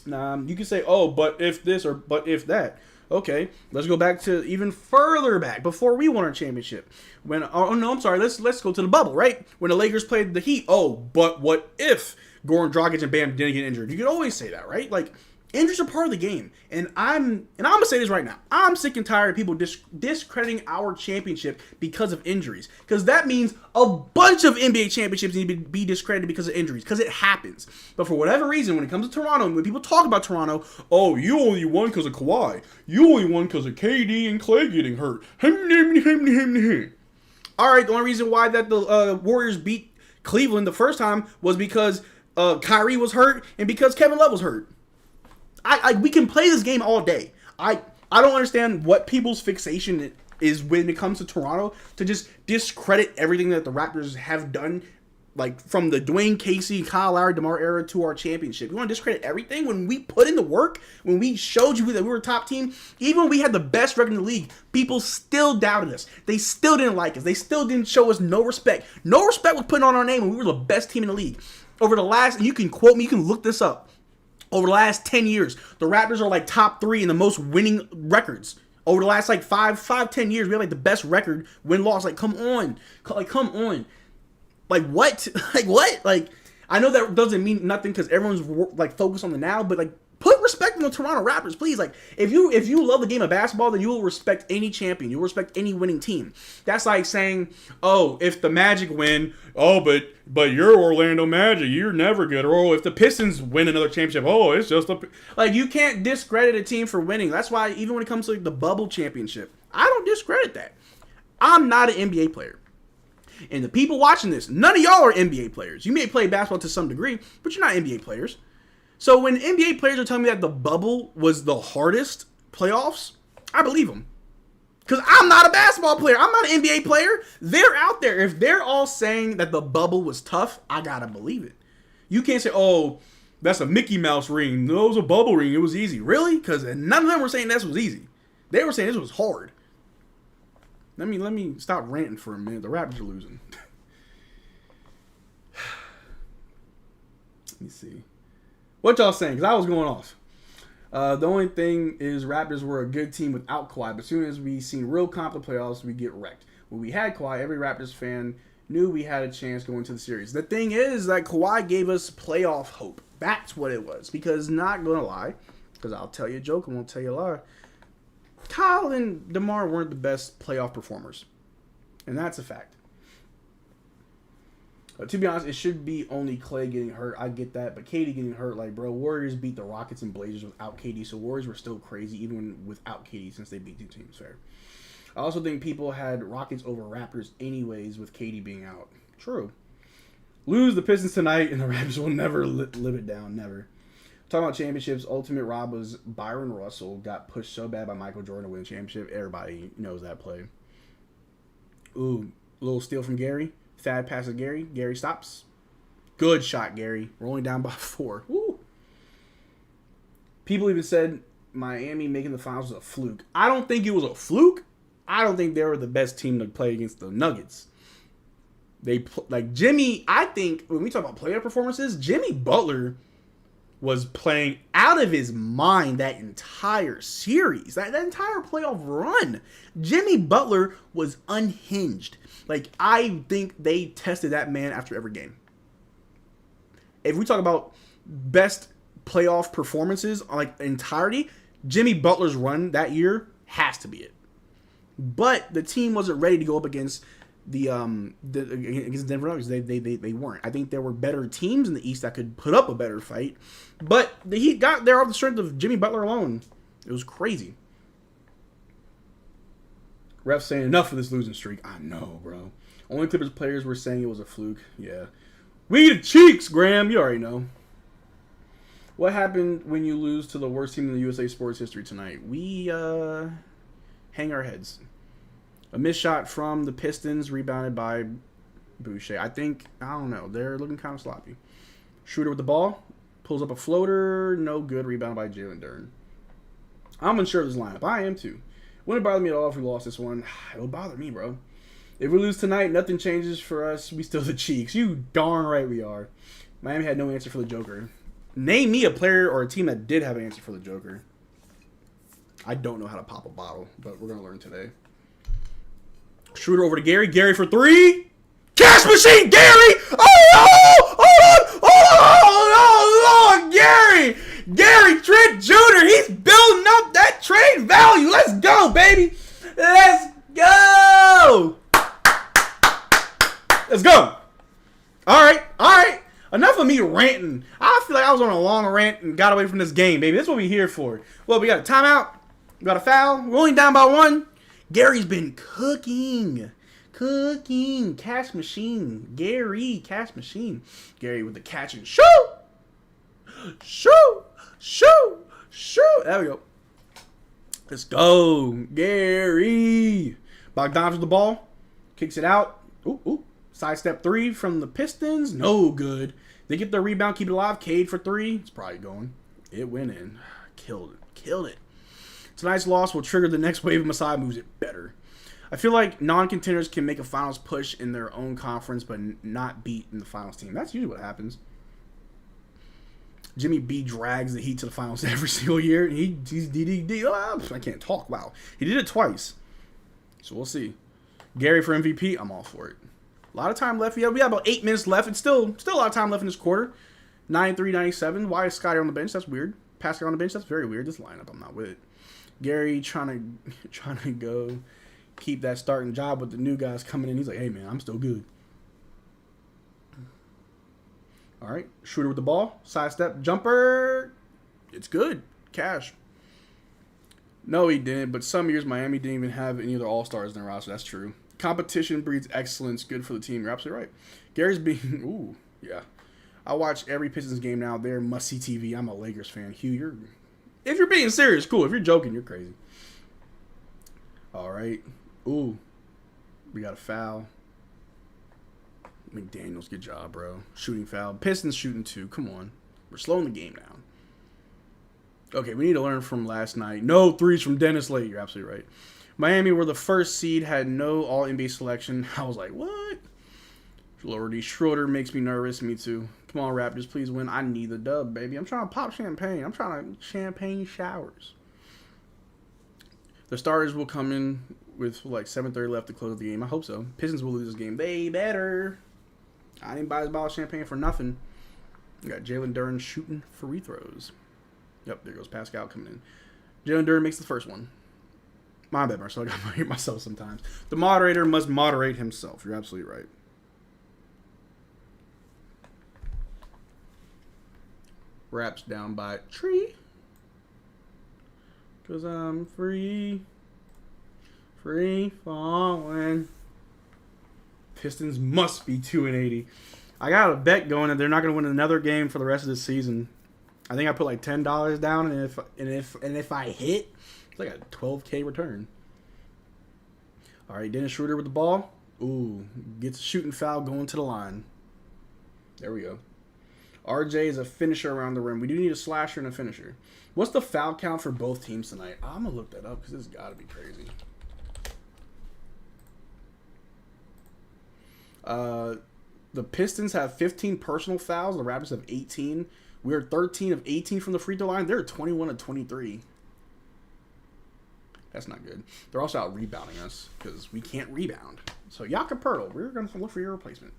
You can say, oh, but if this or but if that. Okay, let's go back to even further back before we won our championship. Let's go to the bubble, right? When the Lakers played the Heat. Oh, but what if Goran Dragic and Bam didn't get injured? You can always say that, right? Like, injuries are part of the game. And I'm gonna say this right now. I'm sick and tired of people discrediting our championship because of injuries. Because that means a bunch of NBA championships need to be discredited because of injuries. Because it happens. But for whatever reason, when it comes to Toronto, and when people talk about Toronto, oh, you only won because of Kawhi. You only won because of KD and Clay getting hurt. Alright, the only reason why that the Warriors beat Cleveland the first time was because Kyrie was hurt and because Kevin Love was hurt. We can play this game all day. I don't understand what people's fixation is when it comes to Toronto to just discredit everything that the Raptors have done Like, from the Dwayne Casey, Kyle Lowry, DeMar era to our championship. You want to discredit everything? When we put in the work, when we showed you that we were a top team, even when we had the best record in the league, people still doubted us. They still didn't like us. They still didn't show us no respect. No respect was put on our name when we were the best team in the league. Over the last, you can quote me, you can look this up. Over the last 10 years, the Raptors are like top 3 in the most winning records. Over the last like 10 years, we have like the best record, win-loss. Like, come on. Like, come on. Like, what? Like, what? Like, I know that doesn't mean nothing because everyone's, like, focused on the now, but, like, put respect on the Toronto Raptors, please. Like, if you love the game of basketball, then you will respect any champion. You will respect any winning team. That's like saying, oh, if the Magic win, oh, but you're Orlando Magic, you're never good. Or, oh, if the Pistons win another championship, oh, it's just a... Like, you can't discredit a team for winning. That's why, even when it comes to, like, the bubble championship, I don't discredit that. I'm not an NBA player. And the people watching this, none of y'all are NBA players. You may play basketball to some degree, but you're not NBA players. So when NBA players are telling me that the bubble was the hardest playoffs, I believe them. Because I'm not a basketball player. I'm not an NBA player. They're out there. If they're all saying that the bubble was tough, I gotta believe it. You can't say, oh, that's a Mickey Mouse ring. No, it was a bubble ring. It was easy. Really? Because none of them were saying this was easy. They were saying this was hard. Let me stop ranting for a minute. The Raptors are losing. Let me see. What y'all saying? Because I was going off. The only thing is Raptors were a good team without Kawhi. But as soon as we seen real comp in the playoffs, we get wrecked. When we had Kawhi, every Raptors fan knew we had a chance going to the series. The thing is that Kawhi gave us playoff hope. That's what it was. Because not going to lie, because I'll tell you a joke, I won't tell you a lie. Kyle and DeMar weren't the best playoff performers. And that's a fact. To be honest, it should be only Clay getting hurt. I get that. But KD getting hurt, like, bro, Warriors beat the Rockets and Blazers without KD. So Warriors were still crazy even without KD since they beat two teams. Fair. I also think people had Rockets over Raptors anyways with KD being out. True. Lose the Pistons tonight and the Raptors will never live it down. Never. Talking about championships, ultimate Rob was Byron Russell got pushed so bad by Michael Jordan to win a championship. Everybody knows that play. Ooh, little steal from Gary. Thad passes Gary. Gary stops. Good shot, Gary. We're only down by 4. Woo. People even said Miami making the finals was a fluke. I don't think it was a fluke. I don't think they were the best team to play against the Nuggets. Like Jimmy, I think when we talk about player performances, Jimmy Butler was playing out of his mind that entire series, that entire playoff run. Jimmy Butler was unhinged. Like, I think they tested that man after every game. If we talk about best playoff performances, like entirety, Jimmy Butler's run that year has to be it. But the team wasn't ready to go up against against Denver Nuggets. They weren't. I think there were better teams in the East that could put up a better fight, but the Heat got there off the strength of Jimmy Butler alone. It was crazy. Refs saying enough of this losing streak. I know, bro. Only Clippers players were saying it was a fluke. Yeah, we the cheeks, Graham. You already know. What happened when you lose to the worst team in the USA sports history tonight? We hang our heads. A missed shot from the Pistons, rebounded by Boucher. I don't know. They're looking kind of sloppy. Schroeder with the ball. Pulls up a floater. No good. Rebound by Jalen Duren. I'm unsure of this lineup. I am too. Wouldn't bother me at all if we lost this one. It would bother me, bro. If we lose tonight, nothing changes for us. We still the Cheeks. You darn right we are. Miami had no answer for the Joker. Name me a player or a team that did have an answer for the Joker. I don't know how to pop a bottle, but we're going to learn today. Schroeder over to Gary. Gary for 3. Cash machine, Gary! Oh, no! Hold on, Gary! Gary Trent Jr., he's building up that trade value. Let's go, baby! Let's go! Let's go! All right. Enough of me ranting. I feel like I was on a long rant and got away from this game, baby. That's what we're here for. Well, we got a timeout. We got a foul. We're only down by 1. Gary's been cooking. Cash machine. Gary, cash machine. Gary with the catch and shoot. There we go. Let's go. Gary. Bogdanovich with the ball. Kicks it out. Ooh. Sidestep 3 from the Pistons. No good. They get the rebound, keep it alive. Cade for 3. It's probably going. It went in. Killed it. Killed it. Tonight's loss will trigger the next wave of Masai moves it better. I feel like non-contenders can make a finals push in their own conference, but not beat in the finals team. That's usually what happens. Jimmy B drags the Heat to the finals every single year. He's DDD. Oh, I can't talk. Wow. He did it twice. So we'll see. Gary for MVP. I'm all for it. A lot of time left. We have about 8 minutes left. It's still a lot of time left in this quarter. 93-97. Why is Scotty on the bench? That's weird. Pascal on the bench. That's very weird. This lineup, I'm not with it. Gary trying to go keep that starting job with the new guys coming in. He's like, hey, man, I'm still good. All right. Shooter with the ball. Sidestep. Jumper. It's good. Cash. No, he didn't. But some years, Miami didn't even have any of their all-stars in their roster. That's true. Competition breeds excellence. Good for the team. You're absolutely right. Gary's being... Ooh, yeah. I watch every Pistons game now. They're must-see TV. I'm a Lakers fan. Hugh, if you're being serious, cool. If you're joking, you're crazy. All right. Ooh. We got a foul. McDaniels, good job, bro. Shooting foul. Pistons shooting 2. Come on. We're slowing the game down. Okay, we need to learn from last night. No threes from Dennis Late. You're absolutely right. Miami were the first seed, had no All-NBA selection. I was like, what? Lordy Schroeder makes me nervous. Me too. Come on, Raptors, please win. I need the dub, baby. I'm trying to pop champagne. I'm trying to champagne showers. The starters will come in with like 7:30 left to close the game. I hope so. Pistons will lose this game. They better. I didn't buy this bottle of champagne for nothing. We got Jalen Duren shooting free throws. Yep, there goes Pascal coming in. Jalen Duren makes the first one. My bad, Marcel. I got to hear myself sometimes. The moderator must moderate himself. You're absolutely right. Raps down by tree. Cause I'm free. Free falling. Pistons must be 2-80. I got a bet going that they're not gonna win another game for the rest of the season. I think I put like $10 down, and if I hit, it's like a $12K return. All right, Dennis Schroeder with the ball. Ooh, gets a shooting foul going to the line. There we go. RJ is a finisher around the rim. We do need a slasher and a finisher. What's the foul count for both teams tonight? I'm going to look that up because this has got to be crazy. The Pistons have 15 personal fouls. The Raptors have 18. We're 13 of 18 from the free throw line. They're 21 of 23. That's not good. They're also out rebounding us because we can't rebound. So Jakob Poeltl, we're going to look for your replacement.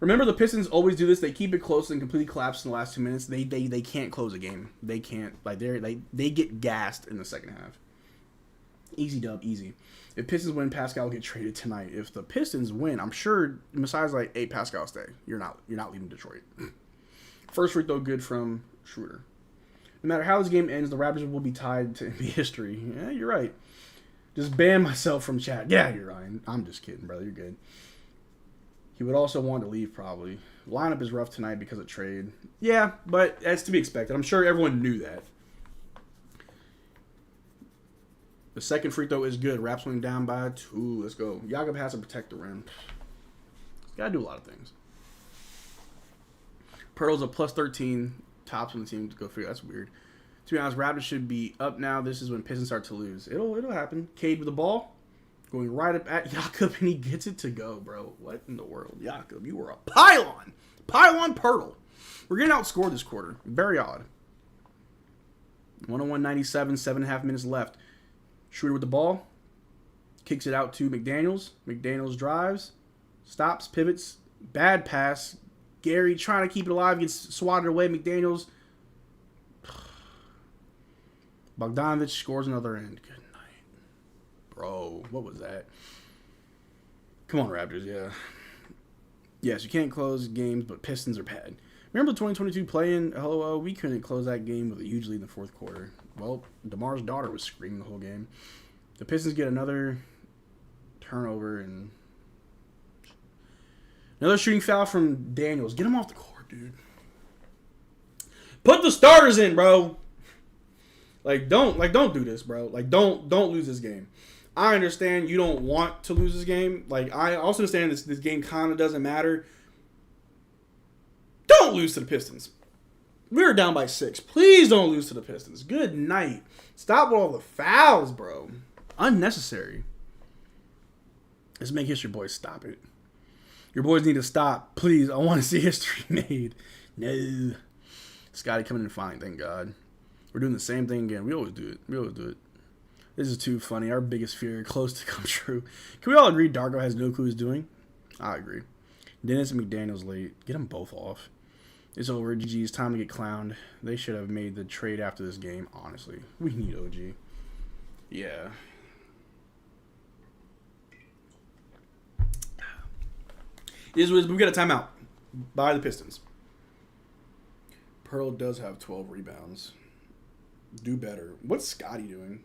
Remember, the Pistons always do this. They keep it close and completely collapse in the last 2 minutes. They can't close a game. They can't. Like they get gassed in the second half. Easy dub, easy. If Pistons win, Pascal will get traded tonight. If the Pistons win, I'm sure Masai's like, hey, Pascal, stay. You're not leaving Detroit. First free throw good from Schroeder. No matter how this game ends, the Raptors will be tied to NBA history. Yeah, you're right. Just ban myself from chat. Yeah, you're Ryan. I'm just kidding, brother. You're good. He would also want to leave, probably. Lineup is rough tonight because of trade. Yeah, but that's to be expected. I'm sure everyone knew that. The second free throw is good. Raps went down by 2. Let's go. Jakob has to protect the rim. Got to do a lot of things. Poeltl's a plus 13. Tops on the team to go figure. That's weird. To be honest, Raptors should be up now. This is when Pistons start to lose. It'll happen. Cade with the ball. Going right up at Jakob, and he gets it to go, bro. What in the world? Jakob, you were a pylon. Pylon Poeltl. We're getting outscored this quarter. Very odd. 101-97, 7.5 minutes left. Schroeder with the ball. Kicks it out to McDaniels. McDaniels drives. Stops, pivots. Bad pass. Gary trying to keep it alive. Gets swatted away. McDaniels. Bogdanovich scores another end. Good. Bro, what was that? Come on, Raptors, yeah. Yes, you can't close games, but Pistons are bad. Remember the 2022 play-in? Hello, we couldn't close that game with a huge lead in the fourth quarter. Well, DeMar's daughter was screaming the whole game. The Pistons get another turnover and another shooting foul from Daniels. Get him off the court, dude. Put the starters in, bro. Don't do this, bro. Don't lose this game. I understand you don't want to lose this game. Like, I also understand this game kind of doesn't matter. Don't lose to the Pistons. We're down by 6. Please don't lose to the Pistons. Good night. Stop with all the fouls, bro. Unnecessary. Let's make history, boys. Stop it. Your boys need to stop. Please, I want to see history made. No. Scotty coming in fine, thank God. We're doing the same thing again. We always do it. This is too funny. Our biggest fear close to come true. Can we all agree Darko has no clue what he's doing? I agree. Dennis and McDaniel's late. Get them both off. It's over. GG's time to get clowned. They should have made the trade after this game, honestly. We need OG. Yeah. We got a timeout by the Pistons. Pearl does have 12 rebounds. Do better. What's Scotty doing?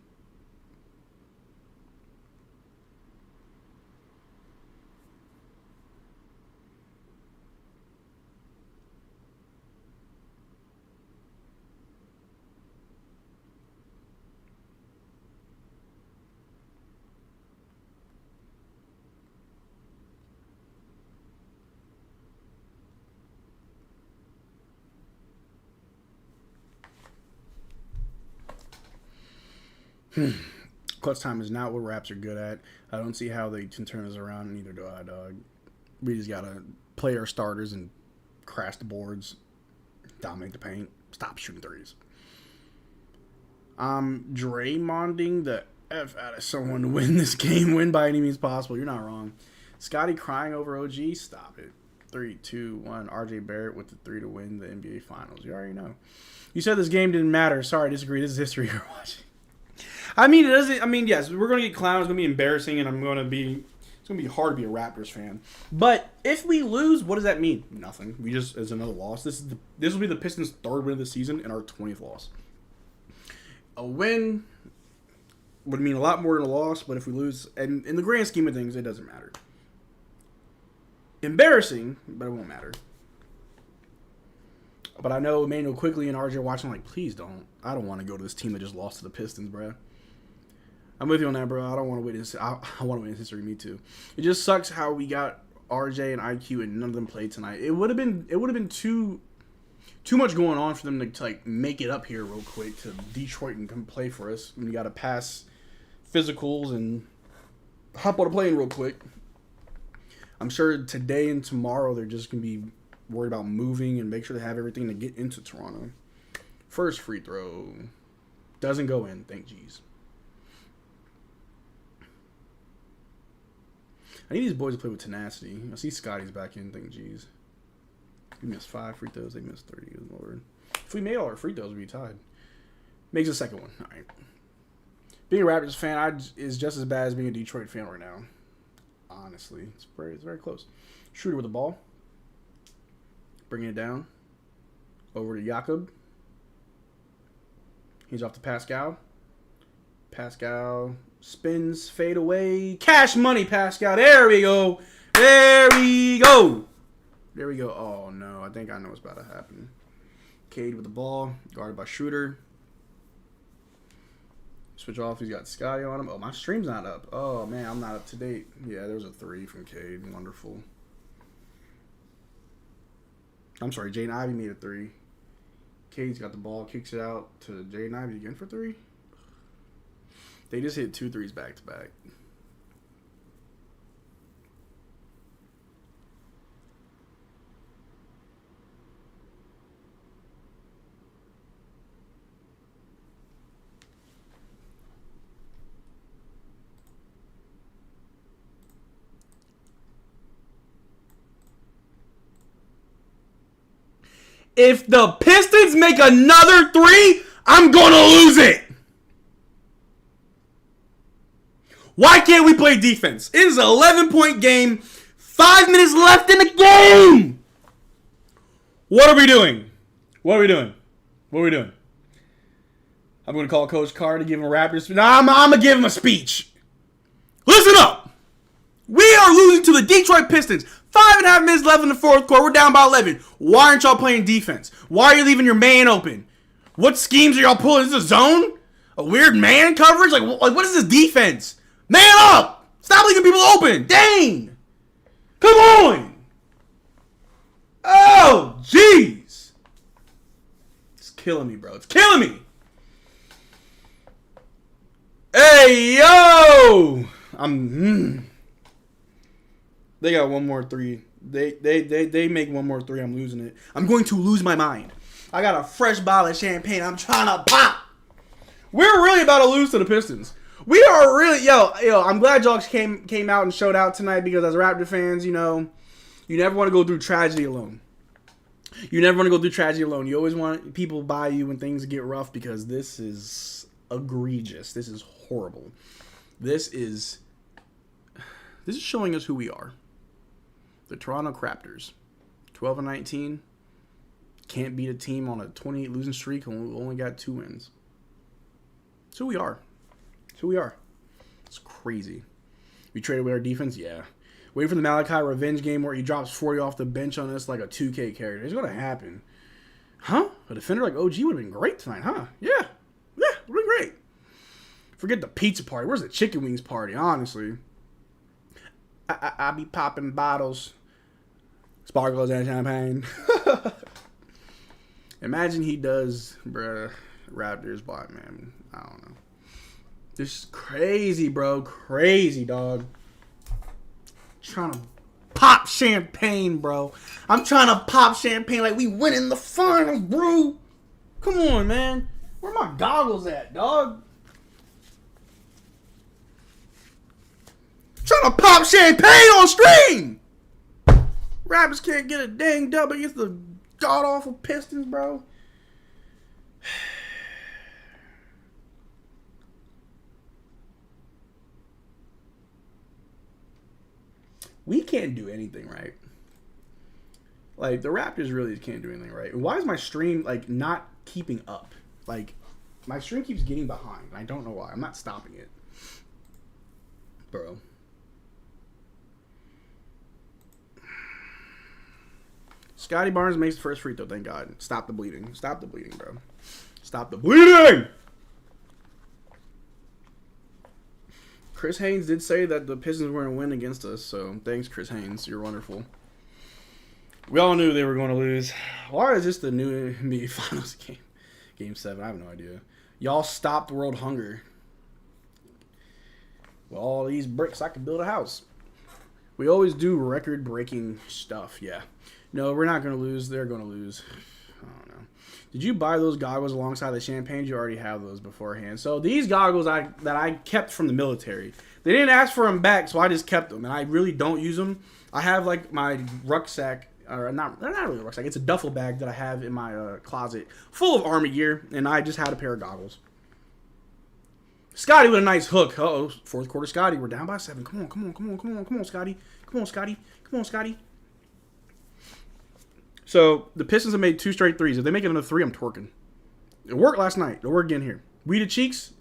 Clutch time is not what Raps are good at. I don't see how they can turn this around, neither do I, dog. We just gotta play our starters and crash the boards, dominate the paint, stop shooting threes. I'm Draymonding the F out of someone to win this game, win by any means possible. You're not wrong. Scotty crying over OG, stop it. 3, 2, 1. RJ Barrett with the 3 to win the NBA Finals. You already know. You said this game didn't matter. Sorry, I disagree. This is history you're watching. I mean, it doesn't. I mean, yes, we're gonna get clowned. It's gonna be embarrassing, and it's gonna be hard to be a Raptors fan. But if we lose, what does that mean? Nothing. We just as another loss. This will be the Pistons' 3rd win of the season and our 20th loss. A win would mean a lot more than a loss, but if we lose, and in the grand scheme of things, it doesn't matter. Embarrassing, but it won't matter. But I know Emmanuel Quigley and RJ watching like, please don't. I don't want to go to this team that just lost to the Pistons, bro. I'm with you on that, bro. I don't want to witness. I want to witness history. Me too. It just sucks how we got RJ and IQ and none of them played tonight. It would have been too much going on for them to like make it up here real quick to Detroit and come play for us. When you got to pass physicals and hop on a plane real quick. I'm sure today and tomorrow they're just gonna be worried about moving and make sure they have everything to get into Toronto. First free throw doesn't go in. Thank jeez. I need these boys to play with tenacity. I see Scotty's back in. Thank jeez. We missed 5 free throws. They missed 30. Good Lord. If we made all our free throws, we'd be tied. Makes a second one. All right. Being a Raptors fan is just as bad as being a Detroit fan right now. Honestly, it's very close. Shooter with the ball. Bringing it down. Over to Jakob. He's off to Pascal. Pascal spins, fade away. Cash money, Pascal. There we go. There we go. There we go. Oh, no. I think I know what's about to happen. Cade with the ball. Guarded by Schroeder. Switch off. He's got Scotty on him. Oh, my stream's not up. Oh, man. I'm not up to date. Yeah, there was a 3 from Cade. Wonderful. I'm sorry. Jaden Ivey made a 3. Cade's got the ball. Kicks it out to Jaden Ivey again for 3. They just hit 2 threes back to back. If the Pistons make another 3, I'm going to lose it. Why can't we play defense? It is an 11-point game. 5 minutes left in the game. What are we doing? What are we doing? What are we doing? I'm going to call Coach Carr to give him a Raptors. No, I'm going to give him a speech. Listen up. We are losing to the Detroit Pistons. 5.5 minutes left in the 4th quarter. We're down by 11. Why aren't y'all playing defense? Why are you leaving your man open? What schemes are y'all pulling? Is this a zone? A weird man coverage? Like what is this defense? Man up! Stop leaving people open! Dang! Come on! Oh, jeez! It's killing me, bro. It's killing me! Hey, yo! They got one more three. They make one more three. I'm losing it. I'm going to lose my mind. I got a fresh bottle of champagne. I'm trying to pop. We're really about to lose to the Pistons. We are really, yo. I'm glad y'all came out and showed out tonight because as Raptor fans, you know, you never want to go through tragedy alone. You never want to go through tragedy alone. You always want people by you when things get rough because this is egregious. This is horrible. This is showing us who we are. The Toronto Raptors, 12-19, can't beat a team on a 28 losing streak and only got 2 wins. That's who we are. That's who we are. It's crazy. We traded with our defense, yeah. Wait for the Malachi revenge game where he drops 40 off the bench on us like a 2K character. It's gonna happen. Huh? A defender like OG would have been great tonight, huh? Yeah, would have been great. Forget the pizza party. Where's the chicken wings party? Honestly. I be popping bottles, sparkles and champagne. Imagine he does, bruh, Raptors bot, man. I don't know. This is crazy, bro. Crazy, dog. Trying to pop champagne, bro. I'm trying to pop champagne like we winning the finals, bro. Come on, man. Where my goggles at, dog? Trying to pop champagne on stream. Raptors can't get a dang dub against the god-awful Pistons, bro. We can't do anything right. Like, the Raptors really can't do anything right. Why is my stream, like, not keeping up? Like, my stream keeps getting behind. I don't know why. I'm not stopping it. Bro. Scotty Barnes makes the first free throw, thank God. Stop the bleeding. Stop the bleeding, bro. Stop the bleeding! Chris Haynes did say that the Pistons were going to win against us, so thanks, Chris Haynes. You're wonderful. We all knew they were going to lose. Why is this the new NBA Finals game? Game 7, I have no idea. Y'all stopped world hunger. With all these bricks, I could build a house. We always do record-breaking stuff, yeah. No, we're not going to lose. They're going to lose. I don't know. Did you buy those goggles alongside the champagne? You already have those beforehand. So these goggles that I kept from the military. They didn't ask for them back, so I just kept them. And I really don't use them. I have like my rucksack, or not really a rucksack. It's a duffel bag that I have in my closet full of Army gear. And I just had a pair of goggles. Scotty with a nice hook. Uh-oh, fourth quarter Scotty. We're down by 7. Come on, Scotty. Come on, Scotty. So, the Pistons have made 2 straight threes. If they make another 3, I'm twerking. It worked last night. It'll work again here. We the Cheeks.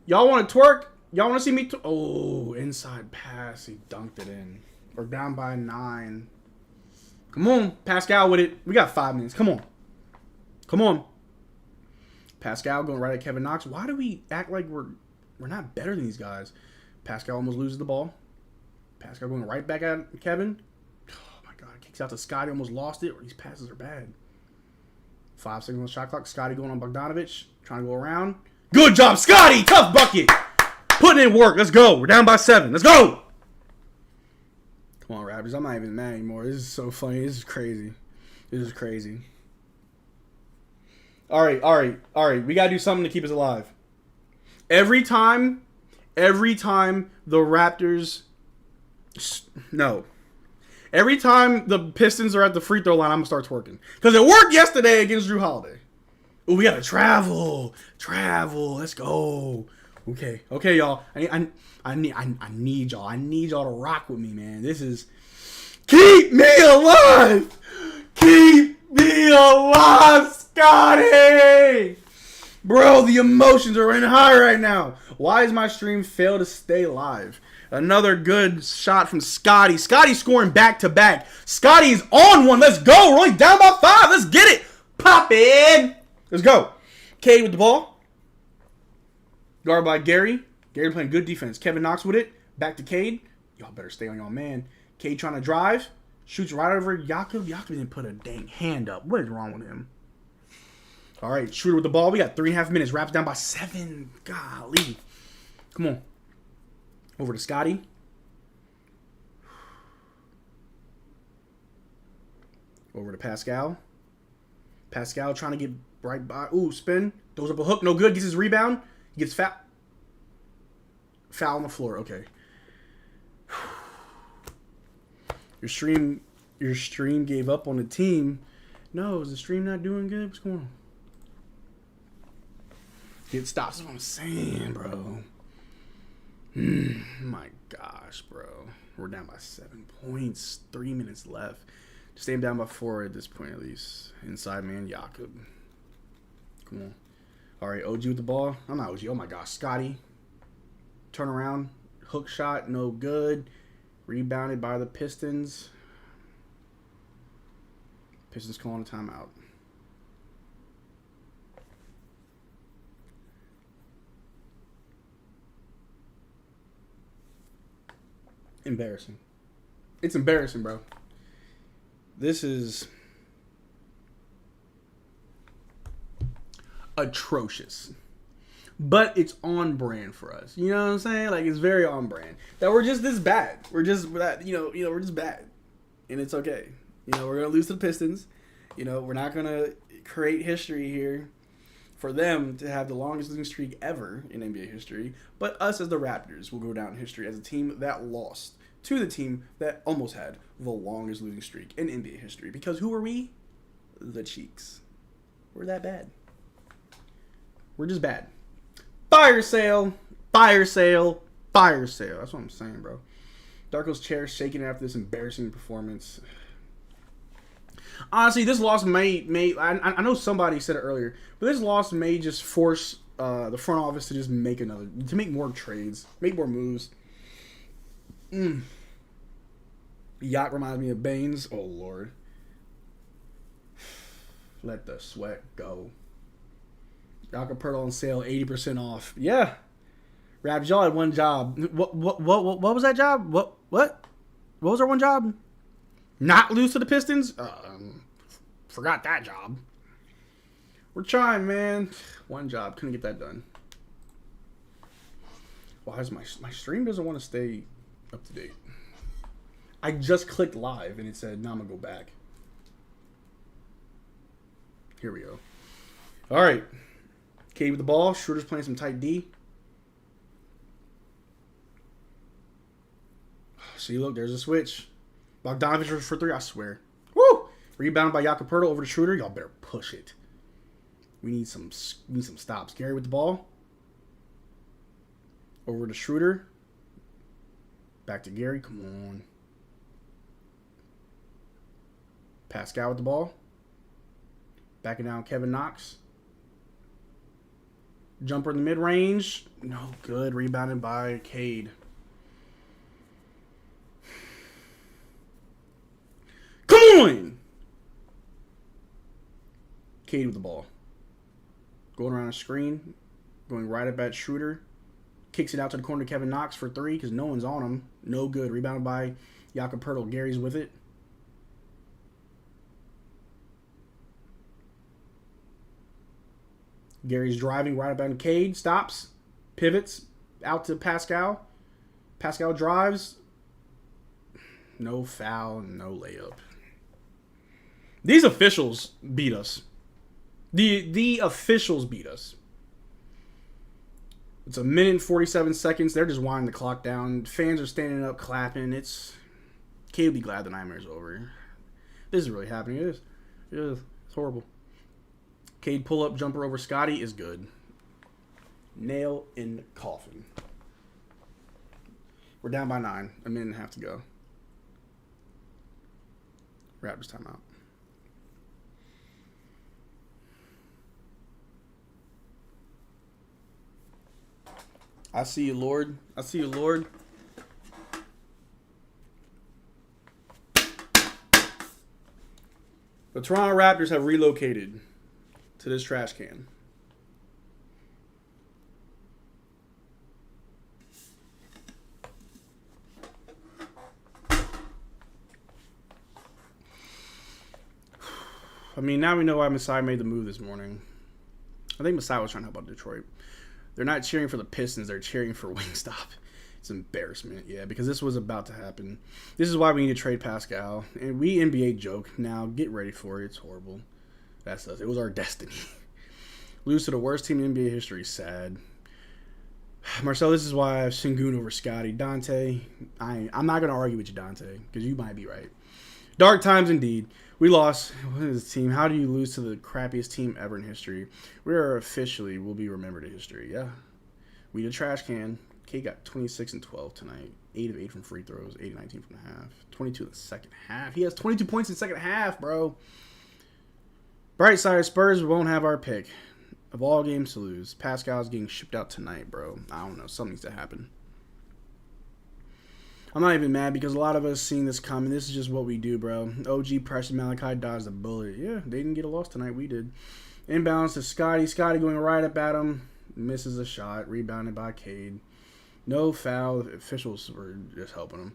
Y'all want to twerk? Y'all want to see me oh, inside pass. He dunked it in. We're down by 9. Come on, Pascal with it. We got 5 minutes. Come on. Pascal going right at Kevin Knox. Why do we act like we're not better than these guys? Pascal almost loses the ball. Pascal going right back at Kevin. Kicks out to Scotty, almost lost it. These passes are bad. 5 seconds on the shot clock. Scotty going on Bogdanovich. Trying to go around. Good job, Scotty! Tough bucket! Putting in work. Let's go. We're down by 7. Let's go! Come on, Raptors. I'm not even mad anymore. This is so funny. This is crazy. All right. We got to do something to keep us alive. Every time the Raptors... No. Every time the Pistons are at the free throw line, I'm going to start twerking. Because it worked yesterday against Drew Holiday. Oh, we got to travel. Let's go. Okay, y'all. I need y'all. I need y'all to rock with me, man. This is... Keep me alive! Keep me alive, Scotty! Bro, the emotions are running high right now. Why does my stream fail to stay live? Another good shot from Scotty. Scotty scoring back-to-back. Scotty's on one. Let's go. We're only down by 5. Let's get it. Pop in. Let's go. Cade with the ball. Guard by Gary. Gary playing good defense. Kevin Knox with it. Back to Cade. Y'all better stay on y'all man. Cade trying to drive. Shoots right over Jakob. Jakob didn't put a dang hand up. What is wrong with him? All right, Schroeder with the ball. We got 3.5 minutes. Raps down by 7. Golly. Come on. Over to Scotty. Over to Pascal. Pascal trying to get right by. Ooh, spin. Throws up a hook. No good. Gets his rebound. He gets foul. Foul on the floor. Okay. Your stream gave up on the team. No, is the stream not doing good? What's going on? It stops. That's what I'm saying, bro. My gosh, bro. We're down by 7 points. 3 minutes left. Staying down by 4 at this point, at least. Inside man, Jakob. Come on. All right, OG with the ball. I'm not OG. Oh, my gosh. Scotty. Turn around. Hook shot. No good. Rebounded by the Pistons. Pistons calling a timeout. Embarrassing. It's embarrassing, bro. This is atrocious. But it's on brand for us. You know what I'm saying? Like, it's very on brand. That we're just this bad. We're just that, we're just bad. And it's okay. We're gonna lose to the Pistons. We're not gonna create history here for them to have the longest losing streak ever in NBA history. But us as the Raptors will go down in history as a team that lost to the team that almost had the longest losing streak in NBA history. Because who are we? The Cheeks. We're that bad. We're just bad. Fire sale. Fire sale. Fire sale. That's what I'm saying, bro. Darko's chair shaking after this embarrassing performance. Honestly, this loss may I know somebody said it earlier, but this loss may just force the front office to just make more trades, make more moves. Yacht reminds me of Baines. Oh, Lord. Let the sweat go. Jakob Poeltl on sale, 80% off. Yeah. Raps, y'all had one job. What was that job? What was our one job? Not lose to the Pistons? Forgot that job. We're trying, man. One job. Couldn't get that done. Why is my stream doesn't want to stay up to date? I just clicked live and it said, now I'm going to go back. Here we go. All right. Cade with the ball. Schroeder's playing some tight D. See, look, there's a switch. Bogdanovich for 3, I swear. Woo! Rebound by Jakob Poeltl over to Schroeder. Y'all better push it. We need some stops. Gary with the ball. Over to Schroeder. Back to Gary. Come on. Pascal with the ball. Backing down Kevin Knox. Jumper in the mid-range. No good. Rebounded by Cade. Come on! Cade with the ball. Going around a screen. Going right up at Schroeder. Kicks it out to the corner to Kevin Knox for 3 because no one's on him. No good. Rebounded by Jakob Poeltl. Gary's with it. Gary's driving right up on Cade. Stops. Pivots. Out to Pascal. Pascal drives. No foul. No layup. These officials beat us. The officials beat us. It's 1 minute and 47 seconds. They're just winding the clock down. Fans are standing up, clapping. Cade will be glad the nightmare's over. This is really happening. It is. It's horrible. Cade pull-up jumper over Scotty is good. Nail in the coffin. We're down by 9. 1 minute and a half to go. Raptors timeout. I see you, Lord. I see you, Lord. The Toronto Raptors have relocated to this trash can. mean, now we know why Masai made the move this morning. I think Masai was trying to help out Detroit. They're not cheering for the Pistons. They're cheering for Wingstop. It's embarrassment, yeah, because this was about to happen. This is why we need to trade Pascal. And we NBA joke. Now, get ready for it. It's horrible. That's us. It was our destiny. Lose to the worst team in NBA history. Sad. Marcel, this is why I have Sengun over Scotty. Dante, I'm not going to argue with you, Dante, because you might be right. Dark times indeed. We lost. What is the team? How do you lose to the crappiest team ever in history? We are officially will be remembered in history. Yeah. We the trash can. K got 26 and 12 tonight. 8 of 8 from free throws. 8 of 19 from the half. 22 in the second half. He has 22 points in the second half, bro. Bright side, Spurs won't have our pick of all games to lose. Pascal's getting shipped out tonight, bro. I don't know. Something needs to happen. I'm not even mad because a lot of us seen this coming. This is just what we do, bro. OG Preston Malachi dodged the bullet. Yeah, they didn't get a loss tonight. We did. Inbounds to Scotty. Scotty going right up at him. Misses a shot. Rebounded by Cade. No foul. The officials were just helping him.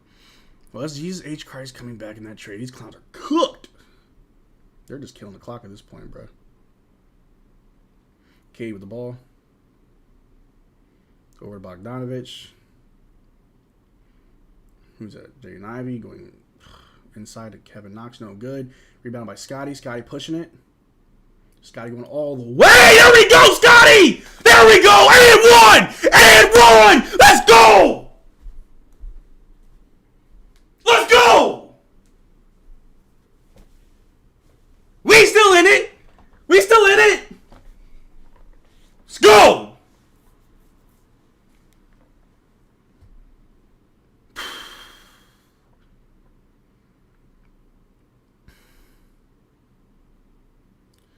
Well, that's Jesus H. Christ coming back in that trade. These clowns are cooked. They're just killing the clock at this point, bro. Cade with the ball. Over to Bogdanovich. Who's that? Jaden Ivey going inside to Kevin Knox. No good. Rebound by Scotty. Scotty pushing it. Scotty going all the way. There we go, Scotty! There we go! And one! And one! Let's go! Let's go! We still in it! We still in it! Let's go!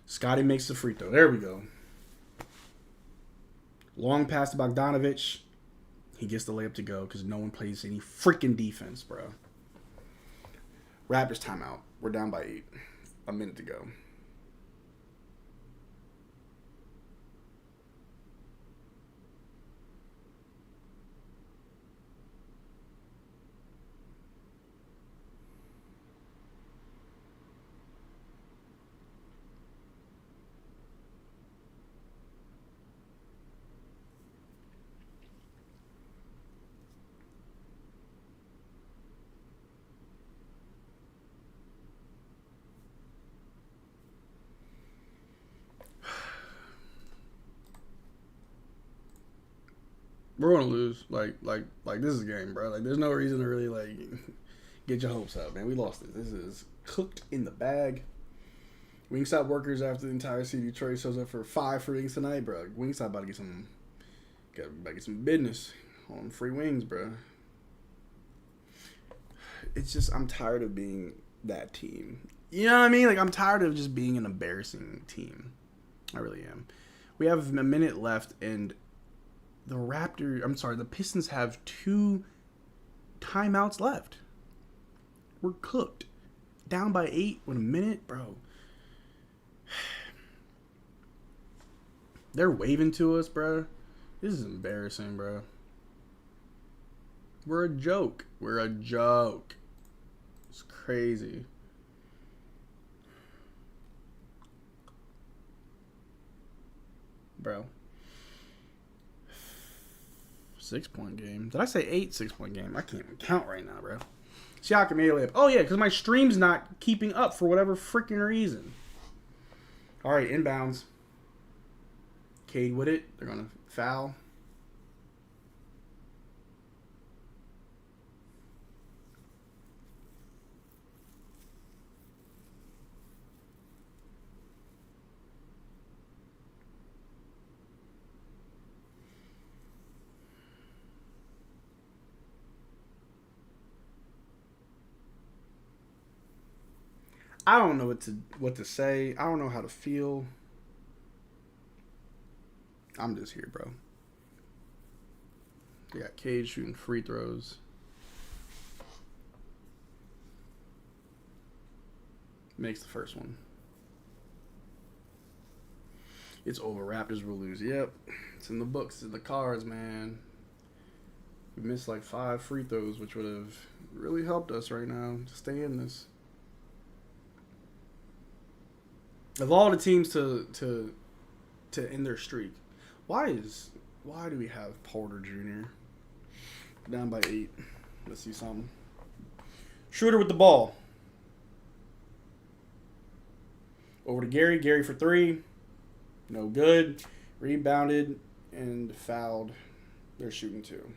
Scotty makes the free throw. There we go. Long pass to Bogdanovich. He gets the layup to go because no one plays any freaking defense, bro. Raptors timeout. We're down by 8. A minute to go. We're gonna lose. Like this is a game, bro. Like there's no reason to really like get your hopes up, man. We lost this. This is cooked in the bag. Wingstop workers after the entire city of Detroit shows up for 5 free wings tonight, bro. Wingstop about to get some business on free wings, bro. It's just I'm tired of being that team. You know what I mean? Like I'm tired of just being an embarrassing team. I really am. We have a minute left and the Pistons have 2 timeouts left. We're cooked. Down by 8 with a minute, bro. They're waving to us, bro. This is embarrassing, bro. We're a joke. We're a joke. It's crazy. Bro. 6-point game. Did I say 8 6-point game? I can't even count right now, bro. Siakam made a layup. Oh, yeah, because my stream's not keeping up for whatever freaking reason. All right, inbounds. Cade with it. They're going to foul. I don't know what to say. I don't know how to feel. I'm just here, bro. They got Cade shooting free throws. Makes the first one. It's over. Raptors will lose. Yep. It's in the books. It's in the cards, man. We missed like 5 free throws, which would have really helped us right now to stay in this. Of all the teams to end their streak, why do we have Porter Jr. down by 8? Let's see something. Schroeder with the ball. Over to Gary. Gary for 3. No good. Rebounded and fouled. They're shooting 2.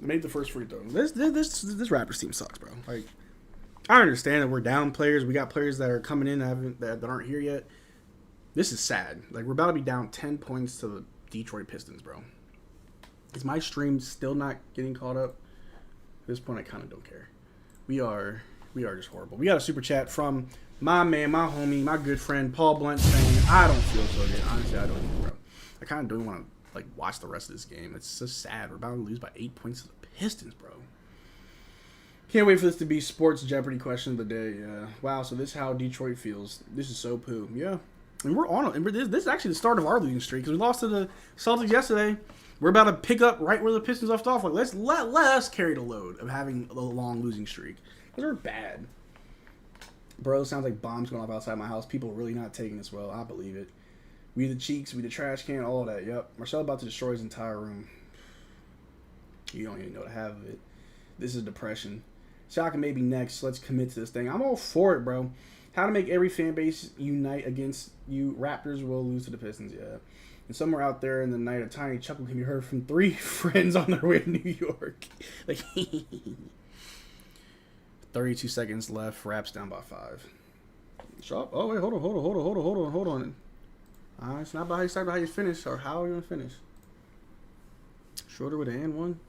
Made the first free throw. This Raptors team sucks, bro. Like, I understand that we're down players. We got players that are coming in that aren't here yet. This is sad. Like, we're about to be down 10 points to the Detroit Pistons, bro. Is my stream still not getting caught up? At this point, I kind of don't care. We are just horrible. We got a super chat from my man, my homie, my good friend, Paul Blunt, saying, I don't feel so good. Honestly, I don't either, bro. I kind of don't want to watch the rest of this game. It's so sad. We're about to lose by 8 points to the Pistons, bro. Can't wait for this to be Sports Jeopardy question of the day. Yeah. Wow, so this is how Detroit feels. This is so poo. Yeah. And we're on it. And this is actually the start of our losing streak because we lost to the Celtics yesterday. We're about to pick up right where the Pistons left off. Like, let us carry the load of having a long losing streak. Because we're bad. Bro, sounds like bombs going off outside my house. People are really not taking this well. I believe it. We the cheeks, we the trash can, all of that. Yep. Marcel about to destroy his entire room. You don't even know the half of it. This is depression. Shaka may be next. Let's commit to this thing. I'm all for it, bro. How to make every fan base unite against you. Raptors will lose to the Pistons, yeah. And somewhere out there in the night, a tiny chuckle can be heard from 3 friends on their way to New York. Like, 32 seconds left. Raps down by 5. Shop. Oh, wait, hold on. It's not about how you start, but how you finish, or how you're going to finish. Schroeder with an and 1.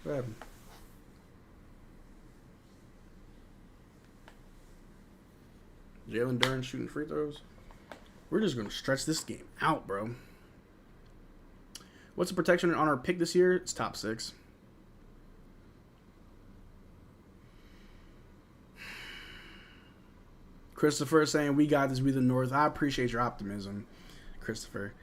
What happened? Jalen Duren shooting free throws. We're just going to stretch this game out, bro. What's the protection on our pick this year? It's top 6. Christopher is saying, we got this, we the North. I appreciate your optimism, Christopher.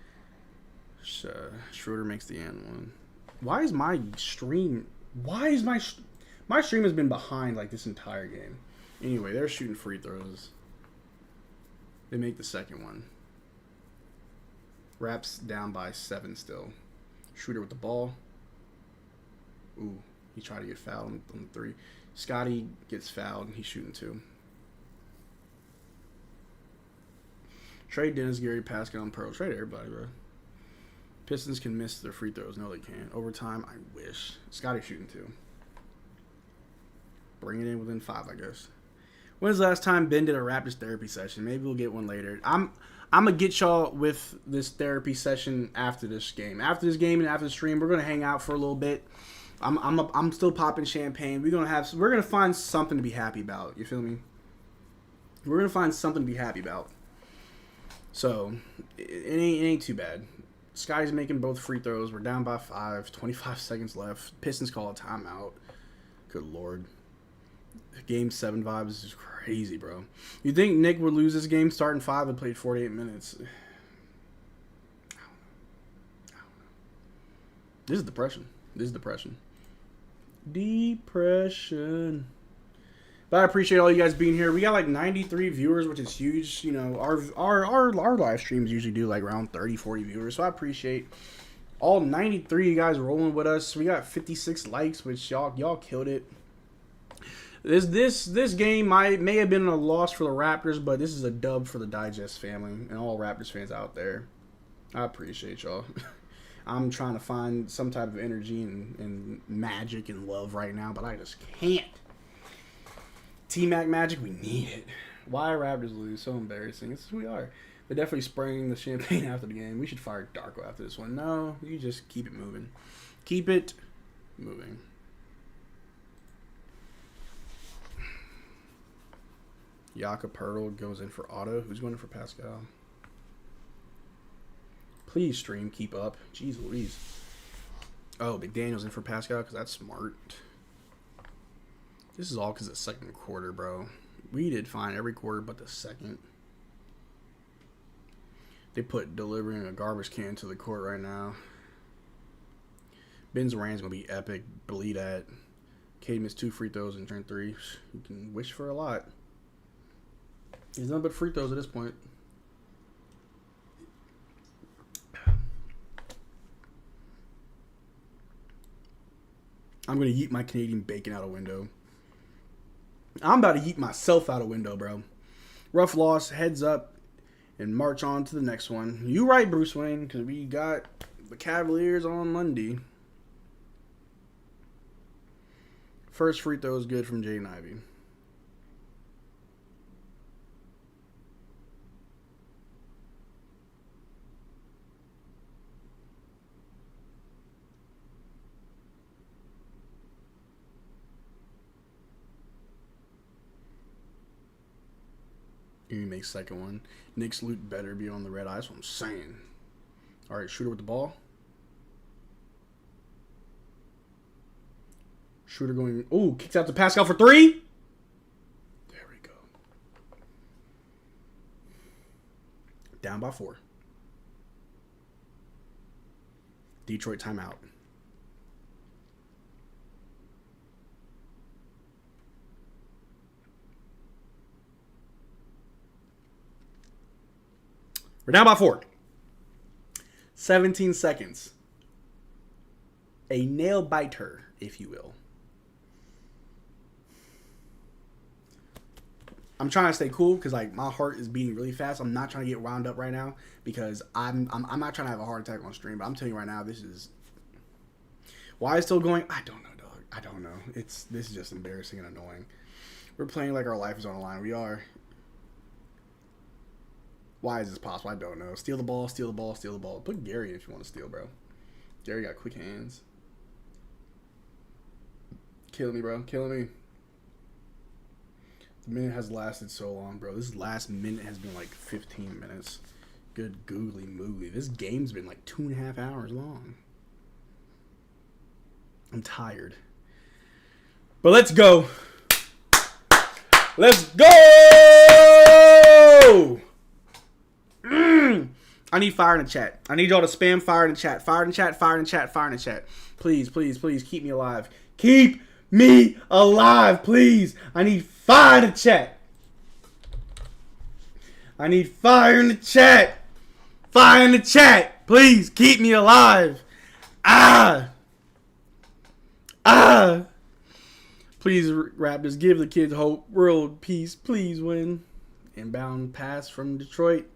Schroeder makes the and 1. Why is my stream... my stream has been behind like this entire game. Anyway, they're shooting free throws. They make the second one. Raps down by 7 still. Schroeder with the ball. Ooh, he tried to get fouled on the 3. Scotty gets fouled. He's shooting 2. Trade Dennis, Gary, Pascal, and Pearl. Trade everybody, bro. Pistons can miss their free throws. No, they can't. Overtime, I wish. Scotty shooting 2. Bring it in within 5, I guess. When's the last time Ben did a Raptors therapy session? Maybe we'll get one later. I'm gonna get y'all with this therapy session after this game. After this game and after the stream, we're gonna hang out for a little bit. I'm still popping champagne. We're gonna find something to be happy about. You feel me? We're gonna find something to be happy about. So it ain't too bad. Scotty's making both free throws. We're down by 5. 25 seconds left. Pistons call a timeout. Good Lord. Game 7 vibes is crazy, bro. You think Nick would lose this game starting 5 and played 48 minutes? I don't know. This is depression. Depression. But I appreciate all you guys being here. We got like 93 viewers, which is huge. You know, our live streams usually do like around 30, 40 viewers. So I appreciate all 93 of you guys rolling with us. We got 56 likes, which y'all killed it. This game may have been a loss for the Raptors, but this is a dub for the Digest family and all Raptors fans out there. I appreciate y'all. I'm trying to find some type of energy and magic and love right now, but I just can't. T-Mac magic, we need it. Why Raptors lose? So embarrassing. This is who we are. They're definitely spraying the champagne after the game. We should fire Darko after this one. No, you just keep it moving. Keep it moving. Jakob Pertl goes in for Otto. Who's going in for Pascal? Please, stream, keep up. Jeez Louise. Oh, McDaniel's in for Pascal because that's smart. This is all because it's second quarter, bro. We did fine every quarter but the second. They put delivering a garbage can to the court right now. Ben's Rand's going to be epic. Believe that. Cade missed 2 free throws and turned 3. You can wish for a lot. He's nothing but free throws at this point. I'm going to yeet my Canadian bacon out a window. I'm about to yeet myself out a window, bro. Rough loss, heads up, and march on to the next one. You right, Bruce Wayne, because we got the Cavaliers on Monday. First free throw is good from Jaden Ivey. You make second one. Nick's loot better be on the red eye. That's what I'm saying. All right, shooter with the ball. Shooter going. Ooh, kicks out to Pascal for 3. There we go. Down by 4. Detroit timeout. We're down by 4. 17 seconds. A nail biter, if you will. I'm trying to stay cool because like my heart is beating really fast. I'm not trying to get wound up right now because I'm not trying to have a heart attack on stream. But I'm telling you right now, this is why it's still going. I don't know, dog. I don't know. This is just embarrassing and annoying. We're playing like our life is on the line. We are. Why is this possible? I don't know. Steal the ball, steal the ball, steal the ball. Put Gary in if you want to steal, bro. Gary got quick hands. Killing me, bro. Killing me. The minute has lasted so long, bro. This last minute has been like 15 minutes. Good googly moogly. This game's been like 2.5 hours long. I'm tired. But let's go. Let's go! I need fire in the chat. I need y'all to spam fire in the chat. Fire in the chat, fire in the chat, fire in the chat. Please, please, please keep me alive. Keep me alive, please. I need fire in the chat. I need fire in the chat. Fire in the chat. Please keep me alive. Please, Raptors, give the kids hope. World peace. Please win. Inbound pass from Detroit.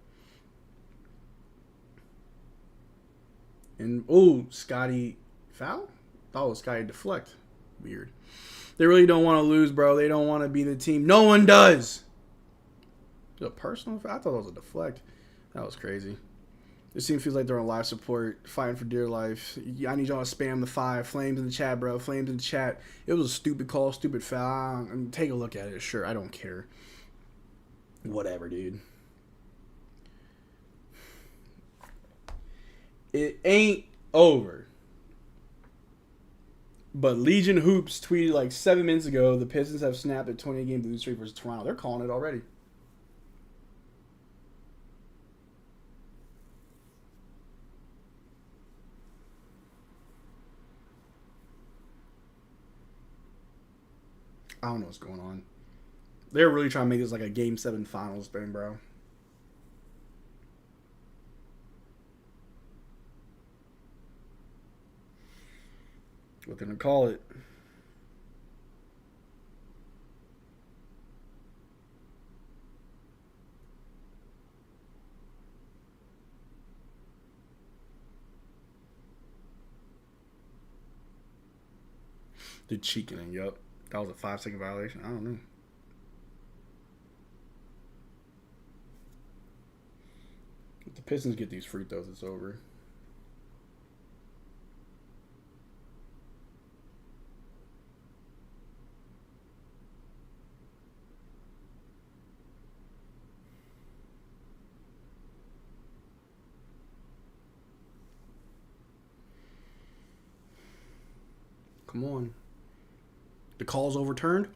And, Scotty foul? Thought it was Scotty deflect. Weird. They really don't want to lose, bro. They don't want to be the team. No one does. Was it a personal foul? I thought it was a deflect. That was crazy. This team feels like they're on life support, fighting for dear life. I need y'all to spam the 5. Flames in the chat, bro. Flames in the chat. It was a stupid call, stupid foul. Take a look at it. Sure, I don't care. Whatever, dude. It ain't over. But Legion Hoops tweeted like 7 minutes ago, the Pistons have snapped a 20-game losing streak versus Toronto. They're calling it already. I don't know what's going on. They're really trying to make this like a Game 7 finals thing, bro. What they're going to call it. The cheeking, yup. That was a 5-second violation. I don't know. If the Pistons get these free throws, it's over. Come on. The call's overturned.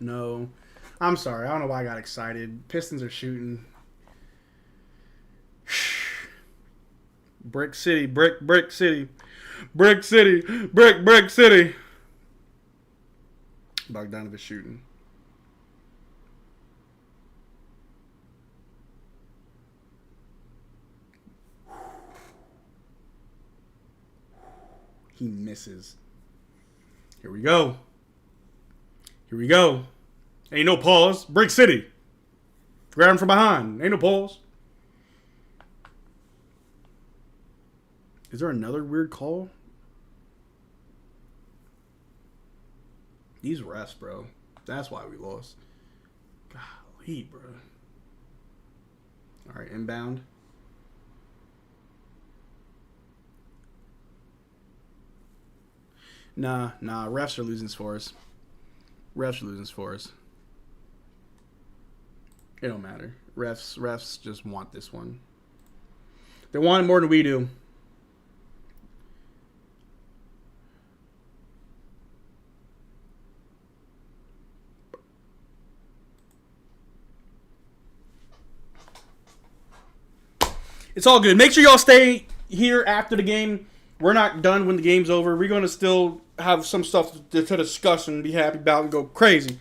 No. I'm sorry. I don't know why I got excited. Pistons are shooting. Brick City. Brick City. Brick City. Brick City. Bogdanovic shooting. He misses. Here we go. Here we go. Ain't no pause. Brick City. Grab him from behind. Ain't no pause. Is there another weird call? These refs, bro. That's why we lost. Golly, bro. All right, inbound. Nah. Refs are losing for us. Refs are losing for us. It don't matter. Refs just want this one. They want it more than we do. It's all good. Make sure y'all stay here after the game. We're not done when the game's over. We're going to still have some stuff to discuss and be happy about and go crazy.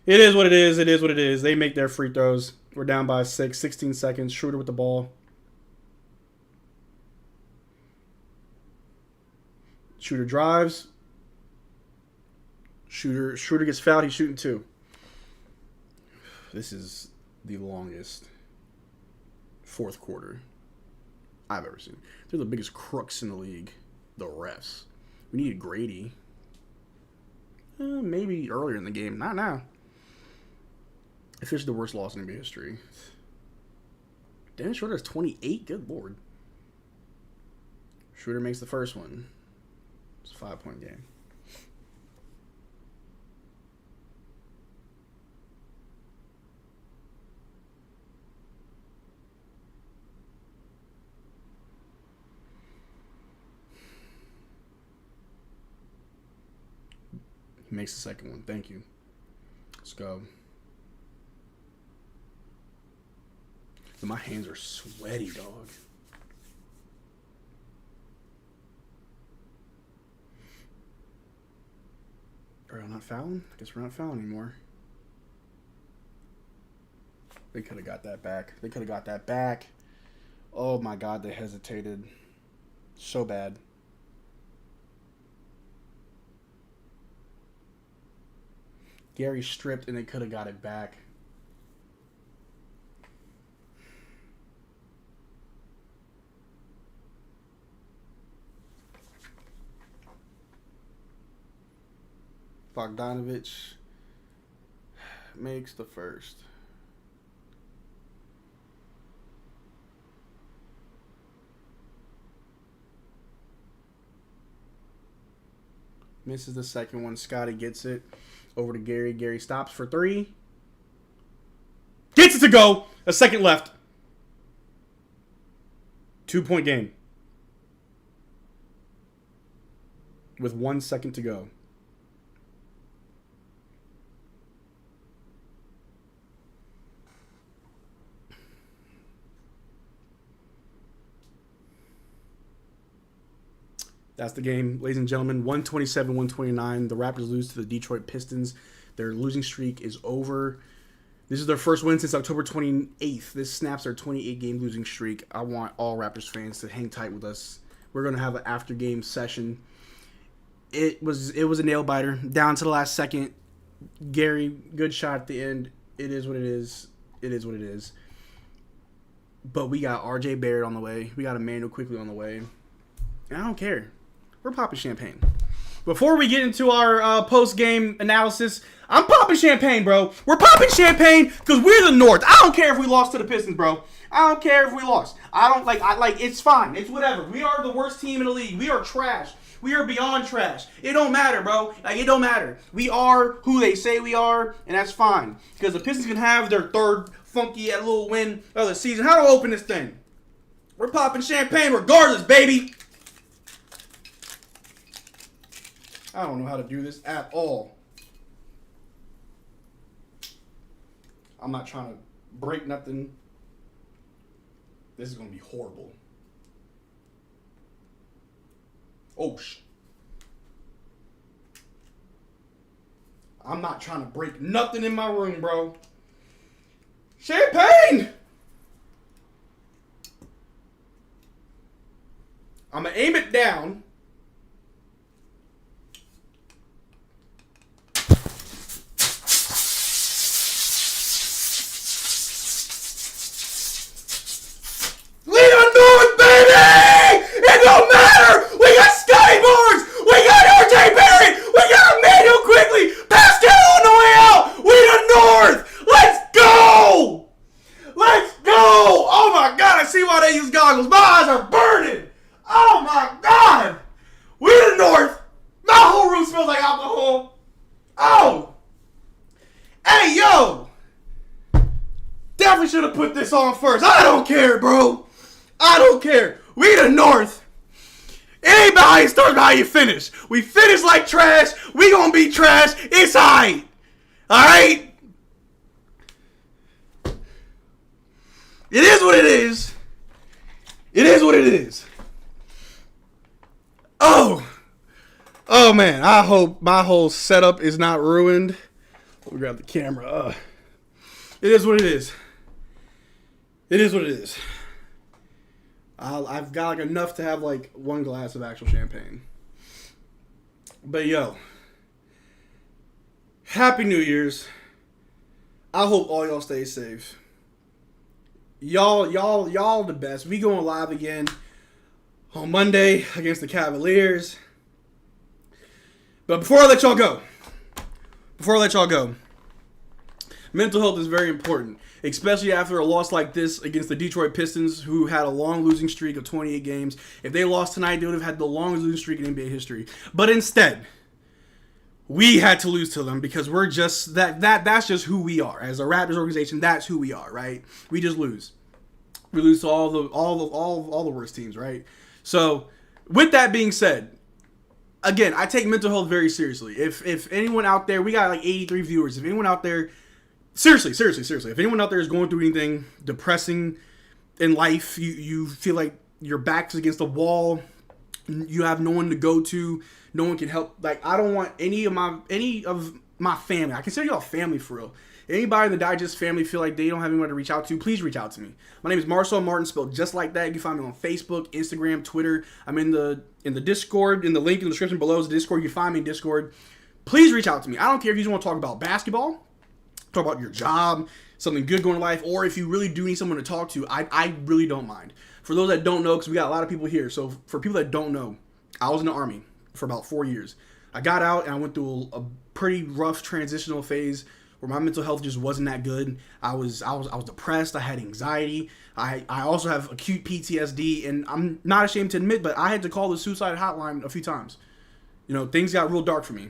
It is what it is. It is what it is. They make their free throws. We're down by 16 seconds. Schroeder with the ball. Schroeder drives. Schroeder gets fouled. He's shooting 2. This is the longest fourth quarter I've ever seen. They're the biggest crooks in the league. The refs. We needed Grady. Maybe earlier in the game. Not now. Officially the worst loss in NBA history. Dennis Schroeder is 28? Good lord. Schroeder makes the first one. It's a 5-point game. He makes the second one. Thank you. Let's go. My hands are sweaty, dog. Are we not fouling? I guess we're not fouling anymore. They could have got that back. Oh my God, they hesitated. So bad. Gary stripped and they could have got it back. Bogdanovic makes the first. Misses the second one. Scotty gets it. Over to Gary. Gary stops for 3. Gets it to go. A second left. 2-point game. With 1 second to go. That's the game, ladies and gentlemen. 127-129. The Raptors lose to the Detroit Pistons. Their losing streak is over. This is their first win since October 28th. This snaps their 28-game losing streak. I want all Raptors fans to hang tight with us. We're going to have an after-game session. It was a nail-biter. Down to the last second. Gary, good shot at the end. It is what it is. It is what it is. But we got R.J. Barrett on the way. We got Emmanuel quickly on the way. And I don't care. We're popping champagne. Before we get into our post-game analysis, I'm popping popping champagne, bro. We're popping champagne because we're the North. I don't care if we lost to the Pistons, bro. I don't care if we lost. It's fine. It's whatever. We are the worst team in the league. We are trash. We are beyond trash. It don't matter, bro. It don't matter. We are who they say we are, and that's fine. Because the Pistons can have their third funky little win of the season. How do I open this thing? We're popping champagne regardless, baby. I don't know how to do this at all. I'm not trying to break nothing. This is going to be horrible. Oh, I'm not trying to break nothing in my room, bro. Champagne! I'm going to aim it down. It don't matter! We got Scotty Barnes! We got RJ Barrett! We got Emmanuel Quigley! Pascal on the way out! We the North! Let's go! Let's go! Oh my god, I see why they use goggles. My eyes are burning! Oh my god! We the North! My whole room smells like alcohol! Oh! Hey, yo! Definitely should have put this on first. I don't care, bro! I don't care. We the North. It ain't about how you start, about how you finish. We finish like trash. We gonna be trash. It's alright. Alright? It is what it is. It is what it is. Oh. Oh, man. I hope my whole setup is not ruined. Let me grab the camera. It is what it is. It is what it is. I've got like enough to have like one glass of actual champagne. But yo, Happy New Year's. I hope all y'all stay safe. Y'all the best. We going live again on Monday against the Cavaliers. But before I let y'all go, mental health is very important. Especially after a loss like this against the Detroit Pistons, who had a long losing streak of 28 games. If they lost tonight, they would have had the longest losing streak in NBA history. But instead, we had to lose to them because we're just that's just who we are. As a Raptors organization, that's who we are, right? We just lose. We lose to all the worst teams, right? So, with that being said, again, I take mental health very seriously. If anyone out there, we got like 83 viewers. If anyone out there Seriously. If anyone out there is going through anything depressing in life, you feel like your back's against the wall, you have no one to go to, no one can help. Like, I don't want any of my family. I consider y'all family for real. Anybody in the Digest family feel like they don't have anyone to reach out to, please reach out to me. My name is Marcel Martin, spelled just like that. You can find me on Facebook, Instagram, Twitter. I'm in the Discord. In the link in the description below is the Discord. You can find me in Discord. Please reach out to me. I don't care if you just want to talk about basketball, talk about your job, something good going in life, or if you really do need someone to talk to, I really don't mind. For those that don't know, because we got a lot of people here, so for people that don't know, I was in the Army for about 4 years. I got out and I went through a pretty rough transitional phase where my mental health just wasn't that good. I was depressed. I had anxiety. I also have acute PTSD, and I'm not ashamed to admit, but I had to call the suicide hotline a few times. You know, things got real dark for me,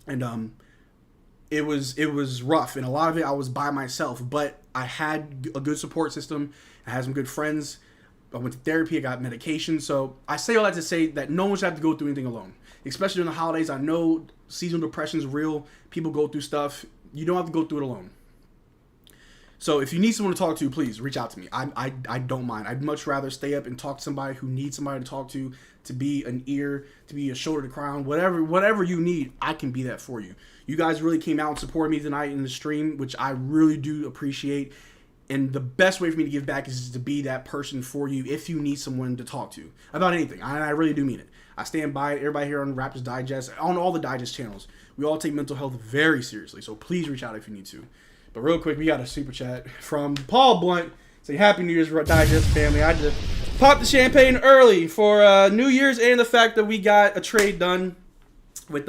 and it was rough, and a lot of it I was by myself, but I had a good support system. I had some good friends. I went to therapy. I got medication. So I say all that to say that no one should have to go through anything alone, especially during the holidays. I know seasonal depression is real. People go through stuff. You don't have to go through it alone. So if you need someone to talk to, please reach out to me. I don't mind. I'd much rather stay up and talk to somebody who needs somebody to talk to be an ear, to be a shoulder to cry on, whatever you need, I can be that for you. You guys really came out and supported me tonight in the stream, which I really do appreciate. And the best way for me to give back is to be that person for you if you need someone to talk to about anything. I really do mean it. I stand by everybody here on Raptors Digest, on all the Digest channels. We all take mental health very seriously, so please reach out if you need to. But real quick, we got a super chat from Paul Blunt. Say Happy New Year's, Digest family. I just popped the champagne early for New Year's and the fact that we got a trade done with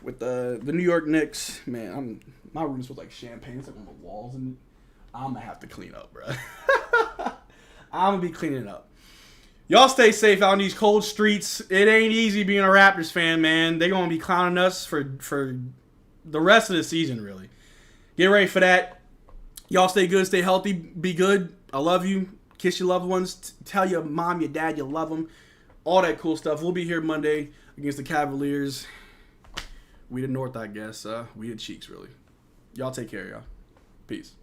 with the New York Knicks, man, my room's with like champagne. It's like on the walls, and I'm gonna have to clean up, bro. I'm gonna be cleaning up. Y'all stay safe out in these cold streets. It ain't easy being a Raptors fan, man. They're gonna be clowning us for the rest of the season, really. Get ready for that. Y'all stay good, stay healthy, be good. I love you. Kiss your loved ones. Tell your mom, your dad, you love them. All that cool stuff. We'll be here Monday against the Cavaliers. We the North, I guess. We the Cheeks, really. Y'all take care, y'all. Peace.